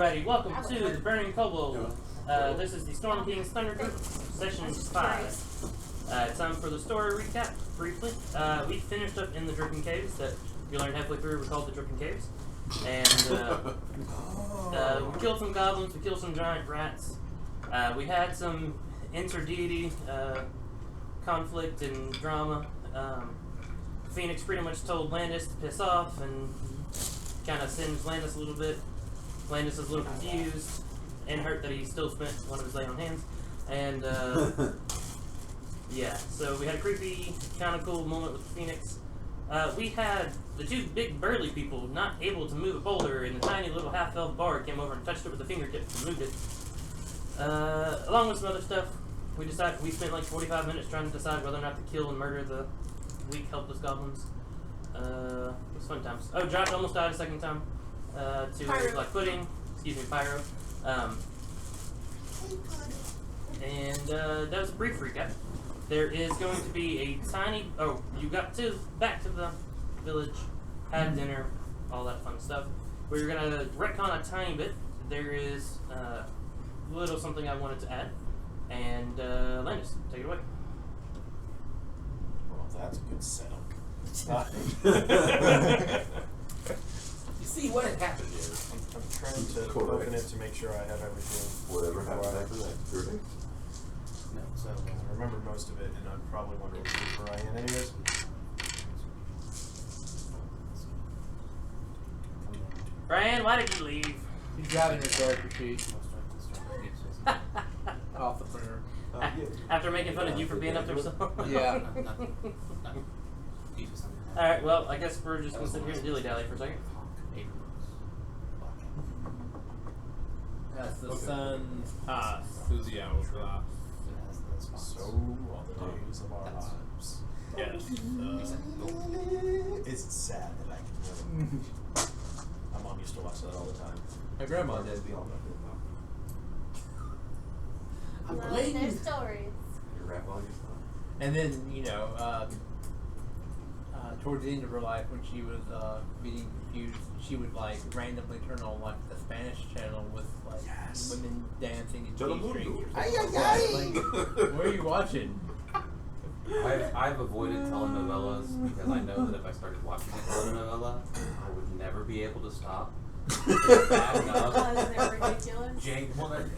everybody, welcome to the Burning Kobold. This is the Storm King's Thunder Group, Session 5. It's time for the story recap, briefly. We finished up in the Dripping Caves that you learned halfway through were called the Dripping Caves. And we killed some goblins, we killed some giant rats. We had some inter-deity conflict and drama. Phoenix pretty much told Landis to piss off and kind of singed Landis a little bit. Landis is a little confused and hurt that he still spent one of his lay on hands. And yeah, so we had a creepy, kind of cool moment with Phoenix. We had the two big burly people not able to move a boulder, and the tiny little half-elf bard came over and touched it with a fingertip and moved it. Along with some other stuff, we spent like 45 minutes trying to decide whether or not to kill and murder the weak, helpless goblins. It was fun times. Oh, Josh almost died a second time to like pudding. Excuse me, pyro. And that was a brief recap. There is going to be a tiny. Oh, you got back to the village, had dinner, all that fun stuff. We're gonna retcon a tiny bit. There is a little something I wanted to add, and Landis, take it away. Well, that's a good setup. You see, what had happened is I'm trying to open it to make sure I have everything. Whatever happened after that. Correct? no, so I remember most of it, and I'd probably wonder where Brian anyways. Brian, why did you leave? He's got in his character sheet off the printer. After making fun of you for being up there so long. Yeah. Alright, well, I guess we're just going to sit here and dilly-dally for a second. That's the sun's pass through the hourglass. So, all the days of our lives. Yes. It's sad that I can My mom used to watch that all the time. My grandma did. Love their stories. You rap all your stuff. And then, you know, towards the end of her life, when she was getting confused, she would like randomly turn on like the Spanish channel with like women dancing and G-strings. What are you watching? I've avoided telenovelas because I know that if I started watching a telenovela, I would never be able to stop. It's bad enough. They're ridiculous.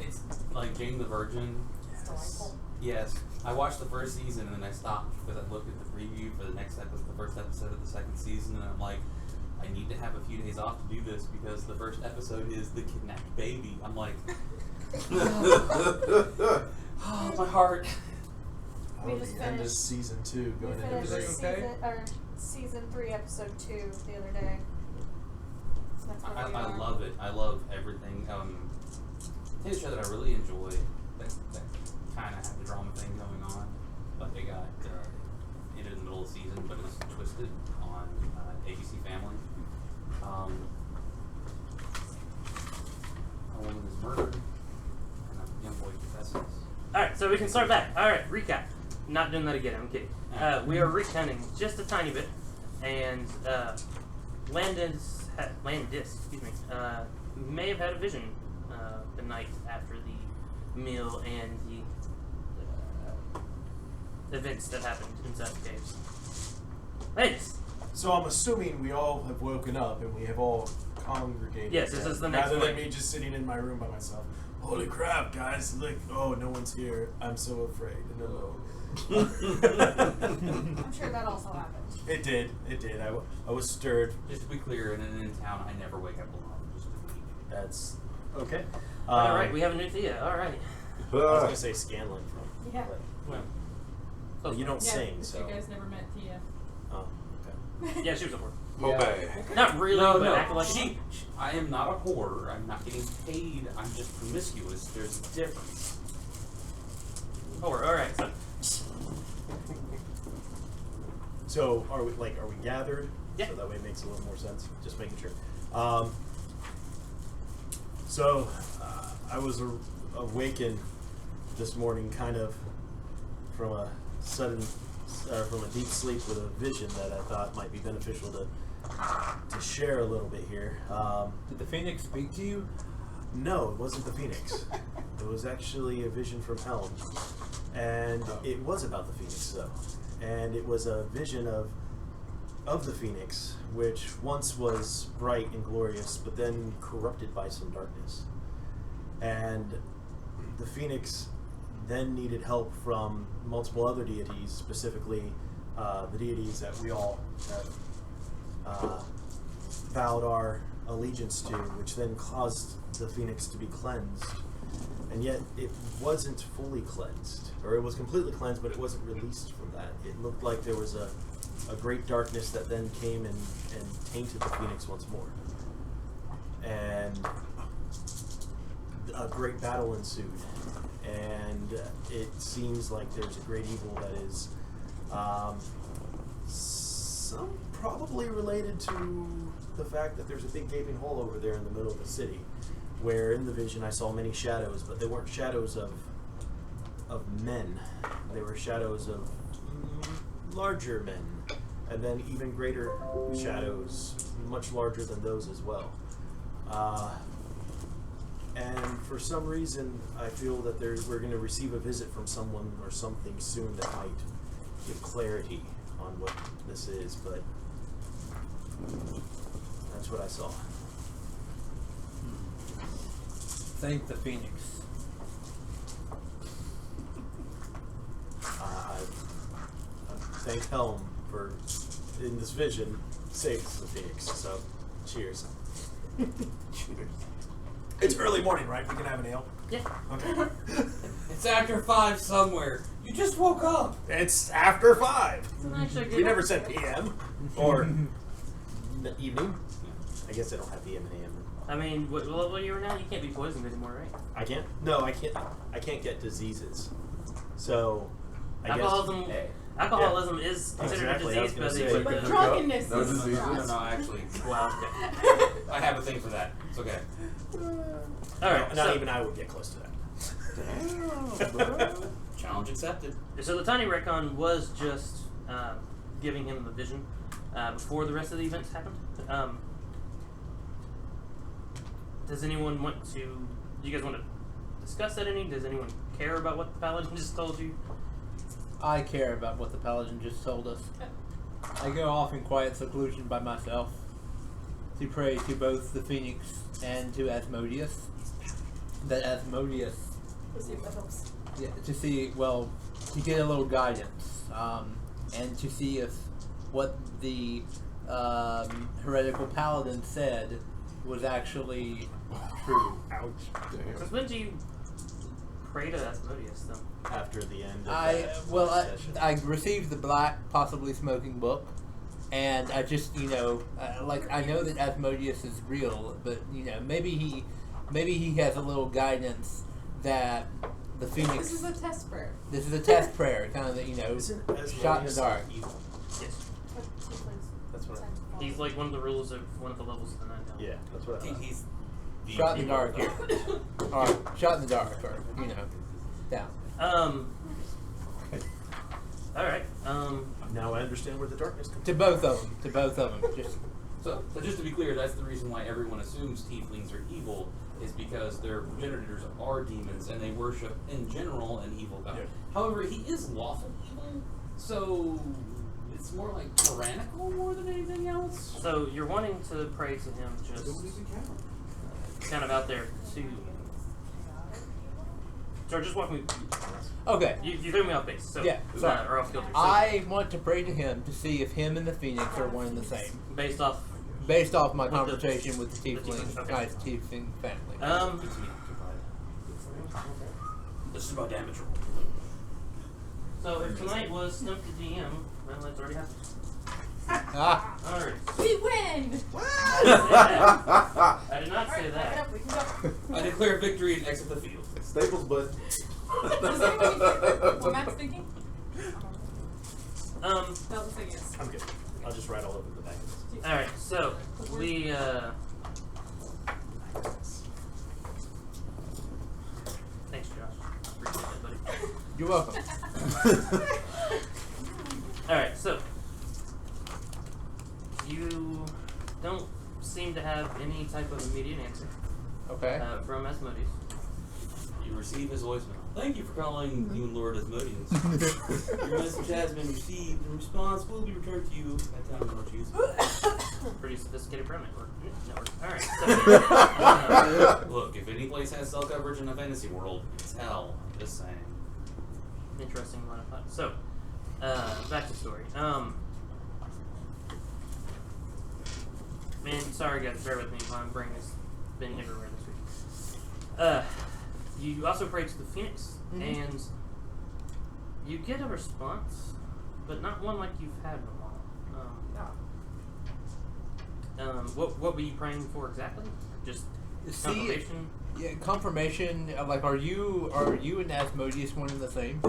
It's like Jane the Virgin. It's delightful. Yes, I watched the first season and then I stopped because I looked at the preview for the first episode of the second season, and I'm like, I need to have a few days off to do this because the first episode is the kidnapped baby. I'm like, oh, my heart. We Oh, just the end of finished- season 2 going We into finished everything season 3, episode 2 the other day. That's where we I are. love it. I love everything. It's a show that I really enjoy that kind of had the drama thing going on, but they got ended in the middle of the season, but it was twisted on ABC Family. A woman is murdered, and a young boy confesses. Alright, so we can start back. Alright, recap. Not doing that again, I'm kidding. We are recanning just a tiny bit, and Landis, may have had a vision the night after the meal and the events that happened inside the caves. Landis! So I'm assuming we all have woken up and we have all congregated. Yes, this is the next rather than one. me just sitting in my room by myself. Holy crap, guys! Like, oh, no one's here. I'm so afraid and alone. I'm sure that also happened. It did. I was stirred. Just to be clear, in town, I never wake up alone. Just to be. That's okay. Alright, we have a new Thea. Alright. I was gonna say Scanlan from. Yeah. Well, But you don't sing, but so. you guys never met Tia. Oh, okay. yeah, she was a whore. Obey. Not really, No, but no. act like I am not a whore. I'm not getting paid. I'm just promiscuous. There's a difference. whore. Alright, so. So are we gathered? Yeah. So that way it makes a little more sense. Just making sure. So I was awakened this morning, kind of from a sudden, from a deep sleep with a vision that I thought might be beneficial to share a little bit here. Did the Phoenix speak to you? No, it wasn't the Phoenix. It was actually a vision from Helm. And it was about the Phoenix, though. And it was a vision of the Phoenix, which once was bright and glorious, but then corrupted by some darkness. And the Phoenix then needed help from multiple other deities, specifically the deities that we all have vowed our allegiance to, which then caused the Phoenix to be cleansed. And yet it wasn't fully cleansed, or it was completely cleansed, but it wasn't released from that. It looked like there was a great darkness that then came and tainted the Phoenix once more. And a great battle ensued. And it seems like there's a great evil that is probably related to the fact that there's a big gaping hole over there in the middle of the city, where in the vision I saw many shadows, but they weren't shadows of men. They were shadows of larger men, and then even greater shadows, much larger than those as well. And for some reason, I feel that we're going to receive a visit from someone or something soon that might give clarity on what this is, but that's what I saw. Thank the Phoenix. I thank Helm for, in this vision, saves the Phoenix, so cheers. Cheers. It's early morning, right? We can have an ale? Yeah. Okay. It's after 5 somewhere. You just woke up. It's after 5. We never said said PM or evening. I guess I don't have PM and AM. I mean, what level are you now? You can't be poisoned anymore, right? I can't. No, I can't. I can't get diseases. So, I Alcoholism. guess. Alcoholism is considered Exactly, I a was disease, gonna but say. the But drunkenness No is diseases? not. No, actually. well, okay. I have a thing for that. It's okay. All right. Not So, even I would get close to that. Challenge accepted. so the tiny retcon was just giving him the vision before the rest of the events happened. Does anyone want to? Do you guys want to discuss that any? Does anyone care about what the paladin just told you? I care about what the paladin just told us. I go off in quiet seclusion by myself to pray to both the Phoenix and to Asmodeus. That Asmodeus, Let's see if that helps. yeah, to get a little guidance, and to see if what the heretical paladin said was actually true. Ouch. Since when do you pray to Asmodeus, though? After the end of I that last session. I received the black, possibly smoking book, and I just I know that Asmodeus is real, but maybe he has a little guidance that the Phoenix. This is a test prayer. This is a test prayer, kind of Isn't shot in the Asmodeus dark. evil? Yes. That's what I. He's like one of the rulers of one of the levels of the Nine Hells. Yeah, that's what I thought. He's Shot in the dark here, or shot in the dark, or down. All right. Now I understand where the darkness comes To both of them. Just So just to be clear, that's the reason why everyone assumes tieflings are evil, is because their progenitors are demons and they worship, in general, an evil god. Yeah. However, he is lawful evil, so it's more like tyrannical more than anything else. So you're wanting to pray to him, just kind of out there to. Sorry, just walk me. okay. You threw me off base. So Yeah, sorry. or off kilter. So I want to pray to him to see if him and the Phoenix are one and the same, based off. based off my With the- conversation with the tiefling, okay. nice tiefling family. This is about damage roll. So if tonight was Stump the DM, well, that's already happened. Ah, All right. We win! I did not say Alright, back it that. up, we can go. I declare victory and exit the field. Staples, bud. Does anybody care what Matt's thinking? Um. That looks like yes. I'm good. I'll just write all over the back of this. All right. So we. Thanks, Josh. Appreciate that, buddy. you're welcome. All right. So you don't seem to have any type of immediate answer. Okay. From Asmodeus. You receive his voicemail. Thank you for calling Demon Lord Asmodeus. Your message has been received, and response will be returned to you at time of choose. Pretty sophisticated pro network. Alright, so Look, if any place has cell coverage in a fantasy world, it's hell. I'm just saying. interesting line of thought. So, back to story. Man, sorry guys, bear with me. My brain has been everywhere this week. You also pray to the Phoenix, and you get a response, but not one like you've had in a while. What were you praying for exactly? Just confirmation? Yeah, confirmation. Like, are you and Asmodeus one and the same?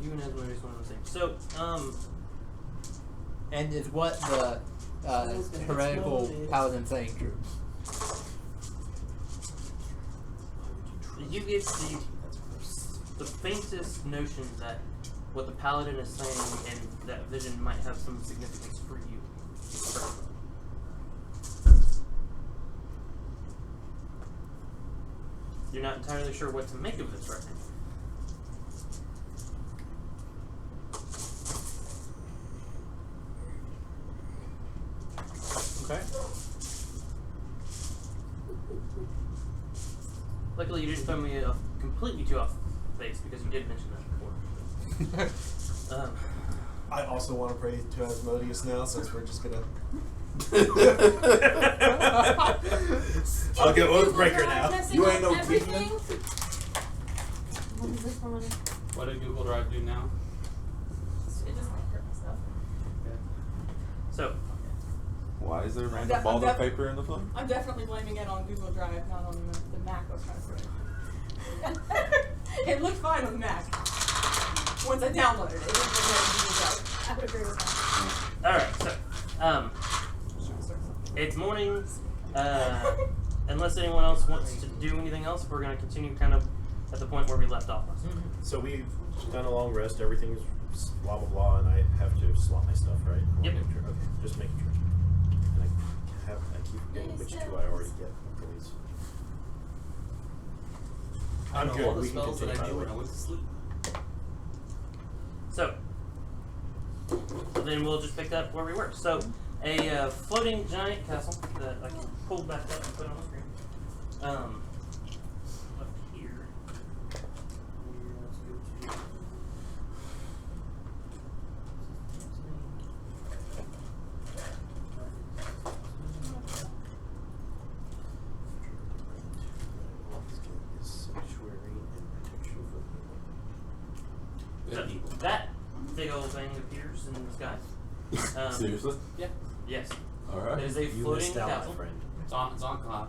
You and Asmodeus one and the same. So, and is what the heretical paladin saying true? you get the faintest notion that what the paladin is saying and that vision might have some significance for you. You're not entirely sure what to make of this right now. Okay. Luckily, you didn't throw me completely too off base because you did mention that before. I also want to pray to Asmodeus now, since we're just gonna. I'll get Oathbreaker now. You ain't no everything. demon. What is this one? What did Google Drive do now? It just might hurt myself. So, Why is there I'm random def- ball I'm of def- paper in the phone? I'm definitely blaming it on Google Drive, not on the Mac I was trying to put in. It looked fine on the Mac. Once I downloaded it, it didn't look like Google Drive. I would agree with that. alright, so, it's morning. Unless anyone else wants to do anything else, we're going to continue kind of at the point where we left off last time. So we've done a long rest. Everything's blah blah blah, and I have to slot my stuff, right? Yep. Okay, just making sure. And I keep forgetting which two I already get. Please. I I'm know good. all the We can spells that I continue, knew by when I the way. went to sleep. So then we'll just pick up where we were. So, a floating giant castle that I can pull back up and put on the screen. Up here. Let's go to. Good So, people. that big old thing appears in the sky. Seriously? Yeah. Yes. It Alright. is a You floating missed out, my castle. friend. It's on cloud.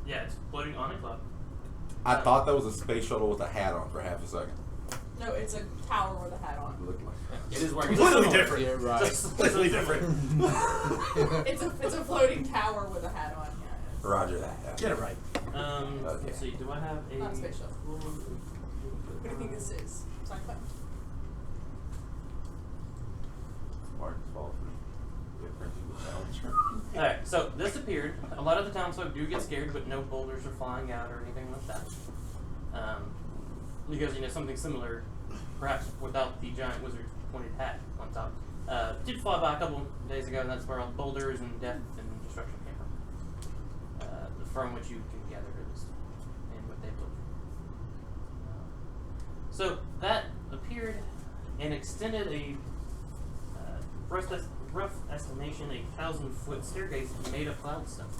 Yeah, it's floating on a cloud. I thought that was a space shuttle with a hat on for half a second. No, it's a tower with a hat on. It looked like It is wearing Completely different. Yeah, right. Completely different. It's a floating tower with a hat on. Yeah. Roger that. Get it right. Let's see. Do I have a? Not a space shuttle. What do you think this is? Sci-fi? Martin's fault for printing the challenge. Alright, so this appeared. A lot of the townsfolk do get scared, but no boulders are flying out or anything like that. Because, something similar, perhaps without the giant wizard's pointed hat on top, did fly by a couple days ago, and that's where all the boulders and death and destruction came from which you can gather at least, and what they built. So that appeared and extended a rough estimation, 1,000-foot staircase made of cloudstone.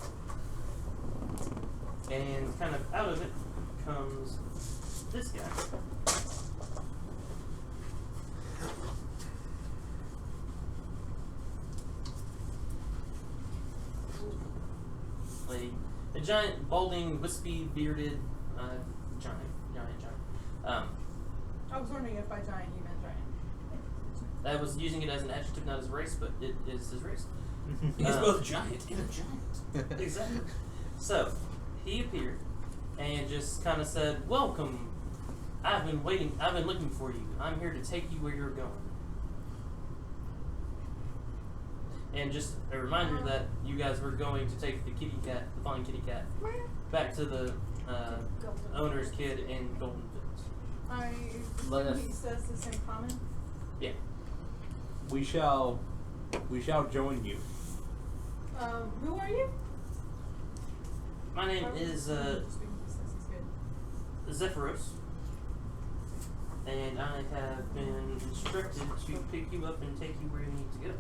And kind of out of it comes this guy. A giant, balding, wispy, bearded giant. I was wondering if by giant you meant giant. I was using it as an adjective, not as a race, but it is his race. He's both giant and a giant. Exactly. So, he appeared and just kind of said, "Welcome. I've been looking for you. I'm here to take you where you're going." And just a reminder that you guys were going to take the flying kitty cat, back to the owner's kid in Golden Fields. Let us- He says this in common. Yeah. We shall join you. Who are you? My name is Zephyros, and I have been instructed to pick you up and take you where you need to go.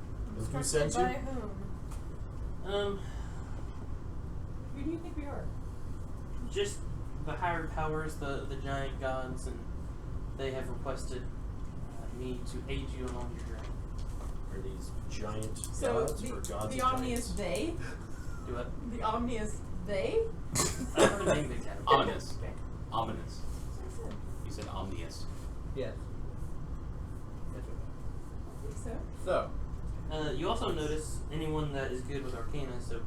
Who sent By you? whom? Who do you think we are? Just the higher powers, the giant gods, and they have requested me to aid you along your journey. Are these giant So gods or gods the of omnious giants? they? Do what? The omnious they? I don't have a name exactly. Ominous. Okay. Ominous. That's what I said. You said omnious. Yes. I think so. So, You also notice anyone that is good with Arcana, so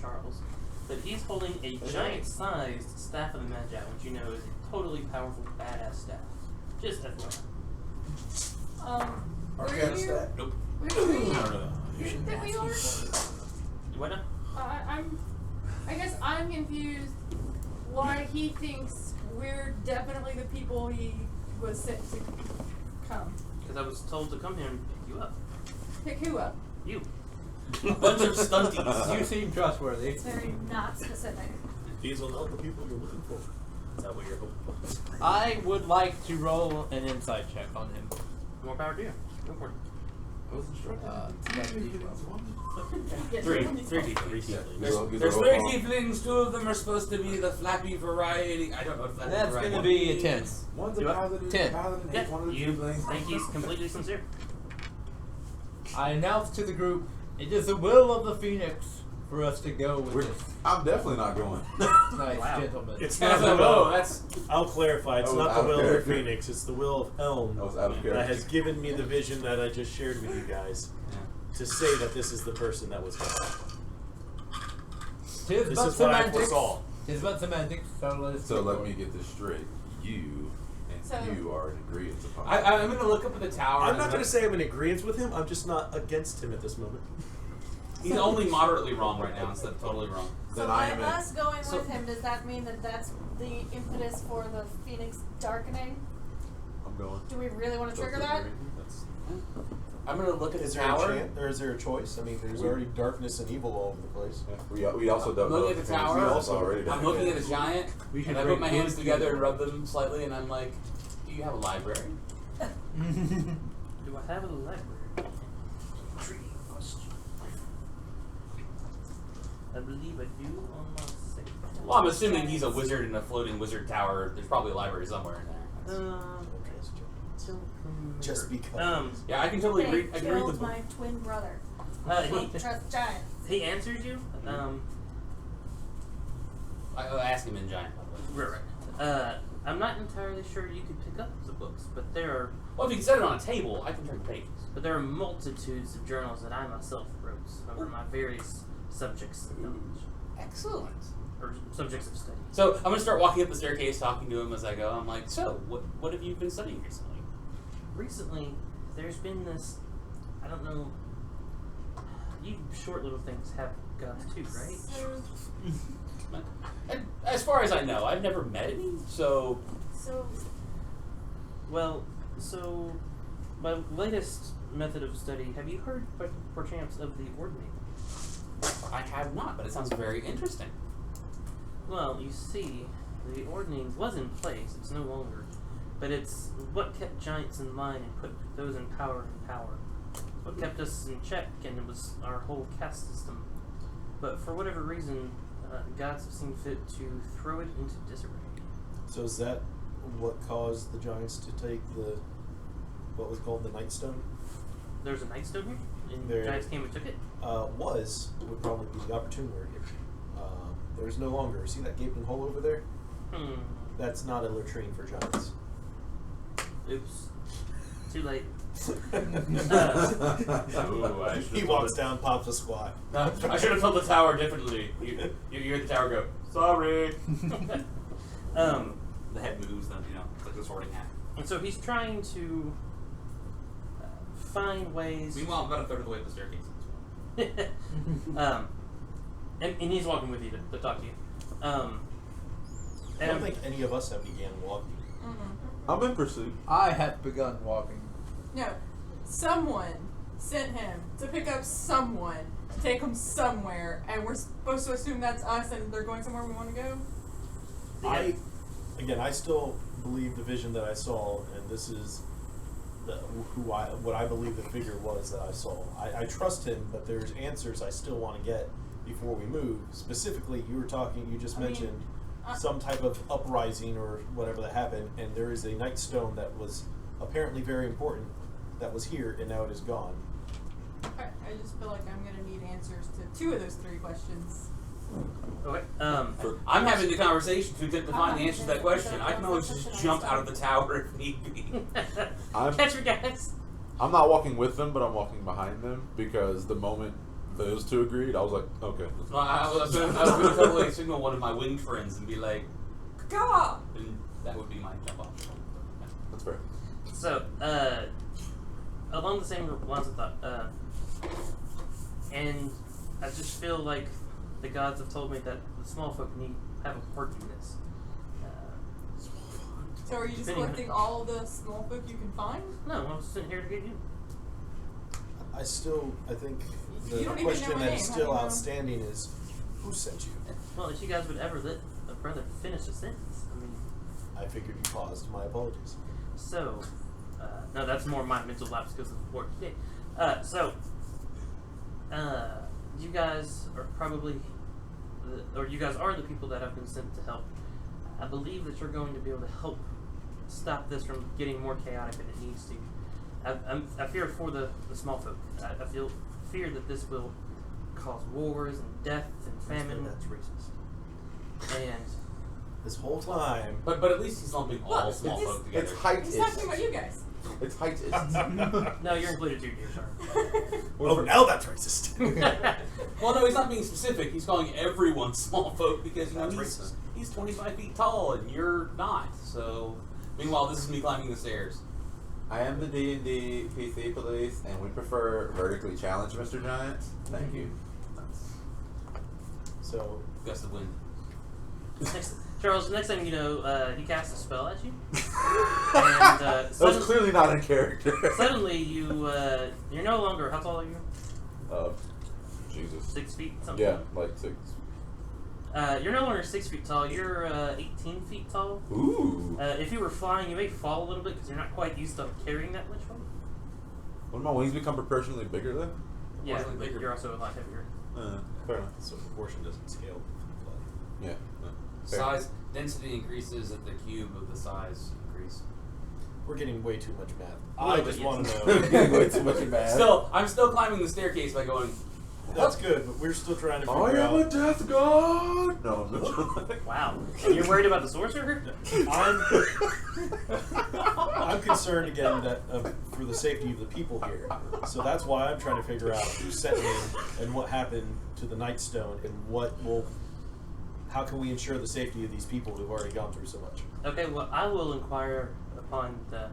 Charles, that he's holding a giant-sized Staff of the Magi, which you know is a totally powerful, badass staff. Just FYI. Arcana staff. Nope. Where do you You should think we are? What now? I guess I'm confused why he thinks we're definitely the people he was sent to come. Because I was told to come here and pick you up. Pick who up? You. A bunch of stunties. you seem trustworthy. It's very not specific. These are not the people you're looking for. Is that what you're hoping for? I would like to roll an insight check on him. More power to you. Go for it. I was instructed. Yes, Three. only Three twelve. tieflings. Yeah. There's three tieflings. 2 of them are supposed to be the flappy variety. I don't know if flappy That's variety. going to be a 10. One's Do a it. paladin, 10. Yeah, one of the you tieflings. think he's completely sincere. I announce to the group, it is the will of the Phoenix for us to go with We're- this I'm definitely not going. nice Wow. gentleman. It's And I not the thought, will. oh, that's I'll clarify. It's Oh, not out the of will of the character. Phoenix. It's the will of Helm I was out of that character. has given me the vision that I just shared with you guys to say that this is the person that was coming. Tis This but is what I semantics. foresaw. Tis but semantics. So let me get this straight. You and So- you are in agreement upon. I'm gonna look up at the tower. I'm not going to say I'm in agreement with him. I'm just not against him at this moment. He's only moderately wrong right now instead of totally wrong. Then So I by am in. us going So- with him, does that mean that that's the impetus for the Phoenix darkening? I'm going. Do we really want to trigger That's that? agreement. That's- I'm gonna look at Is the there tower. a chance, or is there a choice? I mean, there's already darkness and evil all over the place. yeah. We also don't I'm know. looking if at the Phoenix tower. is also already I'm done. looking at a giant, We should and I put break my hands loose together and together. rub them slightly, and I'm like, "Do you have a library?" Do I have a library? Intriguing question. I believe I do on my second. Well, I'm assuming he's a wizard in a floating wizard tower. There's probably a library somewhere in there. Don't remember. Just because. Yeah, I can totally They read. I can read the killed book. my twin brother. He, Trust giants. he answers you. I ask him in giant. By the way. Right. I'm not entirely sure you could pick up the books, but there are Well, if you can set it on a table, I can turn the pages. multitudes of journals that I myself wrote over my various subjects of knowledge Excellent. or subjects of study. So I'm gonna start walking up the staircase, talking to him as I go. I'm like, "So, what have you been studying recently?" Recently, there's been this. I don't know. You short little things have gods too, right? And as far as I know, I've never met any. So So, Well, so my latest method of study. Have you heard, perchance, of the ordinating? I have not, but it sounds very interesting. Well, you see, the ordning was in place. It's no longer, but it's what kept giants in line and put those in power in power. What kept us in check, and it was our whole caste system. But for whatever reason, gods have seen fit to throw it into disarray. So is that what caused the giants to take what was called the Nightstone? There's a nightstone here, and There- giants came and took it. Would probably be the opportune word here. There's no longer. See that gaping hole over there? That's not a latrine for giants. Oops. Too late. Ooh, I He walks down, pops a squat. I should have told the tower differently. You hear the tower go, "Sorry." The head moves, then it's like a sorting hat. And so he's trying to find ways. Meanwhile, I'm about a third of the way up the staircase. And he's walking with you to talk to you. I don't think any of us have began walking. I'm in pursuit. I have begun walking. No, someone sent him to pick up someone to take him somewhere, and we're supposed to assume that's us, and they're going somewhere we want to go. I still believe the vision that I saw, and this is what I believe the figure was that I saw. I trust him, but there's answers I still want to get before we move. Specifically, you just mentioned some type of uprising or whatever that happened, and there is a night stone that was apparently very important that was here, and now it is gone. I just feel like I'm gonna need answers to 2 of those 3 questions. Okay. I'm having the conversation to attempt to find the answer to that question. I can always just jump out of the tower if need be. Catch your guys. I'm not walking with them, but I'm walking behind them because the moment those two agreed, I was like, okay. Well, I was going to totally signal one of my winged friends and be like, "Caw!" And that would be my jump off. That's fair. So, along the same lines of thought, and I just feel like the gods have told me that the small folk have a part in this. So are you just Depending on- collecting all the small folk you can find? No, I'm sitting here to get you. I think You the don't even question know my that name. is How still do you know? outstanding is, who sent you? Well, if you guys would ever let a brother finish a sentence, I mean. I figured you paused. My apologies. So, no, that's more my mental lapse because of work today. You guys are probably, you guys are the people that have been sent to help. I believe that you're going to be able to help stop this from getting more chaotic than it needs to. I fear for the small folk. I fear that this will cause wars and death and famine. That's racist. And This whole time. But at least he's lumping all Look, small it's- folk together. It's height. He's talking about you guys. It's height. no, you're included too, dear. Sorry. Oh, now that's racist. Well, no, he's not being specific. He's calling everyone small folk because That's racist. he's 25 feet tall and you're not. So, meanwhile, this is me climbing the stairs. I am the D&D PC police, and we prefer vertically challenged, Mr. Giant. Thank you. So, Gust of wind. Charles, next thing you know, he casts a spell at you. And That was clearly not in character. suddenly you're no longer, how tall are you? Jesus. 6 feet, something? Yeah, like 6. You're no longer 6 feet tall, you're 18 feet tall. Ooh. If you were flying, you may fall a little bit because you're not quite used to carrying that much weight. Wouldn't my wings become proportionally bigger then? Yeah, Proportionally but bigger. you're also a lot heavier. Fair enough. so proportion doesn't scale. Yeah. Fair. Size, density increases at the cube of the size increase. We're getting way too much math. A I little just bit, want yes. to know. Getting way too much bad. I'm still climbing the staircase by going. That's good, but we're still trying to I figure am a out. death god. No, I'm not. Wow. And you're worried about the sorcerer? I'm concerned again that for the safety of the people here. So that's why I'm trying to figure out who sent me and what happened to the Nightstone and how can we ensure the safety of these people who've already gone through so much. Okay, well, I will inquire upon the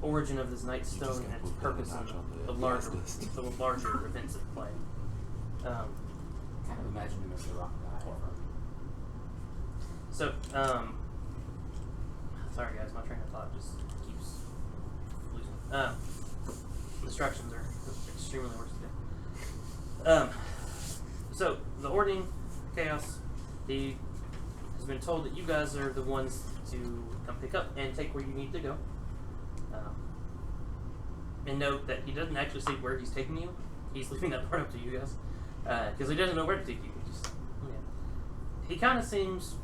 origin of this night stone and its purpose and the larger events at play. Kind of imagine him as the rock guy. So, sorry guys, my train of thought just keeps losing. Distractions are extremely worse today. So, the Ordning Chaos, he has been told that you guys are the ones to come pick up and take where you need to go. And note that he doesn't actually say where he's taking you. He's leaving that part up to you guys. Because he doesn't know where to take you. He kind of seems...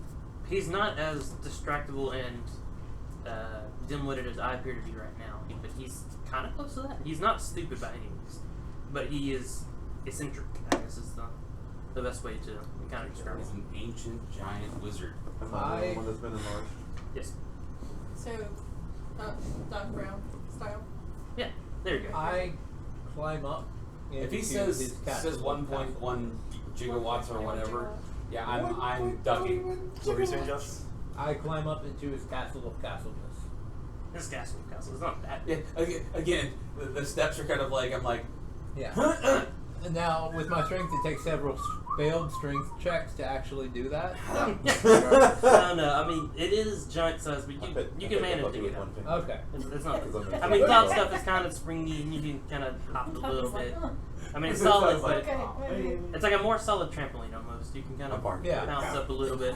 He's not as distractible and dim-witted as I appear to be right now. But he's kind of close to that. He's not stupid by any means. But he is eccentric, I guess is the best way to kind of describe He's him. an ancient giant wizard. I'm not the only one that's been enlarged. Yes. So, Doc Brown style. Yeah, there you go. I climb up. If he into says his castle. 1.1 gigawatts or whatever, yeah, I'm ducking. What were you saying, Josh? I climb up into his castle of castleness. This castle is not that. Yeah, again, the steps are kind of like, I'm like, Yeah. And now, with my strength, it takes several failed strength checks to actually do that. No. I mean, it is giant size, but you can manage to get out. Okay. It's not. I mean, cloud stuff is kind of springy, and you can kind of hop a little bit. I mean, it's solid, but it's like a more solid trampoline almost. You can kind of bounce up a little bit.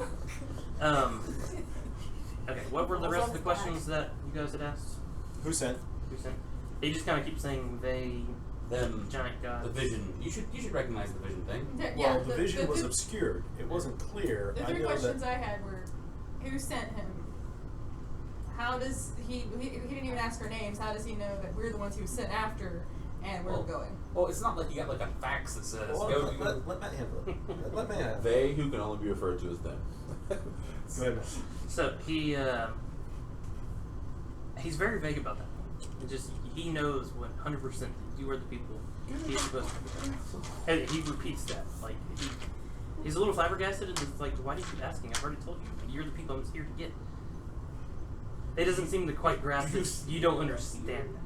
Okay, what were the rest of the questions that you guys had asked? Who sent? They just kind of keep saying they, Them, giant gods. the vision. You should recognize the vision thing. Yeah, Well, the vision was obscured. It wasn't clear. The I three know questions that. I had were, who sent him? How does he didn't even ask our names. How does he know that we're the ones who sent after and where we're going? Well, it's not like you got like a fax that says Well, go. let Matt handle it. Let Matt handle it. They who can only be referred to as them. Go ahead, Matt. So he's very vague about that. It just he knows 100% that you are the people he's supposed to be. And he repeats that. Like he's a little flabbergasted and it's like, why do you keep asking? I've already told you. You're the people I'm here to get. It doesn't seem to quite grasp it. You don't understand that.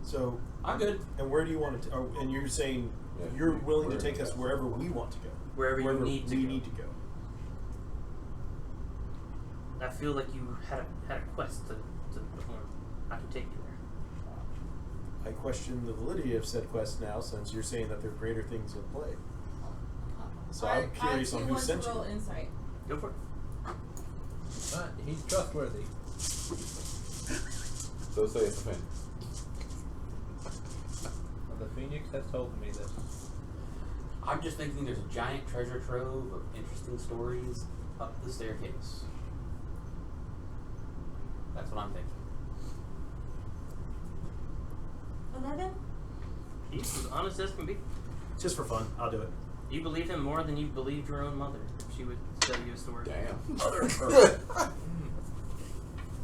So, I'm good. and where do you want to? And you're saying you're willing to take us wherever we want to go. Wherever you we need to go. need to go. I feel like you had a quest to perform. I can take you there. I question the validity of said quest now, since you're saying that there are greater things in play. So I'm curious on who sent roll you. insight. Go for it. But he's trustworthy. So say it's a thing. Well, the Phoenix has told me this. I'm just thinking there's a giant treasure trove of interesting stories up the staircase. That's what I'm thinking. 11? He's as honest as can be. Just for fun, I'll do it. You believe him more than you believed your own mother. She would tell you a story. Damn. Mother.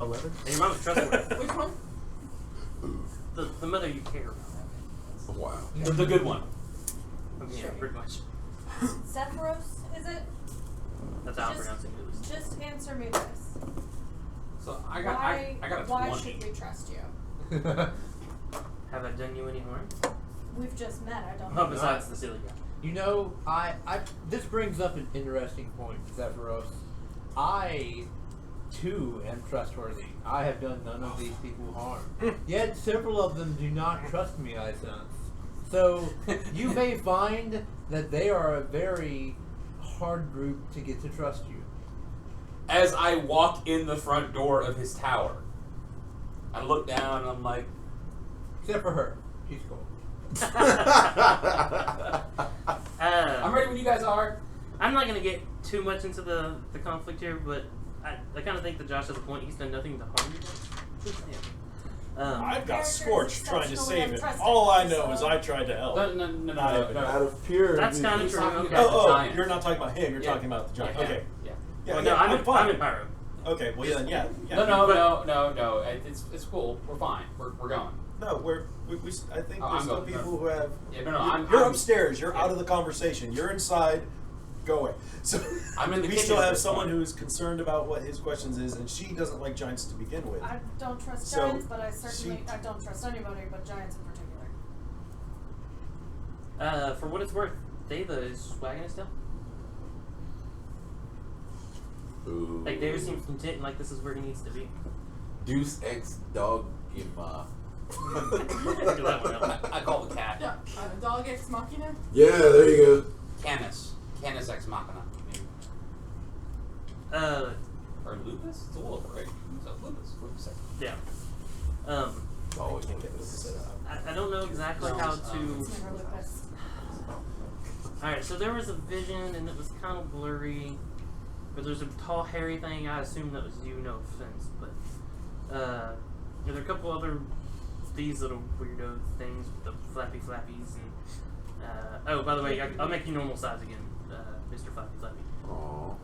11. And your mom was trustworthy. Which one? the mother you care about. Wow. The good one. Yeah, pretty much. Zephyros, is it? That's how I'm Just- pronouncing it. Just answer me this. So I got Why, I got a why 20. should we trust you? Have I done you any harm? We've just met, I don't Oh, know. besides the silly guy. You know, this brings up an interesting point, Zephyros. I, too, am trustworthy. I have done none of these people harm. Yet several of them do not trust me, I sense. So, you may find that they are a very hard group to get to trust you. As I walk in the front door of his tower, I look down and I'm like, Except for her. She's cool. I'm ready when you guys are. I'm not going to get too much into the conflict here, but I kind of think that Josh has a point. He's done nothing to harm you guys. I've got Character Scorch is trying to exceptionally save it. untrusting, All I know so- is I tried to help. No. Out of pure. That's kind of He's true. talking Okay. about- Oh, giant. you're not talking about him. You're Yeah. talking about the giant. Yeah. Okay. Yeah. Yeah, Well, yeah, no, I'm fine. in Pyro. Okay. Well, then, yeah. No. It's cool. We're fine. We're going. No, we I think Oh, there's I'm still going. people who have. Yeah, You're I'm upstairs. You're yeah. out of the conversation. You're inside. Go away. So I'm in the we kitchen still at have this someone point. who's concerned about what his questions is, and she doesn't like giants to begin with. I don't trust So, giants, but I certainly I don't trust anybody, but giants in particular. For what it's worth, Deva is wagging his tail. Ooh. Like, Deva seems content and like this is where he needs to be. Deuce X Dog Gima. Figure that one out. I call the cat. Yeah. Dog ex machina? Yeah, there you go. Canis ex machina. Or lupus? It's a wolf, right? So lupus. Ex. Yeah. Always Can't get this set up. I don't know exactly No, how it's, to. It's never lupus. Alright, so there was a vision and it was kind of blurry. But there's a tall, hairy thing. I assume that was you, no offense. But there are a couple other these little weirdo things with the flappy flappies. And oh, by the way, I'll make you normal size again, Mr. Flappy Flappy. Aww.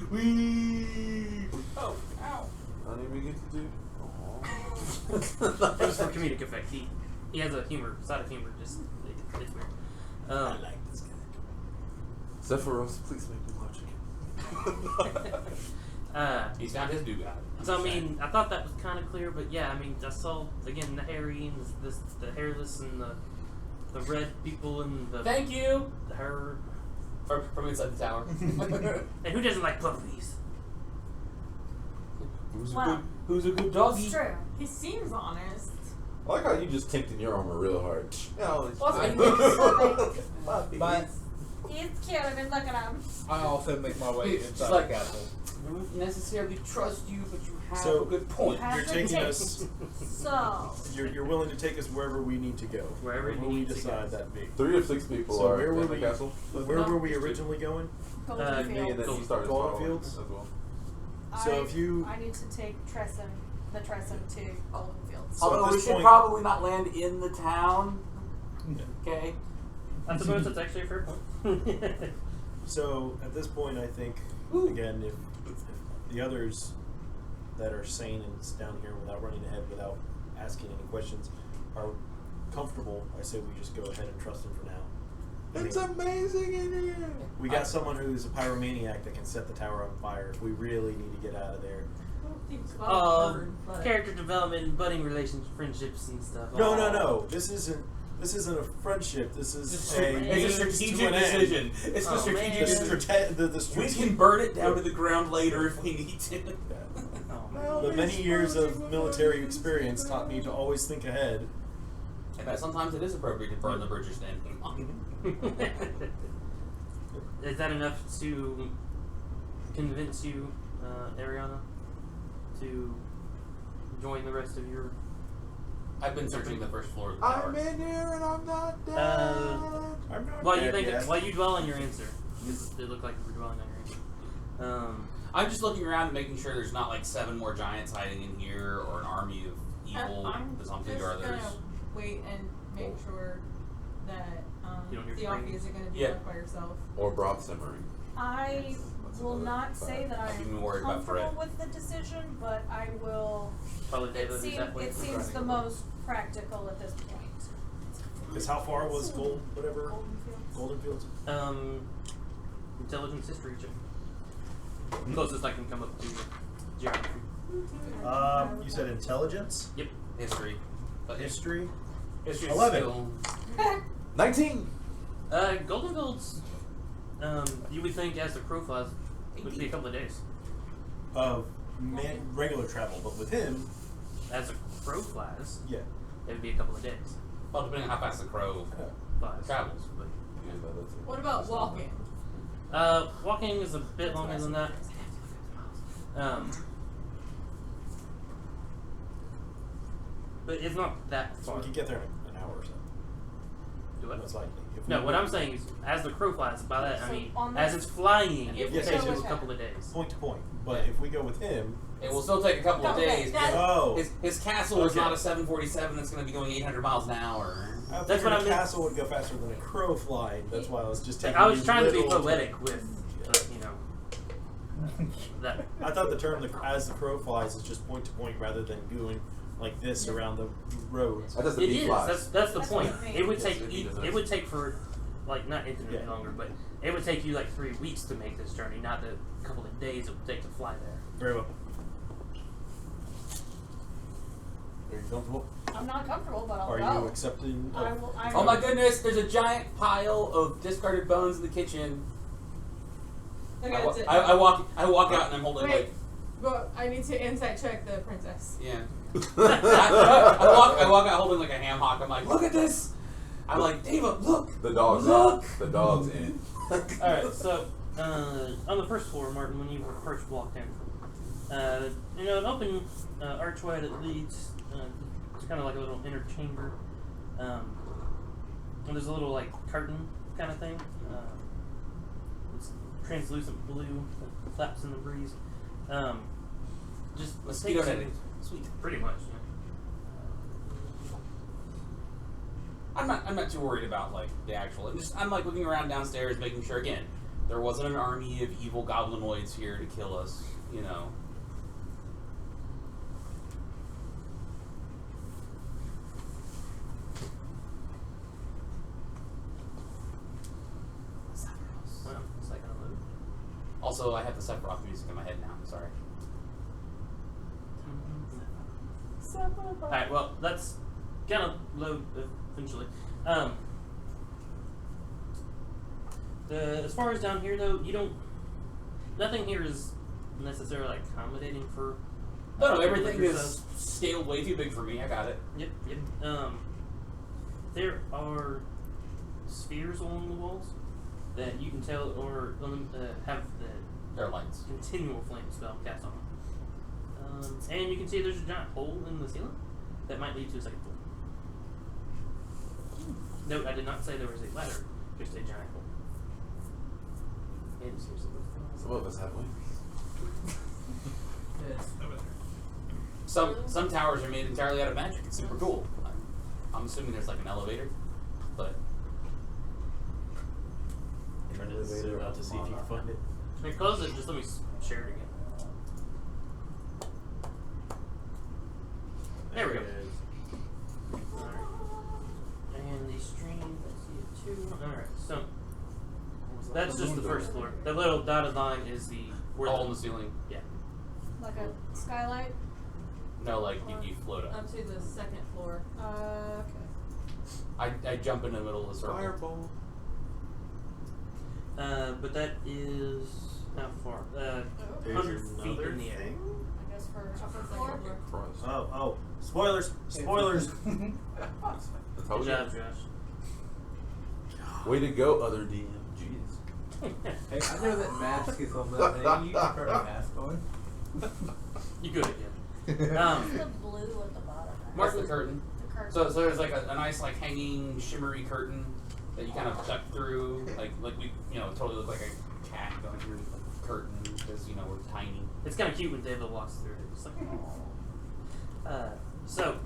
Wee! Oh, ow. I didn't even get to do. Aww. It was for comedic effect. He has a side of humor. Just it's weird. I like this guy. Zephyros, please make me watch again. He's found his Dugard. So I mean, I thought that was kind of clear, but yeah, I mean, I saw again the hairy and the hairless and the red people and the Thank you. the hair. From inside the tower. And who doesn't like puppies? Who's a good doggy? It's true. He seems honest. I like how you just kicked in your armor real hard. No, it's Well, Puppies. But He's cute, and look at him. I also make my way It's inside like- the castle. I don't necessarily trust you, but you have So, a good point. Have You're the taking taste. us. So, You're willing to take us wherever we need to go. Wherever you we need to decide go. that be. 3 of 6 people So are where were in the we? castle. Where were we originally going? Golden me Me and Fields. then he started Golden following Fields? as well. So if you- I need to take the Tresson to Golden Fields. So at Although we this should point- probably not land in the town. Okay. I suppose that's actually a fair point. So at this point, I think again, if the others that are sane and down here without running ahead, without asking any questions, are comfortable, I say we just go ahead and trust them for now. I It's mean, amazing in here. we got someone who's a pyromaniac that can set the tower on fire if we really need to get out of there. I don't think it's well covered, but Character development, and budding relations, friendships, and stuff. No. This isn't a friendship. This is It's a a means strategic to an end. decision. It's Oh, the strategic man. The We strategic. can burn it down to the ground later if we need to. Oh, man. The many years of military experience taught me to always think ahead. And that sometimes it is appropriate to burn the bridge you're standing on. Is that enough to convince you, Ariana, to join the rest of your? I've been searching the first floor of the tower. I'm in here and I'm not dead. I'm not While you dead think, yet. while you dwell on your answer, because it looked like you were dwelling on your answer. I'm just looking around and making sure there's not like 7 more giants hiding in here or an army of evil I'm something just or others. gonna wait and make sure that You don't hear Theophany screams? isn't gonna be Yeah. left by herself. Or broth simmering. I will not say that I'd be I'm worried about comfortable Fred. with the decision, but I will. Probably David who's halfway. It seems the most practical at this point. Because how far was whatever? Golden Fields. Golden Fields? Intelligence history check. Closest I can come up to geography. You said intelligence? Yep. History. But History? history 11. 19. Golden Fields, you would think as the crow flies, would be a couple of days. Of regular travel, but with him, As the crow flies, yeah. it would be a couple of days. Well, depending on how fast the crow Flies. travels. But What about walking? Walking is a bit longer than that. But it's not that So far. we could get there in an hour or so. Do it. Most likely. If No, we what went I'm saying is, as the crow flies, by that I So mean, on as this- it's flying, it If will we take go you with a couple of days. point to point. But if we go with him, it will still take a couple of Okay, days. that- because oh, his castle is Okay. not a 747 that's going to be going 800 miles an hour. I That's what figured I a meant. castle would go faster than a crow flying. That's why I was just taking. I was these trying to be little- poetic with, that. I thought the term as the crow flies is just point to point rather than going like this around the roads. That's the It bee is. flies. That's the That's point. what I mean. It would Yes, take. it does. It would take for, like, not infinitely Yeah. longer, but it would take you like 3 weeks to make this journey, not the couple of days it would take to fly there. Very well. Are you comfortable? I'm not comfortable, but I'll Are go. you accepting? I will. I Oh will. my goodness, there's a giant pile of discarded bones in the kitchen. Okay, I that's it. walk out and I'm holding Wait, but I need to insight check the princess. like, yeah. I walk out holding like a ham hock. I'm like, look at this. I'm like, Diva, look. The dog's Look. in. The dog's in. Alright, so, on the first floor, Martin, when you first walked in, an open archway that leads to kind of like a little inner chamber. And there's a little, like, curtain kind of thing. It's translucent blue that flaps in the breeze. Just Mosquito takes you- netting. Sweet. Pretty much, I'm not too worried about like the actual. I'm like looking around downstairs, making sure again there wasn't an army of evil goblinoids here to kill us. You know. Well, second load. Also, I have the Sephiroth music in my head now. Sorry. Alright, well, that's gonna load eventually. As far as down here, though, you don't. Nothing here is necessarily accommodating for. No, everything like is scaled way too big for me. I got it. Yep. There are spheres along the walls that you can tell or have the There are lights. continual flame spell cast on them. And you can see there's a giant hole in the ceiling that might lead to a second floor. Note, I did not say there was a ladder, just a giant hole. And seriously, Some of us have wings. It's over there. Some towers are made entirely out of magic. It's super cool. I'm assuming there's like an elevator, but Elevator out to see if you can find it. When you close it, just let me share it again. There we go. Alright. And the stream, let's see it too. Alright, so that's just the first floor. The little dotted line is the hole in the ceiling. Yeah. Like a skylight? No, like you float up. Up to the second floor. Okay. I jump in the middle of the circle. Fireball. But that is how far? 100 feet in the air. I guess for upper floor. Christ. Oh. Spoilers. Spoilers. I Good told you. job, Josh. Way to go, other DM. Jeez. Hey, I know that mask is on that thing. You can turn the mask on. You good again. The blue at the bottom. Mark the curtain. The curtain. So there's like a nice like hanging shimmery curtain that you kind of duck through, like we totally look like a cat going through the curtain because we're tiny. It's kind of cute when David walks through it. It's like, so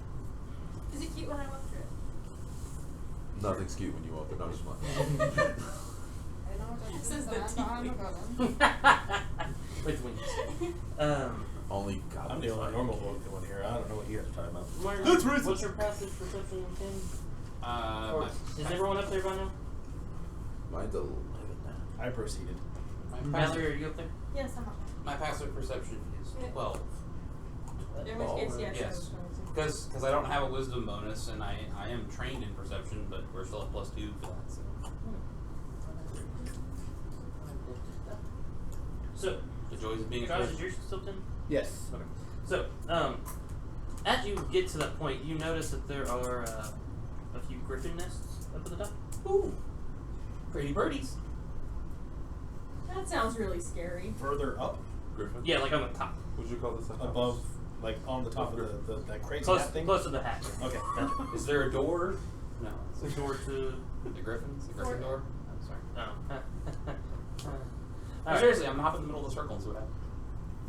Is it cute when I walk through it? Nothing's cute when you walk in. No, just one. I know what that This is the I'm behind the TV. button. with wings. Only God. I'm the only normal one here. I don't know what you guys are talking about. That's racist. What's your passive perception, Ken? Or is everyone up there by now? Mine's 11 now. I proceeded. Mallory, are you up there? Yes, I'm up. My passive perception is 12. In which case, yes. Yes. Because I don't have a wisdom bonus, and I am trained in perception, but we're still at +2 for that. So, The joys of being a Josh, kid. is yours still 10? Yes. Okay. So, as you get to that point, you notice that there are a few griffin nests up at the top. Ooh, pretty birdies. That sounds really scary. Further up, Griffin? Yeah, like on the top. Would you call this a house? above, like on the top of that crazy Close, hat thing. close to the hat. Okay, gotcha. Is there a door? No. It's The door to. the griffins? The griffin door? I'm sorry. Oh. No, Alright. seriously, I'm gonna hop in the middle of the circle and see what happens.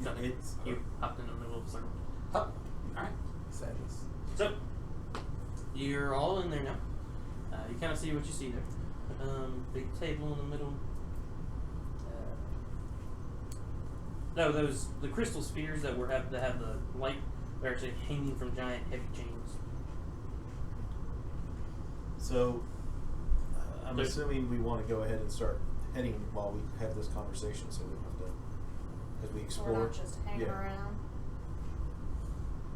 Nothing. It's You hopped in the middle of the circle. Oh, alright. Sadness. So, you're all in there now. You kind of see what you see there. Big table in the middle. No, the crystal spheres that have the light are actually hanging from giant heavy chains. So, I'm There's- assuming we want to go ahead and start heading while we have this conversation, so we don't have to, as we So explore. we're not just hanging yeah. around.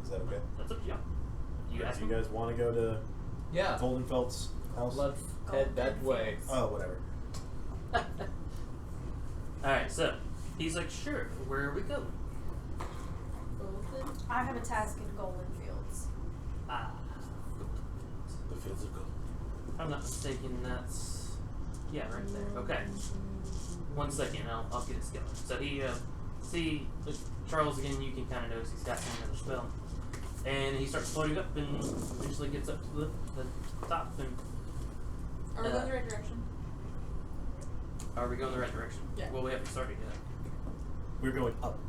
Is that okay? That's up to you. You Do ask you me. guys want to go to Yeah. Goldenfeld's house? Let's head that way. Oh, whatever. Alright, so he's like, sure, where are we going? Golden. I have a task in Golden Fields. Ah, The fields of gold. if I'm not mistaken, that's right there. Okay. 1 second, I'll get his going. So he see Charles again. You can kind of notice he's got some kind of spell, and he starts floating up and eventually gets up to the top. And Are we going the right direction? are we going the right direction? Yeah. Well, we haven't started yet. We're going up.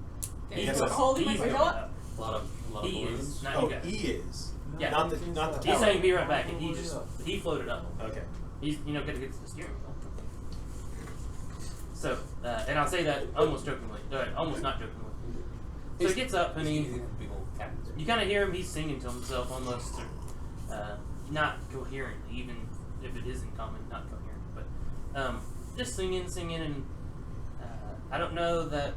Okay, He's so up. holding He's my going go up. up. A lot of He balloons. is. Not Oh, you guys. he is. Yeah. Not the He's tower. saying be right back, and he floated up. Okay. He's got to get to the steering wheel. So, and I'll say that almost jokingly, almost not jokingly. So he gets up and you kind of hear him. He's singing to himself almost, not coherently, even if it is in common, not coherent, but just singing, and I don't know that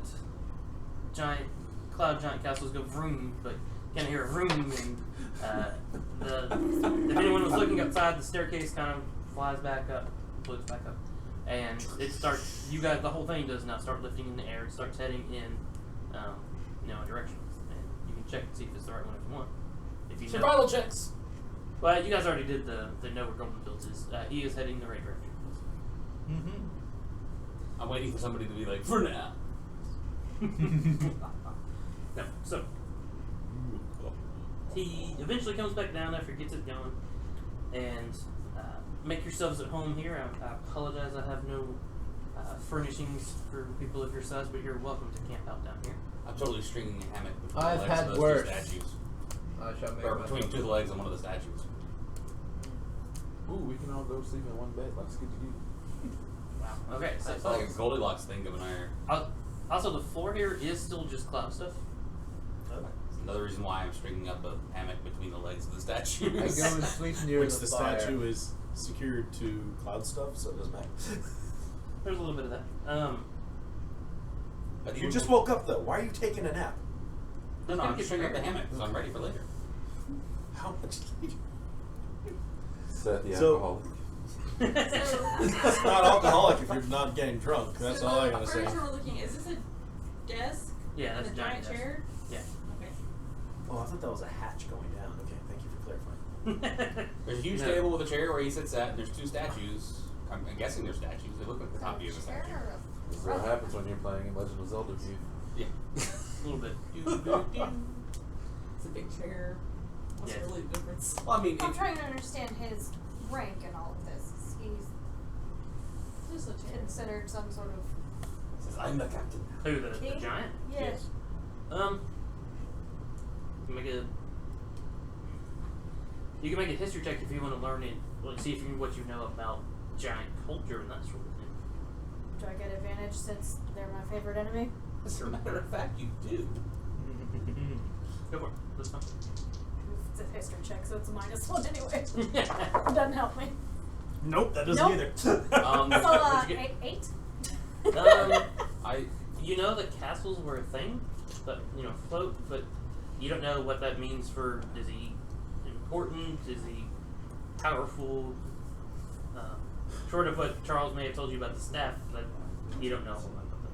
cloud giant castles go vroom, but kind of hear a vroom, and if anyone was looking outside, the staircase kind of flies back up, floats back up, and it starts. You guys, the whole thing does now start lifting in the air. It starts heading in, a direction, and you can check and see if it's the right one if you want. If you know. Survival checks. Well, you guys already did the know where Golden Fields is. He is heading in the right direction. Mm-hmm. I'm waiting for somebody to be like, for now. No, so he eventually comes back down after he gets it going, and make yourselves at home here. I apologize, I have no furnishings for people of your size, but you're welcome to camp out down here. I'm totally stringing a hammock between I've the legs had of those worse. two statues. I shall make Or myself- between two of the legs on one of the statues. Ooh, we can all go sleep in one bed like SKT. Wow. Okay, so It's like a Goldilocks thing going on here. also the floor here is still just cloud stuff. It's another reason why I'm stringing up a hammock between the legs of the statues. I go and sleep near Which the the fire. statue is secured to cloud stuff, so it doesn't matter. There's a little bit of that. But You even- just woke up though. Why are you taking a nap? No, I'm just stringing up the hammock, so I'm ready for later. How much sleep? Seth the So- alcoholic. It's not alcoholic if you're not getting drunk. That's all I gotta say. Furniture we're looking at, is this a desk? Yeah, that's and a giant desk. chair? Yeah. Okay. Oh, I thought that was a hatch going down. Okay, thank you for clarifying. There's a huge No. table with a chair where he sits at, and there's two statues. I'm guessing they're statues. They look like the top view of a statue. This is what happens when you're playing in Legend of Zelda View. Yeah. A little bit. It's a big chair. What's Yeah. really the difference? Well, I mean, I'm trying to understand his rank in all of this. He's Just a chair. considered some sort of says, I'm the captain. Who, the king? giant? Yeah. Yes. You can make a history check if you want to learn it, like see if you what you know about giant culture and that sort of thing. Do I get advantage since they're my favorite enemy? As a matter of fact, you do. Go for it. That's fine. It's a history check, so it's a -1 anyway. Doesn't help me. Nope, that doesn't Nope. either. So, What'd you get? 8? You know that castles were a thing, but float, but you don't know what that means for. Is he important? Is he powerful? Short of what Charles may have told you about the staff, but you don't know a whole lot about that.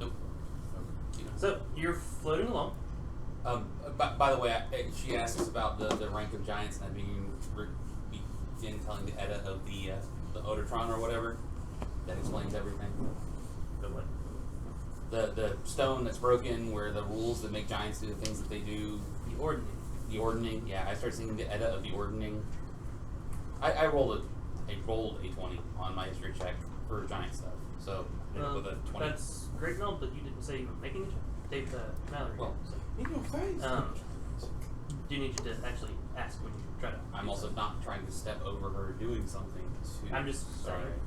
Nope. You know. So you're floating along. By the way, she asked us about the rank of giants, and I begin telling the Edda of the Odertron or whatever. That explains everything. The what? The stone that's broken, where the rules that make giants do the things that they do. The ordning. The ordning, yeah. I started seeing the Edda of the ordning. I rolled a 20 on my history check for giant stuff. So with a 20. That's great and all, but you didn't say you were making a check. Dave Mallory. Well, so. In your face. Do need you to actually ask when you try to. I'm do also something. not trying to step over her doing something. I'm just Sorry. saying.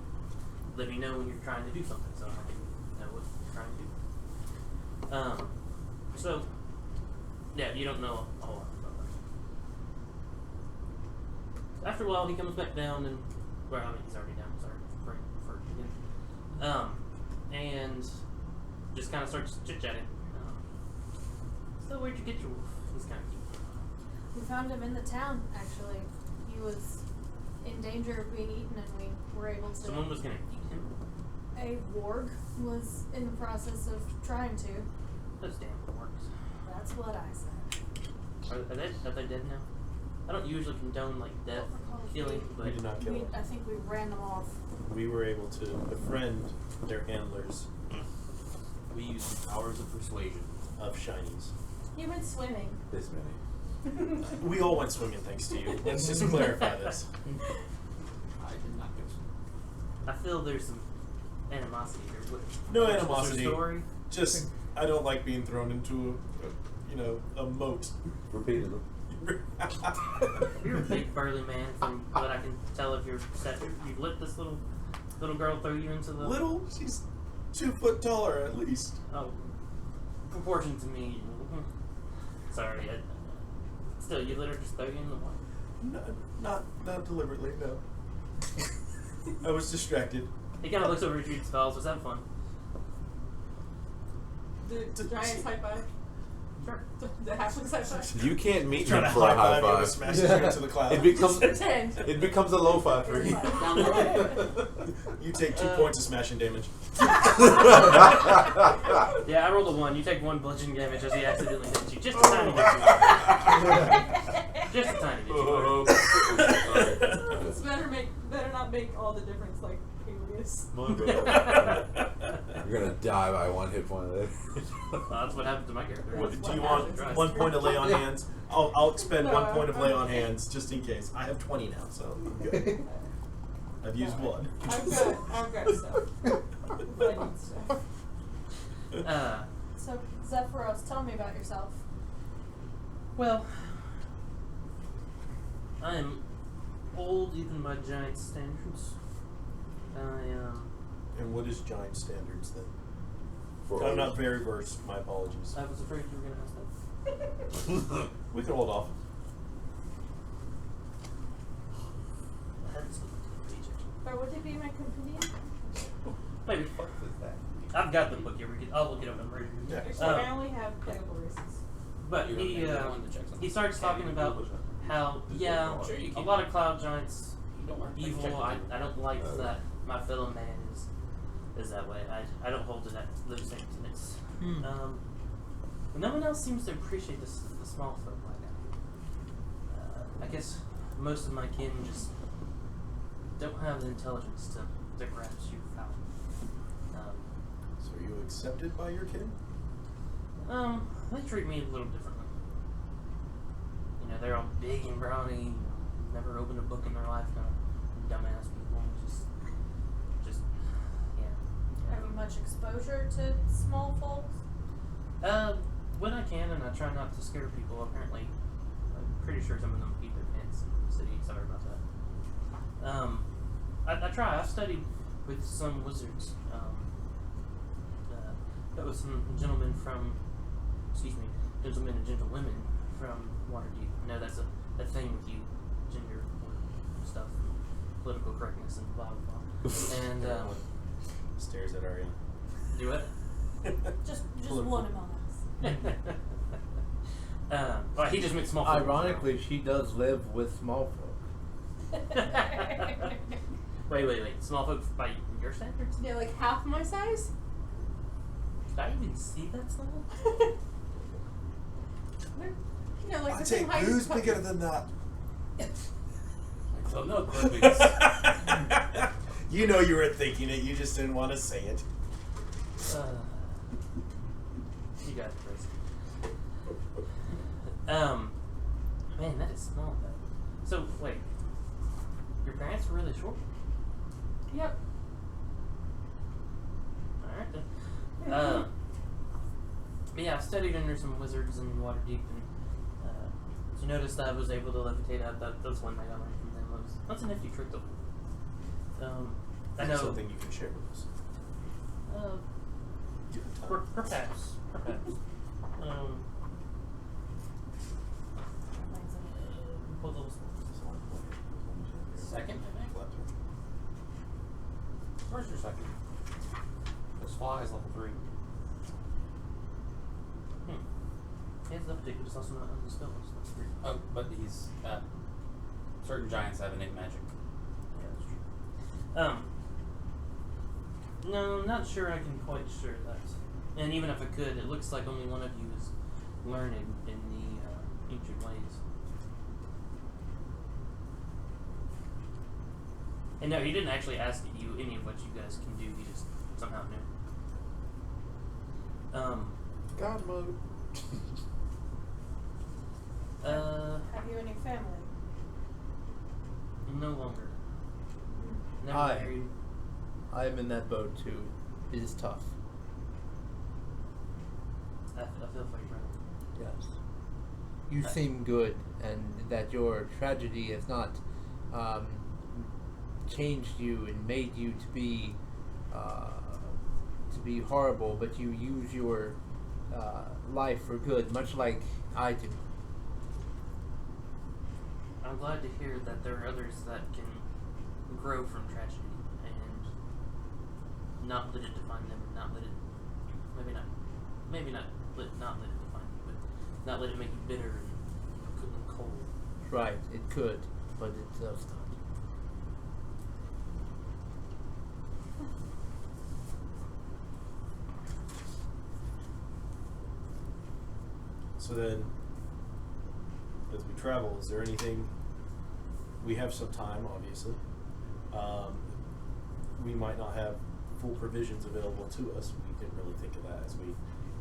Let me know when you're trying to do something, so I can know what you're trying to do. So, yeah, you don't know a whole lot about that. After a while, he comes back down, and he's already down. Sorry, for again. And just kind of starts chit chatting. So, where'd you get your wolf? He's kind of cute. We found him in the town, actually. He was in danger of being eaten, and we were able to. Someone was gonna eat him. A warg was in the process of trying to. Those damn orcs. That's what I said. Are they dead now? I don't usually condone like death killing, but We did not kill them. I think we ran them off. We were able to befriend their handlers We use the powers of persuasion. of shinies. He went swimming. This many. We all went swimming thanks to you. Let's just clarify this. I did not go. I feel there's some animosity here. No What's your animosity. story? Just, I don't like being thrown into a moat. Repeatedly. You're a big burly man from what I can tell of your stature. You let this little girl throw you into the Little, she's 2 foot taller at least. oh proportion to me. Sorry, still you let her just throw you in the water. No, not deliberately, no. I was distracted. He kind of looks over at you and spells. Was that fun? The giants high five. Sure. The halflings high five. You can't meet Trying him to for a high high five you and five. smash you into the cloud. It becomes Pretend. it becomes a low five for you. Down the road. You take 2 points of smashing damage. Yeah, I rolled a 1. You take 1 bludgeoning damage as he accidentally hits you. Just a tiny bit. Just a tiny bit. This better not make all the difference like Alias. You're gonna die by 1 hit point later. That's what happened to my character. What, That's do you what want happens. 1 point of lay on hands? I'll expend 1 No, point of lay on okay. hands just in case. I have 20 now, so I'm good. I've used 1. I've got stuff. But I need stuff. So, Zephyros, tell me about yourself. Well, I am old even by giant standards. And what is giant standards then? For I'm not very versed. My apologies. I was afraid you were going to ask that. We can hold off. That's a feature. Or would it be my companion? Maybe. I've got the book here. I'll look it up and read it. Yeah. Actually, I only have playable races. But You're he the one that checks on he it. starts talking about how Sure, you a can. lot of cloud giants You don't want to evil. check I don't like Oh. that my fellow man is that way. I don't hold to that those sentiments. No one else seems to appreciate the small folk like I. I guess most of my kin just don't have the intelligence to grasp you out. So are you accepted by your kin? They treat me a little differently. You know, they're all big and brawny, never opened a book in their life, kind of dumbass people, just yeah. Have you much exposure to small folks? When I can, and I try not to scare people. Apparently, I'm pretty sure some of them keep their pants in the city. Sorry about that. I try. I've studied with some wizards. That was some gentlemen and gentlewomen from Waterdeep. I know that's a thing with you, gender stuff, and political correctness, and blah blah blah. And Stares at Arya. do it. Just one among us. Well, he just meant small. folk. Ironically, she does live with small folk. Wait. Small folk by your standards? They're like half my size. Did I even see that small? You know, like I the same take height who's as Puppy. bigger than that? So no clippings. You know you were thinking it, you just didn't want to say it. You got it, Chris. Man, that is small though. So wait, your parents were really short? Yep. All right then. But yeah, I studied under some wizards in Waterdeep, and you noticed I was able to levitate out. That's one thing I learned from them. That's a nifty trick though. I know. Something you can share with us. Given time. Perhaps. Pull those Second, I think. Where's your second? This fly is level 3. He has levitate, but it's also not on the spell list. That's weird. Oh, but he's certain giants have innate magic. Yeah, that's true. No, I'm not sure I can quite share that. And even if I could, it looks like only one of you is learned in the ancient ways. And no, he didn't actually ask you any of what you guys can do. He just somehow knew. God mode. Have you any family? No longer. Never Hi. married. I'm in that boat too. It is tough. I feel for you, brother. Yes. You seem good, and that your tragedy has not changed you and made you to be horrible, but you use your life for good, much like I do. I'm glad to hear that there are others that can grow from tragedy, and not let it define them, not let it, maybe not let it define you, but not let it make you bitter and cold. Right, it could, but it does not. So then, as we travel, is there anything? We have some time, obviously. We might not have full provisions available to us. We didn't really think of that as we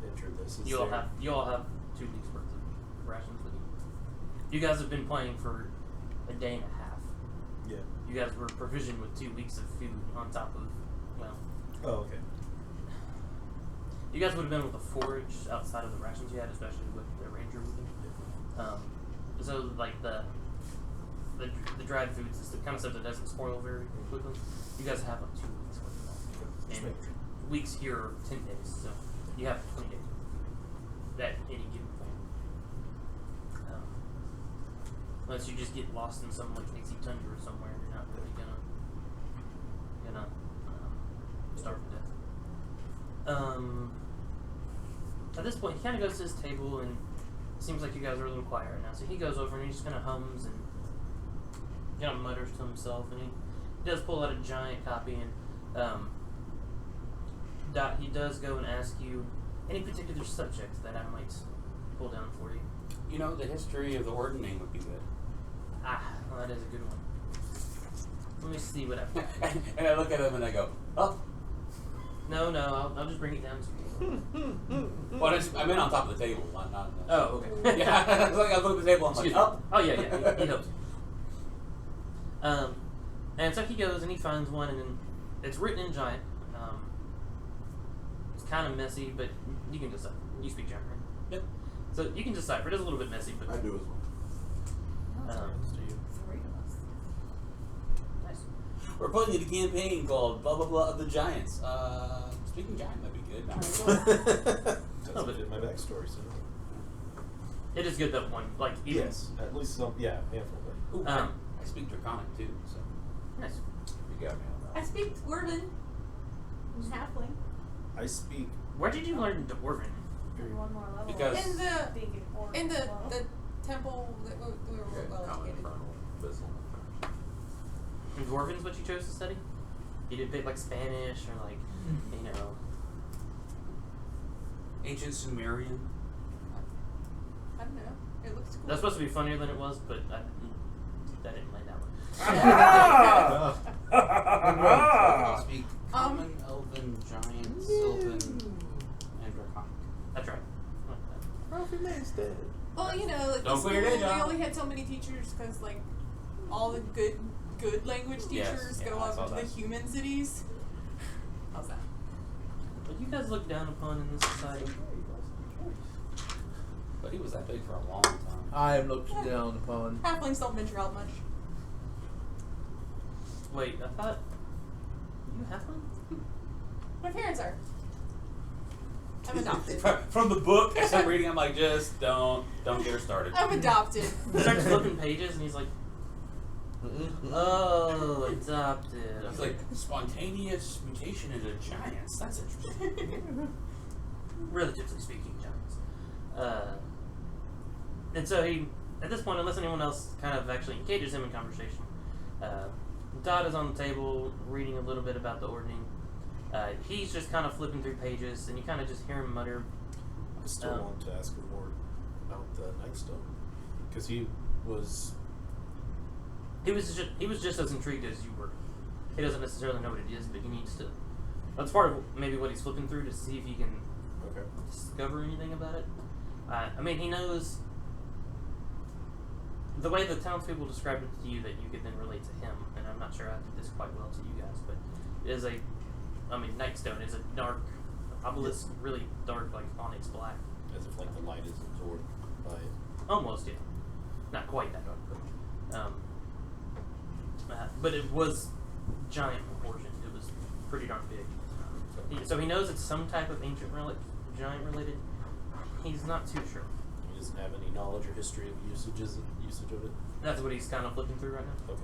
entered this. You all have 2 weeks worth of rations with you. You guys have been playing for a day and a half. Yeah. You guys were provisioned with 2 weeks of food on top of, well. Oh, okay. You guys would have been able to forage outside of the rations you had, especially with the ranger with you. So like the dried foods is the kind of stuff that doesn't spoil very quickly. You guys have like 2 weeks worth of that. And weeks here are 10 days, so you have 20 days at any given point. Unless you just get lost in some like icy tundra somewhere, you're not really gonna starve to death. At this point, he kind of goes to his table, and it seems like you guys are a little quiet right now. So he goes over and he just kind of hums and kind of mutters to himself, and he does pull out a giant copy, and he does go and ask you any particular subject that I might pull down for you. You know, the history of the ordaining would be good. Well, that is a good one. Let me see what I've got. And I look at him and I go, oh. No, I'll just bring it down to you. Well, I'm in on top of the table, not Oh, okay. Yeah, it's like I look at the table and I'm like, oh. Oh, yeah, he knows. And so he goes and he finds one, and then it's written in giant. It's kind of messy, but you can decipher. You speak giant, right? Yep. So you can decipher. It is a little bit messy, but I do as well. To you. 3 of us. nice. We're putting in a campaign called blah blah blah of the Giants. Speaking giant, that'd be good. That's Oh, but- in my backstory. So. It is good that one, like even. Yes, at least some. Yeah, handful. But Ooh, I speak Draconic too, so Nice. You got me on I that. speak Dwarven. I'm halfling. I speak. Where did you learn Dwarven? And one more level. Because- In the Being orc in the as well. temple that we were Okay, well common educated. infernal, abyssal. And Dwarven's what you chose to study? You did pick like Spanish or like, you know. ancient Sumerian. I don't know. It looks cool. That's supposed to be funnier than it was, but that didn't land that one. I speak common, elven, giant, sylvan, and Draconic. That's right. Well, you know, like Don't the quit your day school, we job. only had so many teachers because like all the good language Yes, teachers yeah, go I up saw to the that. human cities. How's that? But you guys look down upon in this society. But he was that big for a long time. I am looked down upon. Halflings don't venture out much. Wait, I thought you have one? My parents are. I'm adopted. From the book, as I'm reading, I'm like, just don't get her started. I'm adopted. He starts flipping pages and he's like, oh, adopted. I was like, spontaneous mutation into giants. That's interesting. Relatively speaking, giants. And so he, at this point, unless anyone else kind of actually engages him in conversation, Dodd is on the table reading a little bit about the ordaining. He's just kind of flipping through pages, and you kind of just hear him mutter. I still want to ask him more about the Nightstone because he was. He was just as intrigued as you were. He doesn't necessarily know what it is, but he needs to. That's part of maybe what he's flipping through to see if he can Okay. discover anything about it. I mean, he knows the way the townspeople described it to you that you could then relate to him, and I'm not sure I did this quite well to you guys, but it is Nightstone is a dark obelisk, really dark, like onyx black. As if like the light is absorbed by it. Almost, yeah. Not quite that dark, but it was giant proportions. It was pretty darn big. So he knows it's some type of ancient relic, giant related. He's not too sure. He doesn't have any knowledge or history of usage of it. That's what he's kind of flipping through right now. Okay.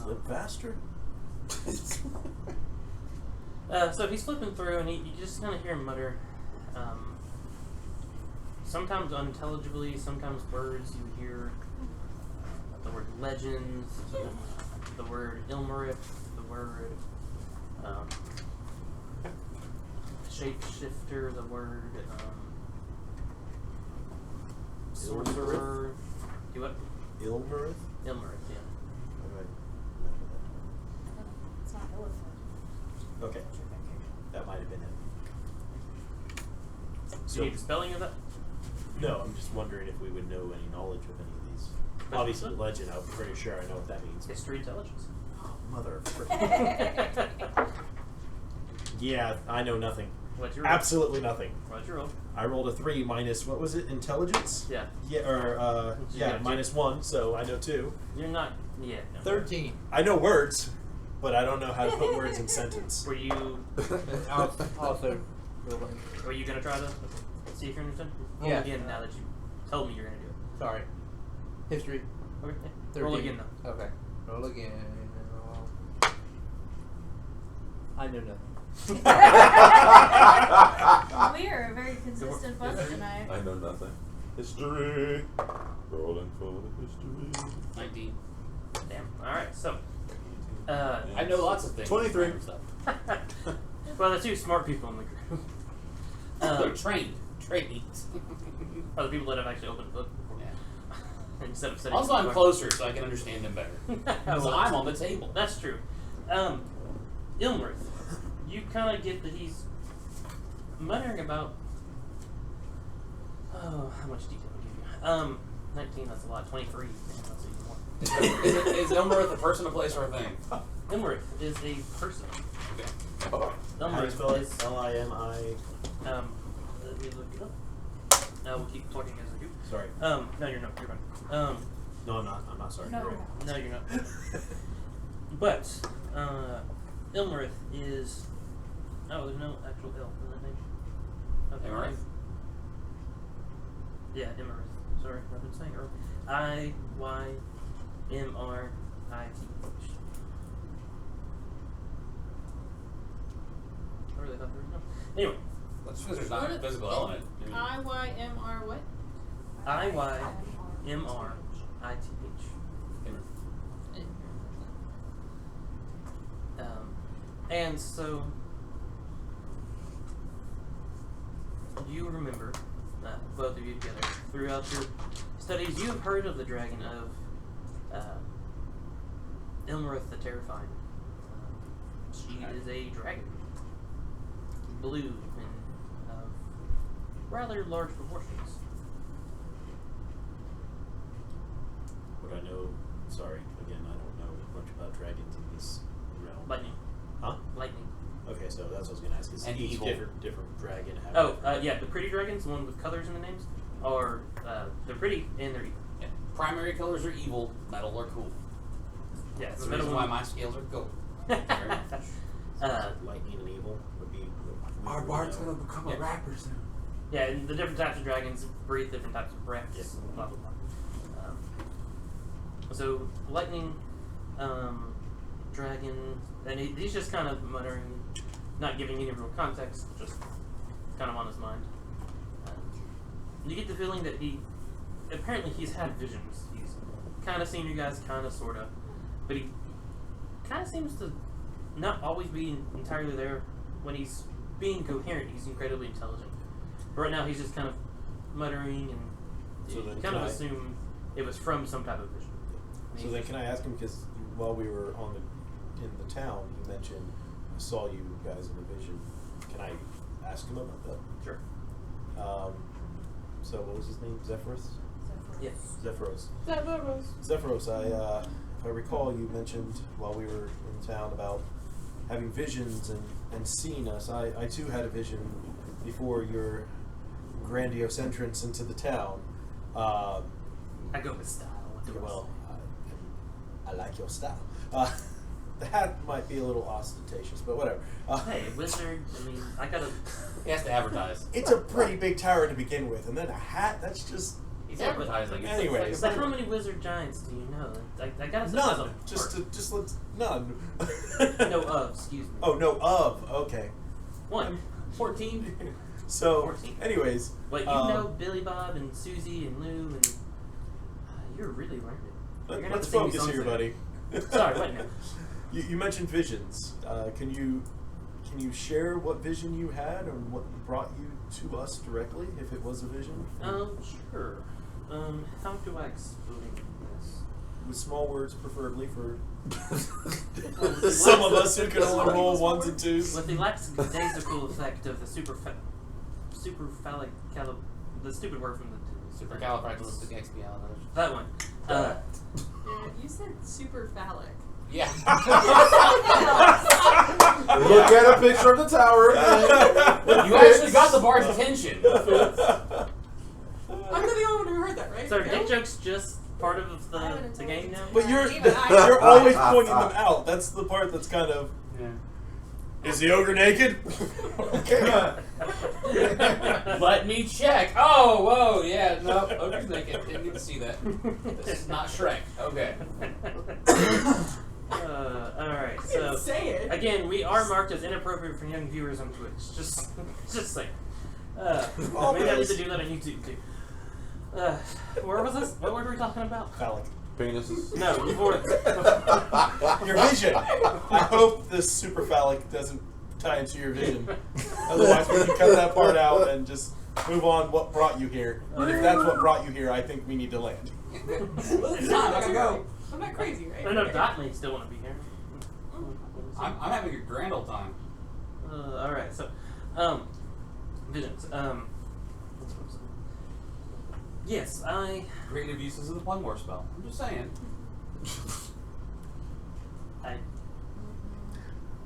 Flip faster. So he's flipping through, and you just kind of hear him mutter. Sometimes unintelligibly, sometimes words you hear. The word legends, the word Ilmarith, the word shapeshifter, the word sorcerer. Do what? Ilmarith? Ilmarith, yeah. How do I remember It's not elephant. that? Okay, that might have been it. Do you need the spelling of that? No, I'm just wondering if we would know any knowledge of any of these. Obviously, legend. I'm pretty sure I know what that means. History intelligence. Oh, mother. Yeah, I know nothing. What's your roll? Absolutely nothing. What's your roll? I rolled a 3 minus, what was it, intelligence? Yeah. Yeah, or, Yeah, yeah, minus 1, so I know 2. You're not. Yeah. No. 13. I know words, but I don't know how to put words in sentence. Were you? Also rolling. Were you gonna try to see if you understand? Roll Yeah. again now that you told me you're gonna do it. Sorry. History. Okay. 13. Roll again though. Okay. Roll again. I know nothing. We are a very consistent bunch tonight. I know nothing. History. Rolling for the history. 19. Damn. All right. So. I know lots of things. 23. Random stuff. Well, the two smart people in the group. They're trained. Trainees. Are the people that have actually opened the book before. Yeah. Instead of sitting. Also, I'm closer, so I can understand them better. Because Well, I'm on the table. That's true. Ilmarith, you kind of get that he's muttering about. Oh, how much detail I'll give you? 19. That's a lot. 23. That's even more. Is Ilmarith a person, a place, or a thing? Ilmarith is a person. Okay. Oh. How do you Ilmarith spell it? is. L-I-M-I... Let me look it up. We'll keep talking as I do. Sorry. No, you're not. You're fine. No, I'm not. I'm not sorry. No. You're right. No, you're not. But Ilmarith is. Oh, there's no actual L in that name. Okay. Ilmarith? Yeah, Ilmarith. Sorry, I've been saying it wrong. I-Y-M-R-I-T-H. I really thought there was no. Anyway, That's because there's not What a is- physical element. I-Y-M-R what? I-Y-M-R-I-T-H. And so you remember, both of you together, throughout your studies, you have heard of the dragon of Ilmarith the Terrifying. She is a dragon, blue and of rather large proportions. What I know, sorry, again, I don't know much about dragons in this realm. Lightning. Huh? Lightning. Okay, so that's what I was going to ask. Is And each evil. different dragon have... Oh, yeah, the pretty dragons, the one with colors in the names, are, they're pretty and they're evil. Yeah. Primary colors are evil, metal are cool. Yeah, That's the the reason middle why one. my scales are gold. Thank you very much. Lightning and evil would be... Our Bart's gonna become a rapper soon. Yeah, and the different types of dragons breathe different types of breaths. Yes. Blah blah blah. So lightning, dragon, and he's just kind of muttering, not giving any real context, just kind of on his mind. You get the feeling that apparently he's had visions. He's kind of seen you guys, kind of, sort of, but he kind of seems to not always be entirely there. When he's being coherent, he's incredibly intelligent. But right now, he's just kind of muttering, and So you then kind of can I- assume it was from some type of vision. So then can I ask him, because while we were in the town, he mentioned, I saw you guys in a vision. Can I ask him about that? Sure. So what was his name? Zephyrus? Yes. Zephyros. Zephyros. Zephyros, if I recall, you mentioned while we were in town about having visions and seeing us. I too had a vision before your grandiose entrance into the town. I go with style. What do I Well, say? I like your style. That might be a little ostentatious, but whatever. Hey, wizard. I mean, I gotta. He has to advertise. It's a pretty big tower to begin with, and then a hat, that's just He's advertising. It's Anyways. But how many wizard giants do you know? I gotta say None. Just let's none. No of, excuse me. Oh no, of. Okay. 1. 14. So, 14. anyways. Wait, you know Billy Bob and Susie and Lou and you're really learned it. You're gonna have Let's to sing me focus songs here, later. buddy. Sorry, what now? You mentioned visions. Can you share what vision you had and what brought you to us directly, if it was a vision? Sure. How do I explain this? With small words, preferably, for Well, some of us who can only roll ones and twos. With the lackadaisical effect of the the stupid word from the Supercalifragilisticexpialidocious. that one. Yeah, you said super phallic. Yeah. Look at a picture of the tower. You actually got the bar's attention. I'm not the only one who heard that, right? So are No? dick jokes just part of I haven't the told game you. now? But you're Even I- you're always pointing them out. That's the part that's kind of. Yeah. Is the ogre naked? Okay. Let me check. Oh, whoa, yeah, no, ogre's naked. Didn't need to see that. This is not Shrek. Okay. Alright, I so didn't say it. again, we are marked as inappropriate for young viewers on Twitch. Just saying. Maybe I need to do that on YouTube too. Where was this? What were we talking about? Phallic. Penises. No, before. Your vision. I hope this super phallic doesn't tie into your vision. Otherwise, we can cut that part out and just move on. What brought you here? And if that's what brought you here, I think we need to land. Well, it's time. I gotta go. I'm not crazy, right? No, Dot may still want to be here. I'm having a grand old time. Alright, so, visions. Yes, Creative uses of the Plum War spell. I'm just saying.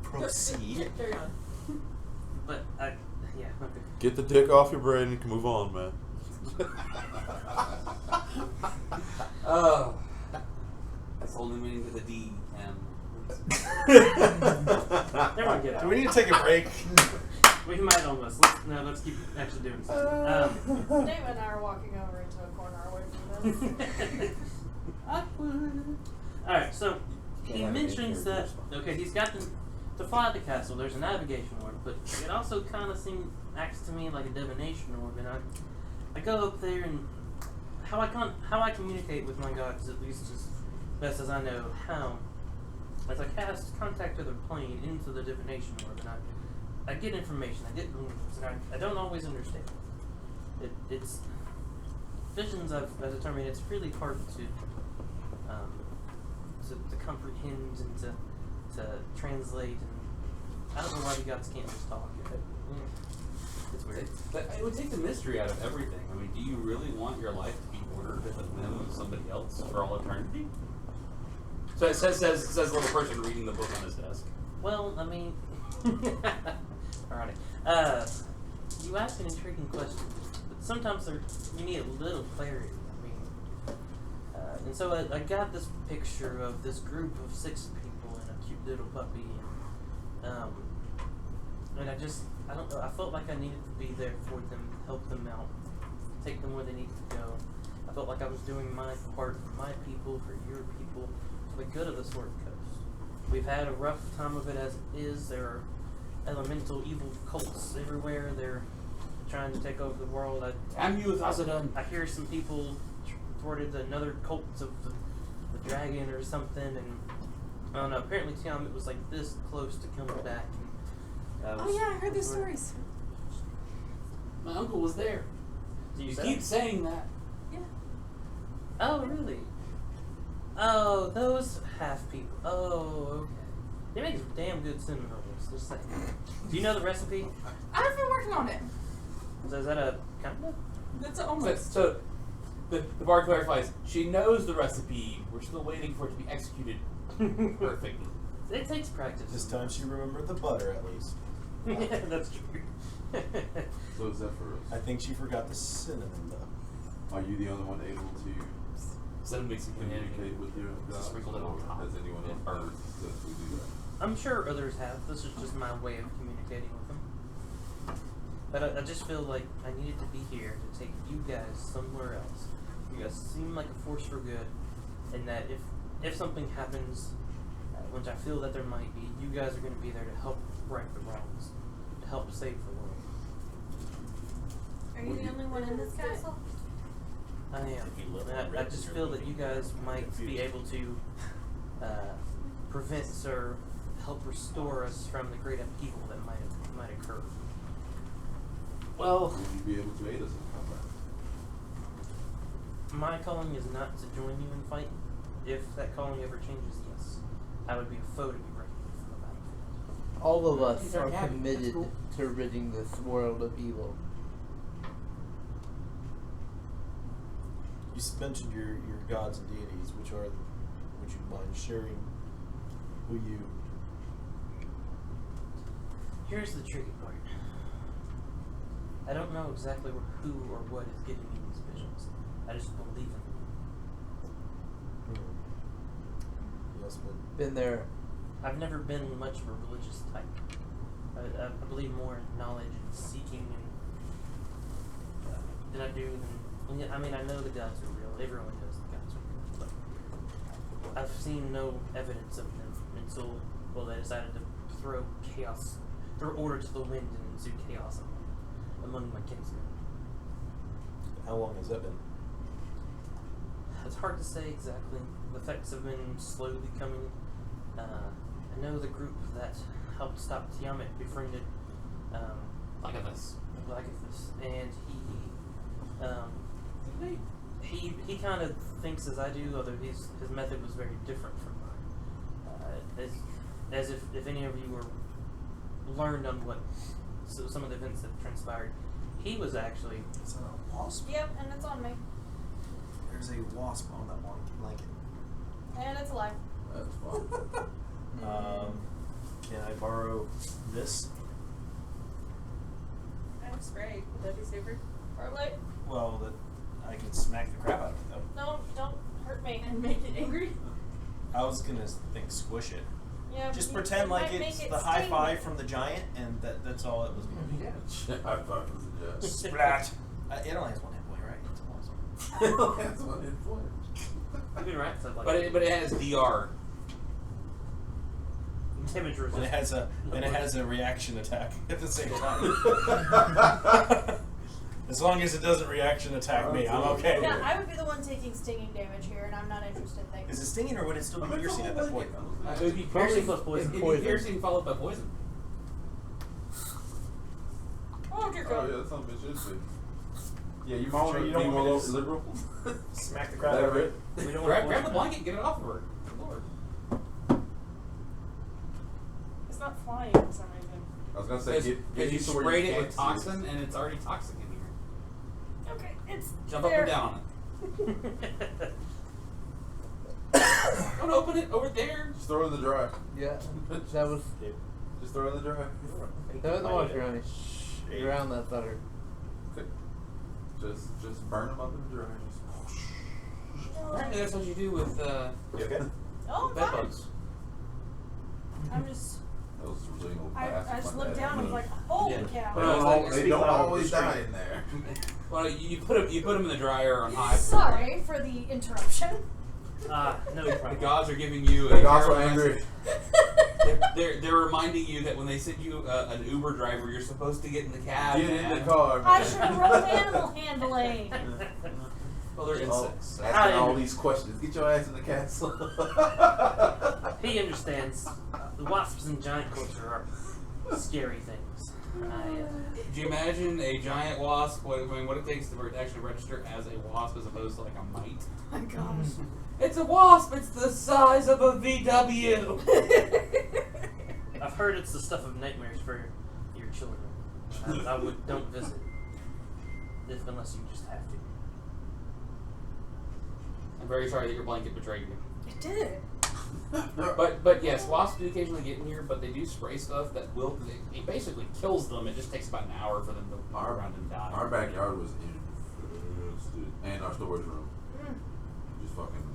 Proceed. Carry on. yeah, okay. Get the dick off your brain and you can move on, man. Oh. That's the whole new meaning to the D. Everyone get Do out. we need to take a break? We might almost. Let's keep actually doing something. Dave and I are walking over into a corner away from this. Awkward. Alright, so he Can't have mentions any that, characters. okay, he's got to fly the castle, there's a navigation orb, but it also kind of acts to me like a divination orb, and I go up there and how I communicate with my gods, at least as best as I know how, as I cast contact other plane into the divination orb, and I get information, I get runes, and I don't always understand. It's visions. I've determined it's really hard to comprehend and to translate, and I don't know why the gods can't just talk. It's weird. It would take the mystery out of everything. I mean, do you really want your life to be ordered at the whim of somebody else for all eternity? So it says a little person reading the book on his desk. Well, I mean, alrighty. You ask an intriguing question, but sometimes you need a little clarity. I mean, and so I got this picture of this group of 6 people and a cute little puppy, and I don't know. I felt like I needed to be there for them, help them out, take them where they needed to go. I felt like I was doing my part for my people, for your people, for the good of the Sword Coast. We've had a rough time of it as it is. There are elemental evil cults everywhere. They're trying to take over the world. Damn you, Thazadan. I hear some people thwarted another cult of the dragon or something, and I don't know. Apparently, Tiamat was like this close to coming back. And, Oh yeah, I heard these stories. My uncle was there. Do You say? keep saying that. Yeah. Oh, really? Oh, those half people. Oh, okay. They make damn good cinnamon rolls. Just saying. Do you know the recipe? I've been working on it. So is that a kind of? That's So, almost. so the bard clarifies. She knows the recipe. We're still waiting for it to be executed perfectly. It takes practice. This time she remembered the butter, at least. Yeah, that's true. So is that for us? I think she forgot the cinnamon, though. Are you the only one able to Instead of mixing communicate with your Just gods, sprinkled it on or top. has anyone else heard that we do that? I'm sure others have. This is just my way of communicating with them. But I just feel like I needed to be here to take you guys somewhere else. You guys seem like a force for good, and that if something happens, which I feel that there might be, you guys are going to be there to help right the wrongs, to help save the world. Are you the only one in this castle? I am. And I just feel that you guys might be able to prevent or help restore us from the great upheaval that might occur. Well, Will you be able to aid us in combat? my calling is not to join you in fighting. If that calling ever changes, yes, I would be a foe to be reckoned with on the battlefield. All of us These are are happy. committed That's cool. to ridding this world of evil. You mentioned your gods and deities, which are. Would you mind sharing who you? Here's the tricky part. I don't know exactly who or what is giving me these visions. I just believe in them. Yes, but Been there. I've never been much of a religious type. I believe more in knowledge and seeking than I do than. I mean, I know the gods are real. Everyone knows the gods are real. But I've seen no evidence of them until, well, they decided to throw order to the wind and ensue chaos among my kinsmen. how long has that been? It's hard to say exactly. The effects have been slowly coming. I know the group that helped stop Tiamat befriended Lagathus. Lagathus, and he kind of thinks as I do, although his method was very different from mine. As if any of you were learned on some of the events that transpired, he was actually Is that a wasp? Yep, and it's on me. There's a wasp on that blanket. And it's alive. That's fine. Can I borrow this? I have spray. Would that be safer? Probably. Well, that I can smack the crap out of it though. No, don't hurt me. And make it angry? I was gonna think squish it. Yeah. Just you- pretend you like might it's make it the high sting five me. from the giant, and that's all it was gonna be. High five from the judge. Splat. It only has one hit point, right? It's a wasp. That's one hit point. You've been right, stuff like But it has DR. damage And it resistance. has a reaction attack at the same time. As long as it doesn't reaction attack me, I'm okay. Yeah, I would be the one taking stinging damage here, and I'm not interested. Thanks. Is it stinging or would it still be piercing at that point? It would be Piercing piercing plus poison. It'd be Poison. piercing followed by poison. Oh, dear Oh God. yeah, that's something it should be. Yeah, you might want Sure to you be don't more want me to liberal. Smack the crap out of it. We don't Grab want the blanket and get it off of her. Good Lord. It's not flying for some reason. I was gonna say, get Because you used to where sprayed you it can't with see toxin and it's already toxic in here. Okay, it's Jump there. up and down on it. Don't open it over there. Just throw it in the dry. Yeah. That was Just throw it in the dry. the washer, honey. Around that sucker. Just burn them up in the dry. Apparently that's what you do with You okay? Oh, I'm bed fine. bugs. I'm just. Those really old I bastards just like looked that. down and was like, holy Yeah. cow. They No, it's don't, like- they speak don't loud on always the die street. in there. Well, you put them in the dryer on high. Sorry for the interruption. no The problem. gods are giving you The a gods are terrible angry. message. They're reminding you that when they send you an Uber driver, you're supposed to get in the cab. Get in man. the car, I man. should have rolled animal handling. Well, they're Oh, insects. asking all these questions. Get your ass in the castle. He understands. The wasps and giant culture are scary things. Could you imagine a giant wasp? What it takes to actually register as a wasp as opposed to like a mite? Oh my gosh. It's a wasp. It's the size of a VW. I've heard it's the stuff of nightmares for your children. I would don't visit unless you just have to. I'm very sorry that your blanket betrayed you. It did. But yes, wasps do occasionally get in here, but they do spray stuff that it basically kills them. It just takes about an hour for them to walk around and die. Our backyard was infested, and our storage room. Just fucking.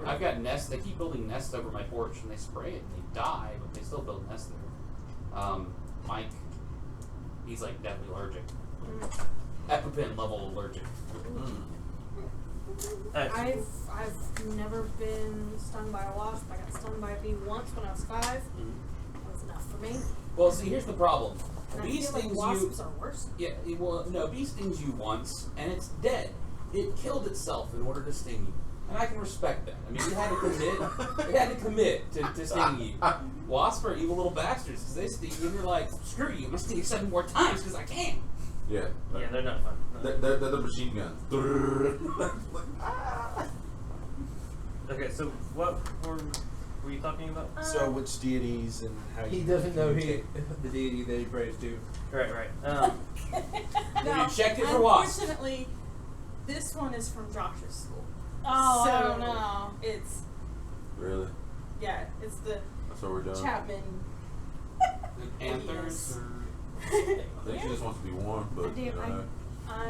I've got nests. They keep building nests over my porch, and they spray it, and they die, but they still build nests there. Mike, he's like deathly allergic, EpiPen level allergic. I've never been stung by a wasp. I got stung by a bee once when I was 5. That was enough for me. Well, see, here's the problem. And I Bee feel like stings wasps you. are worse. Yeah, well, no, bee stings you once, and it's dead. It killed itself in order to sting you. And I can respect that. I mean, it had to commit. It had to commit to sting you. Wasps are evil little bastards because they sting you, and you're like, screw you, I'm gonna sting you 7 more times because I can. Yeah. Yeah, they're not fun. They're the machine guns. Okay, so what were you talking about? So which deities and how He you doesn't know communicate? the deity that he prays to. Right. Have you checked it for wasps? Unfortunately, this one is from Josh's school. Oh, so I don't know. It's Really? it's the That's what we're doing. Chapman. Anthers or I think she just wants to be warm, but I do. you know.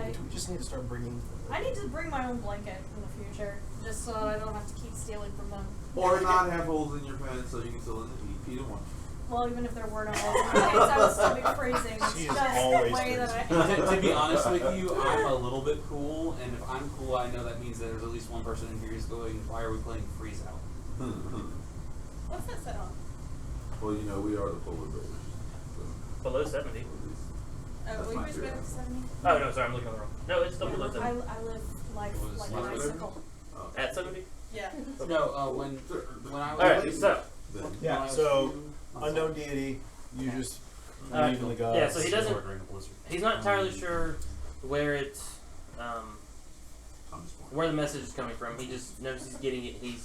We just need to start bringing. I need to bring my own blanket in the future, just so I don't have to keep stealing from them. Or not have holes in your pants so you can still in the heat. Either one. Well, even if there were no holes in my pants, I would still be freezing. It's She is just the always way that to be honest with you, I'm a little bit cool, and if I'm cool, I know that means that there's at least one person in here who's going, why are we playing Freeze Out? What's that set on? Well, you know, we are the polar bears. So, Below 70. That's Well, you my wish we theory. had 70. Oh no, sorry, I'm looking on the wrong. No, it's still below I 70. live life It was like an less icicle. Oh. At 70. Yeah. No, when I was All right, so Then. when I Yeah. was So two- unknown deity. You just Uh, believe in the gods. yeah, so he doesn't. During a blizzard. He's not entirely sure where it, I'm just warm. where the message is coming from. He just knows he's getting it. He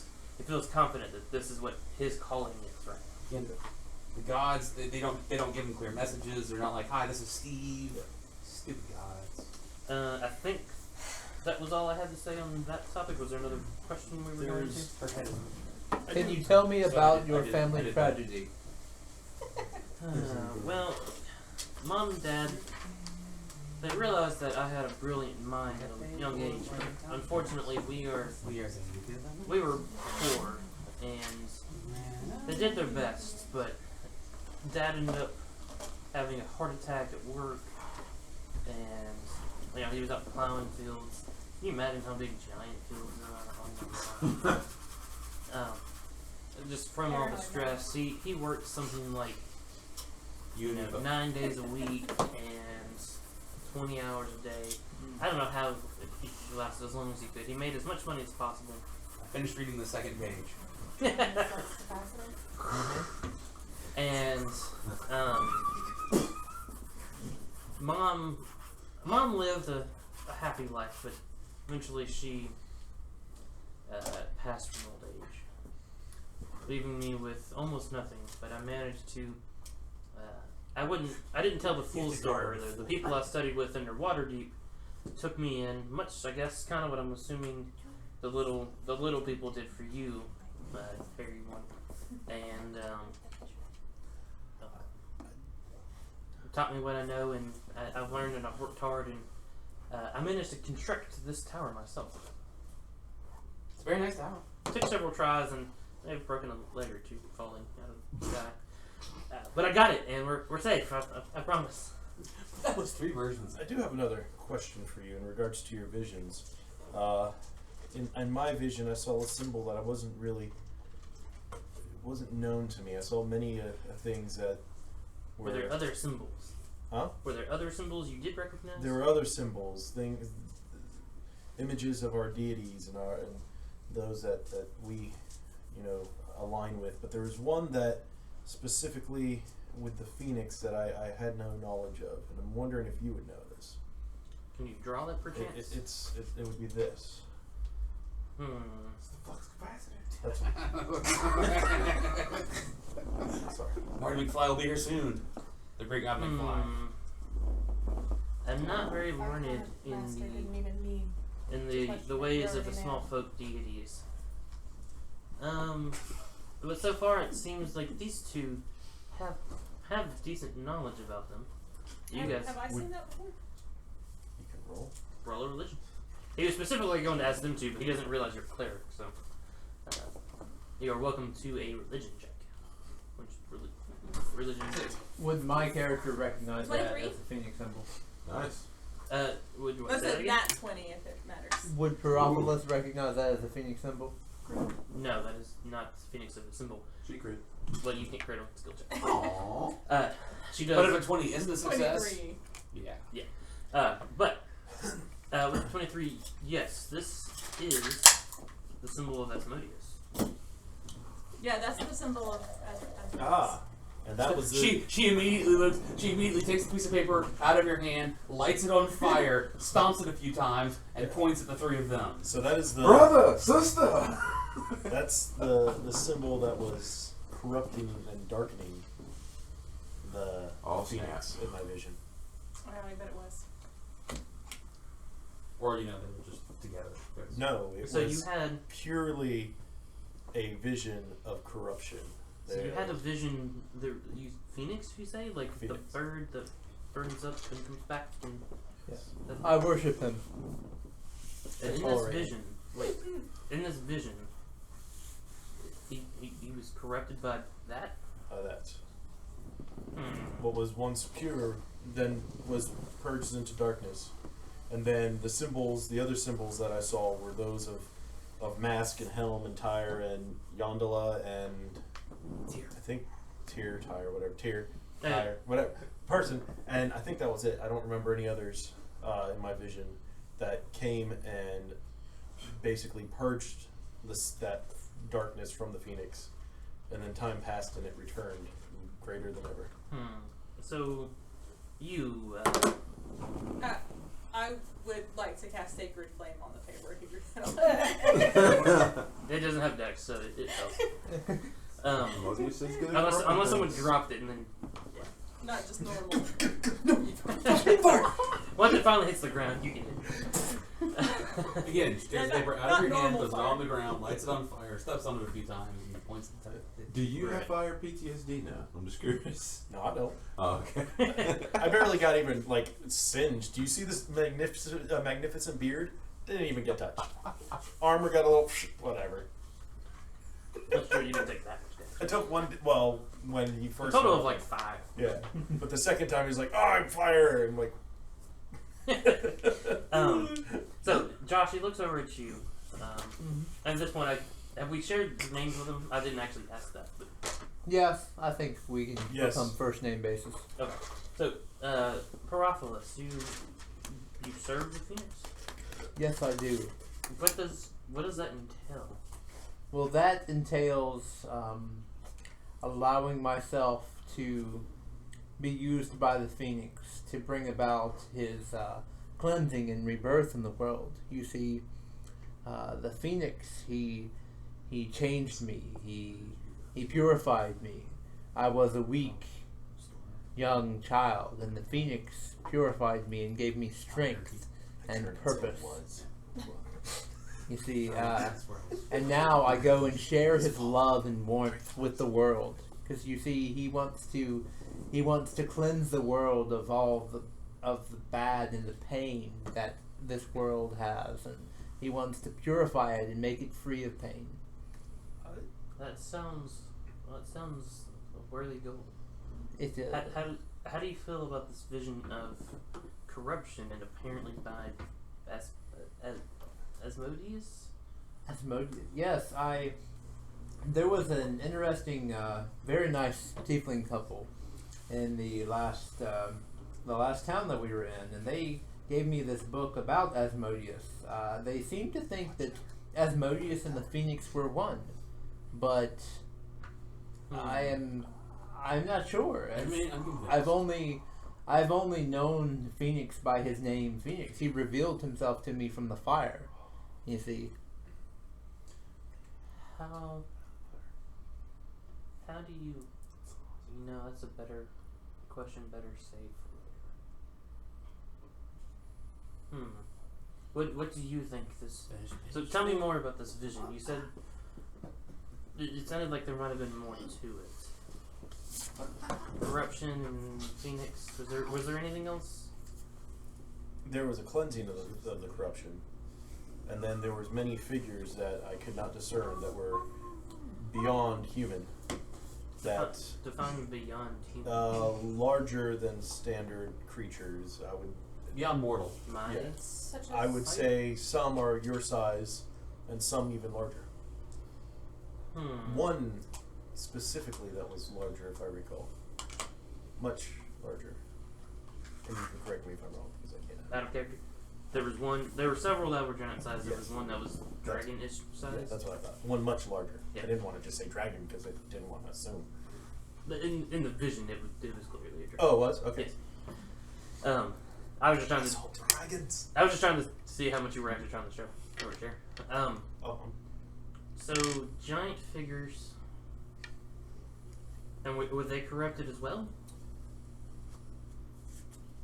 feels confident that this is what his calling is, right? Again, the gods, they don't give him clear messages. They're not like, hi, this is Steve. Stupid gods. I think that was all I had to say on that topic. Was there another question we were going to? Her head is- Can you tell me So I about did- your I did- family I did- tragedy? Well, Mom and Dad, they realized that I had a brilliant mind at a young age. But unfortunately, we were poor, and they did their best. But Dad ended up having a heart attack at work, and he was out plowing fields. Can you imagine how big giant fields are? Just from all the stress, he worked something like 9 days a week and 20 hours a day. I don't know how he lasted as long as he could. He made as much money as possible. I finished reading the second page. And Mom lived a happy life, but eventually she passed from old age, leaving me with almost nothing. But I managed to. I didn't tell the full story. The people I studied with under Waterdeep took me in, much I guess, kind of what I'm assuming the little people did for you, Harry one, and taught me what I know, and I've learned and I've worked hard, and I managed to construct this tower myself. It's a very nice tower. Took several tries, and I've broken a leg or two falling out of the sky. But I got it, and we're safe. I promise. That was 3 versions. I do have another question for you in regards to your visions. In my vision, I saw a symbol that I wasn't known to me. I saw many things that Were there other symbols? Huh? Were there other symbols you did recognize? There were other symbols, things, images of our deities and those that we, align with. But there was one that specifically with the phoenix that I had no knowledge of, and I'm wondering if you would know this. Can you draw that perchance? It would be this. It's the flux capacitor. That's sorry. Marty McFly will be here soon. The great God McFly. I'm not very learned Master didn't even need. in the ways of the small folk deities. But so far it seems like these two have decent knowledge about them. You guys Have I seen that before? You can roll. roll a religion. He was specifically going to ask them to, but he doesn't realize you're a cleric, so you are welcome to a religion check. Which religion? Would my character recognize that 23? as a phoenix symbol? Nice. Would you want to That's say that a again? nat 20 if it matters. Would Parapolis recognize that as a phoenix symbol? No, that is not Phoenix of a symbol. Secret. Well, you can't create a skill check. Aww. She does. But if a 20 isn't a success, 23. yeah. But with 23, yes, this is the symbol of Asmodeus. Yeah, that's the symbol of. Ah, and that was the. She immediately looks. She immediately takes a piece of paper out of your hand, lights it on fire, stomps it a few times, and points at the three of them. So that is the. Brother, sister. That's the symbol that was corrupting and darkening the Oh, Phoenix in my vision. I bet it was. Or they were just together. No, it So was you had purely a vision of corruption. you had a vision. Phoenix, you say, like Phoenix. the bird that burns up and comes back. And Yes. that- I worship him. and in this already. vision, in this vision, he was corrupted by that. That. What was once pure then was purged into darkness. And then the other symbols that I saw were those of Mask and Helm and Tyre and Yondola and I think Tyre, whatever, person. And I think that was it. I don't remember any others in my vision that came and basically purged that darkness from the Phoenix. And then time passed and it returned greater than ever. So, you. I would like to cast Sacred Flame on the paper here. It doesn't have dex, so it fails. Moses is good. Unless someone dropped it and then. Not just normal. Once it finally hits the ground, you can hit it. Again, she takes the paper out of not your hand, normal puts it fire. on the ground, lights it on fire, steps on it a few times, and points at it. Do you have Right. fire PTSD now? I'm just curious. No, I don't. Oh, okay. I barely got even singed. Do you see this magnificent beard? Didn't even get touched. Armor got a little whatever. That's true, you didn't take that much damage. I took one. Well, when he A first. total of like 5. Yeah, but the second time he's like, "Oh, I'm fire!" And I'm like, So Josh, he looks over at you. At this point, have we shared names with him? I didn't actually ask that. But, Yes, I think we can Yes. become first name basis. okay. So, Paraphilus, you serve the Phoenix. Yes, I do. What does that entail? Well, that entails allowing myself to be used by the Phoenix to bring about his cleansing and rebirth in the world. You see, the Phoenix, he changed me. He purified me. I was a weak young child, and the Phoenix purified me and gave me strength and purpose. You see, and now I go and share his love and warmth with the world. Because you see, he wants to cleanse the world of all the bad and the pain that this world has, and he wants to purify it and make it free of pain. That sounds a worthy goal. It How do you feel about this vision of corruption and apparently by Asmodeus? Asmodeus. Yes, there was an interesting, very nice tiefling couple in the last town that we were in, and they gave me this book about Asmodeus. They seemed to think that Asmodeus and the Phoenix were one, but I'm not sure. I mean, I'm convinced. I've only known Phoenix by his name, Phoenix. He revealed himself to me from the fire. You see. How do you know? That's a better question. Better save for later. What do you think this? So tell me more about this vision. You said it sounded like there might have been more to it. Corruption and Phoenix. Was there anything else? there was a cleansing of the corruption, and then there was many figures that I could not discern that were beyond human. That Define beyond human. larger than standard creatures. I would beyond mortal. Mine. Such as I would say some are your size, and some even larger. One specifically that was larger, if I recall. Much larger. And you can correct me if I'm wrong, because I can't. Out of character. There was one. There were several that were giant size. There Yes. was one that was dragon-ish size. Yeah, that's what I thought. One much larger. Yeah. I didn't want to just say dragon because I didn't want to assume. But in the vision, it was clearly a dragon. Oh, it was? Okay. Yes. I was just trying to. Assault dragons! I was just trying to see how much you were actually trying to show. Or share. So giant figures. And were they corrupted as well?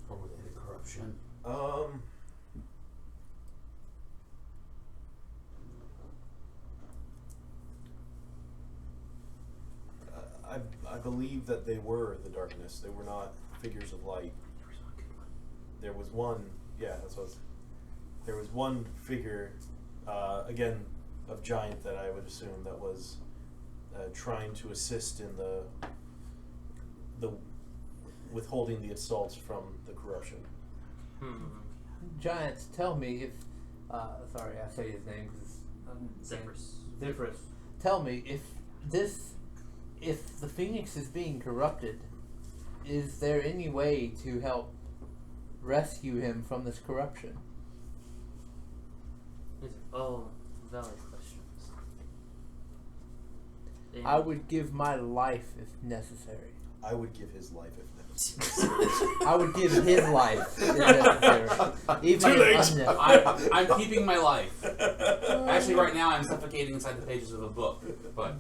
Or were they the corruption? I believe that they were the darkness. They were not figures of light. There was one, yeah, that's what I was, there was one figure, again, of giant that I would assume that was trying to assist in the withholding the assaults from the corruption. Giants, tell me if. Sorry, I say his name because Zephyrus. Zephyrus. Tell me if the Phoenix is being corrupted, is there any way to help rescue him from this corruption? These are all valid questions. And I would give my life if necessary. I would give his life if necessary. I would give his life if necessary. Even if unnecessary. I'm keeping my life. Actually, right now I'm suffocating inside the pages of a book. But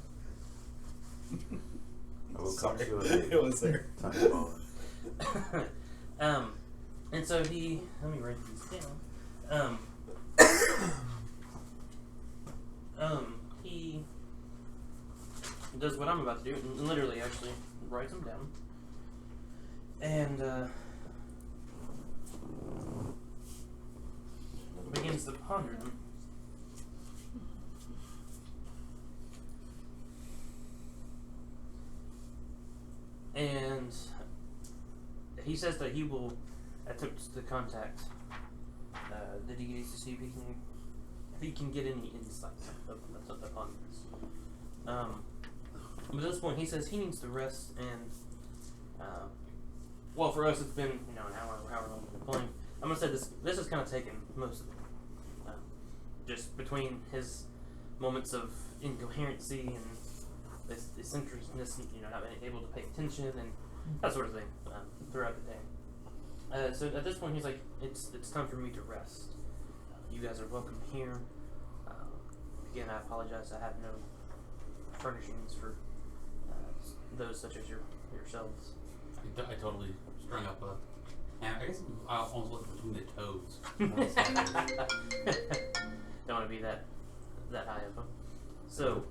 I will come to It was there. Time moment. and so he. Let me write these down. He does what I'm about to do, and literally actually writes them down, and begins to ponder them. And he says that he will attempt to contact the DAs to see if he can get any insight upon this. But at this point, he says he needs to rest, and well, for us, it's been an hour, however long we've been playing. I'm gonna say this has kind of taken most of it, just between his moments of incoherency and this eccentricness, not being able to pay attention and that sort of thing throughout the day. So at this point, he's like, it's time for me to rest. You guys are welcome here. Again, I apologize. I have no furnishings for those such as yourselves. I totally strung up a. And I guess I almost look between the toes. Don't want to be that high up. Huh? So,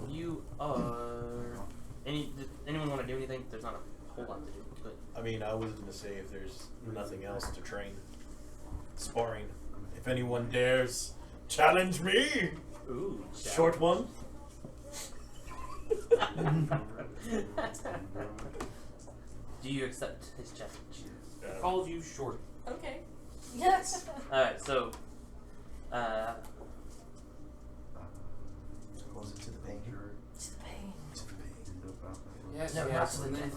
you are. Did anyone want to do anything? There's not a whole lot to do, but I mean, I was going to say if there's nothing else to train, sparring. If anyone dares challenge me, ooh, short one. Do you accept his challenge? I called you short. Okay. Yes. Alright, so Was it to the pain? To the pain. To the pain. Yes, No, yes, not and to the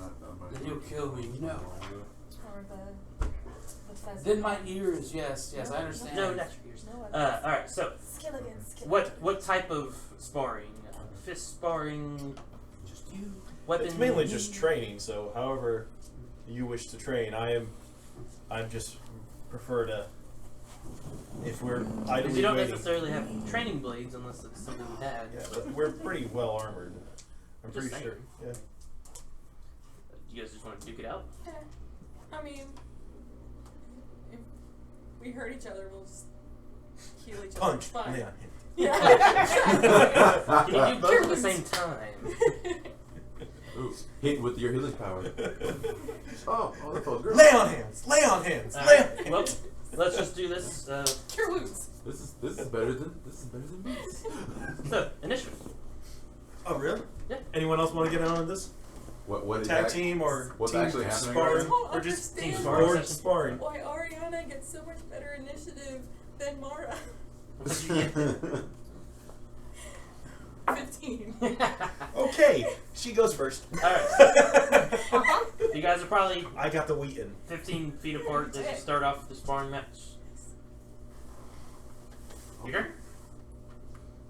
then he'll kill me, Or the pheasant. Then my ears, yes, I understand. no, not your ears. No, Alright, so Skilligan. what type of sparring? Fist sparring? Just you. Weapon? It's mainly just training, so however you wish to train. I just prefer to, if we're Because idly you don't waiting. necessarily have training blades unless it's something bad. Yeah, but we're pretty well armored. I'm Just pretty saying. sure. Yeah. You guys just want to duke it out? I mean, if we hurt each other, we'll just heal each other. Punch. It's fine. Yeah. Yeah. Can you do both at the same time? Ooh, hit with your healing power. Oh, that felt great. Lay on hands. Lay on hands. Lay on Alright, hands. well, let's just do this. Cure wounds. This is better than this. So, initiative. Oh, really? Yeah. Anyone else want to get in on this? What is Tag that? team or What's team actually happening? sparring? don't Or just understand sparring? Sparring. why Ariana gets so much better initiative than Mara. What did you get? 15. Okay, she goes first. Alright. You guys are probably I got the Wheaton. 15 feet apart as you start off the sparring match. Your turn?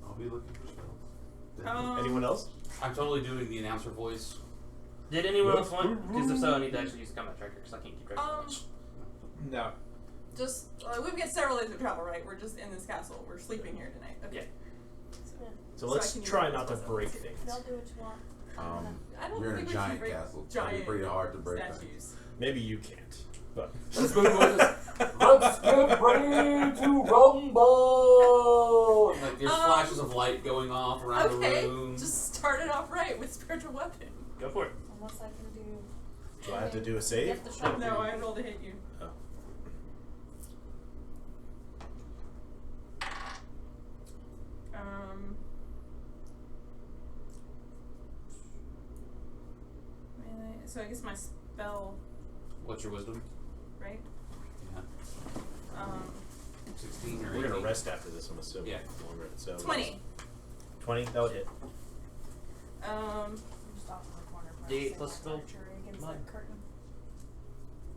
I'll be looking for spells. Anyone else? I'm totally doing the announcer voice. Did anyone else want? Because if so, I need to actually use a combat tracker because I can't keep track of it. No. Just, we've got several days of travel, right? We're just in this castle. We're sleeping here tonight. Okay. Yeah. So So let's I can use try those not to spells. break things. Y'all do what you want. I don't You're in think a we giant should break castle. It's gonna be giant pretty hard to break statues. things. Maybe you can't, but Let's get ready to rumble! And, like, there's flashes of light going off around Okay, the room. just start it off right with spiritual weapon. Go for it. Unless I can do. do I have to do a save? Get the shot. No, I rolled to hit you. Oh. Melee. So I guess my spell, What's your wisdom? right? Yeah. 16 or 18. We're gonna rest after this, I'm assuming. Yeah. Longer, so 20. 20. That would hit. I'm just off in the corner. D8 practicing plus my spell. archery against Mine. that curtain.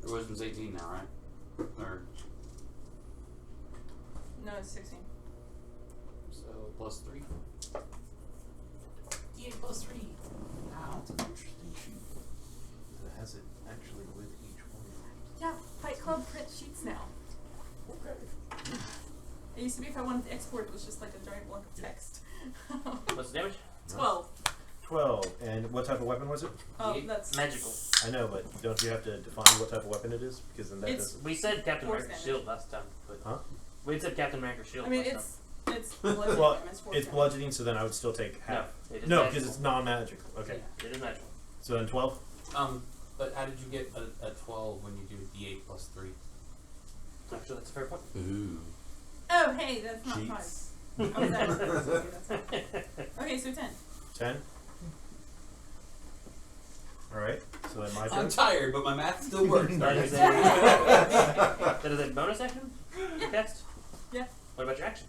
Your wisdom's 18 now, right? Or No, it's 16. so plus 3. D8 plus 3. Wow, that's an interesting sheet. It has it actually with each one. Yeah, Fight Club print sheets now. Okay. It used to be if I wanted to export, it was just like a giant block of text. What's the damage? 12. 12. And what type of weapon was it? Oh, D8 that's magical. I know, but don't you have to define what type of weapon it is? Because then that It's- doesn't. We said Captain Force America's damage. shield last time, but Huh? we had said Captain America's shield. I mean, last it's bludgeoning Well, damage, force it's damage. bludgeoning, so then I would still take time. half. No, it is No, magical. because it's non-magical. Okay. Yeah, it is magical. So then 12? But how did you get a 12 when you do D8 plus 3? Actually, that's a fair point. Ooh. Oh, hey, that's not Cheats. 5. Oh, that's okay, that's fine. Okay, so 10. 10? Alright, so then my turn. I'm tired, but my math still works. That is that is a bonus action? You cast? Yeah. What about your action?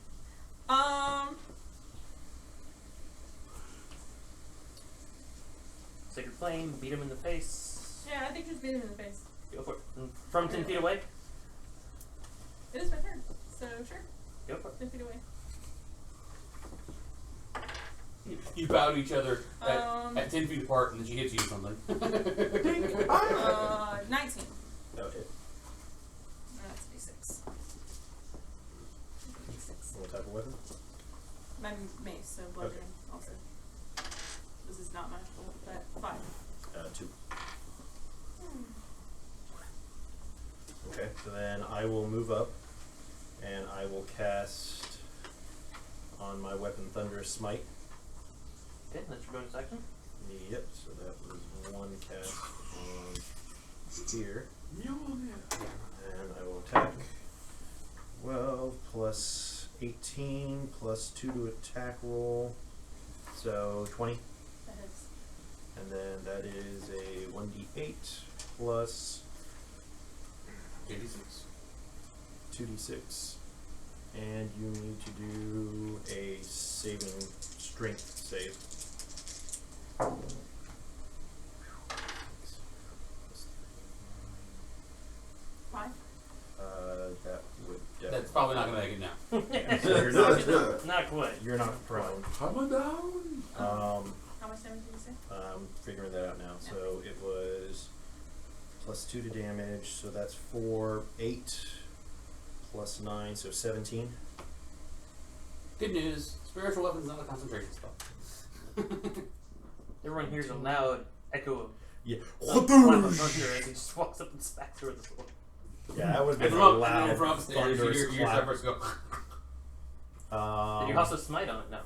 Sacred Flame, beat him in the face. Yeah, I think just beat him in the face. Go for it. And from 10 feet away? It is my turn, so sure, Go for it. 10 feet away. You bow to each other at 10 feet apart, and then she hits you with something. 19. That would hit. That's D6. D6. What type of weapon? My mace, so bludgeoning also. This is not magical, but 5. 2. Okay, so then I will move up, and I will cast on my weapon Thunderous Smite. Okay, that's your bonus action. Yep, so that was 1 cast on here. And I will attack 12 plus 18 plus 2 to attack roll. So 20. That hits. And then that is a 1d8 plus 86. 2d6. And you need to do a saving strength save. 5. That would That's probably not going to make it now. yeah, so you're Not quite. you're not prone. Come down. How much damage did you say? I'm figuring that out now. So it was plus 2 to damage, so that's 4, 8 plus 9, so 17. Good news. Spiritual weapon's not a concentration spell. Everyone hears a loud echo of Yeah. thunder as he just walks up and smacks her with the sword. Yeah, that would be And a from, loud, and from upstairs, you thunderous hear clap. Severus go. Did you also smite on it? No.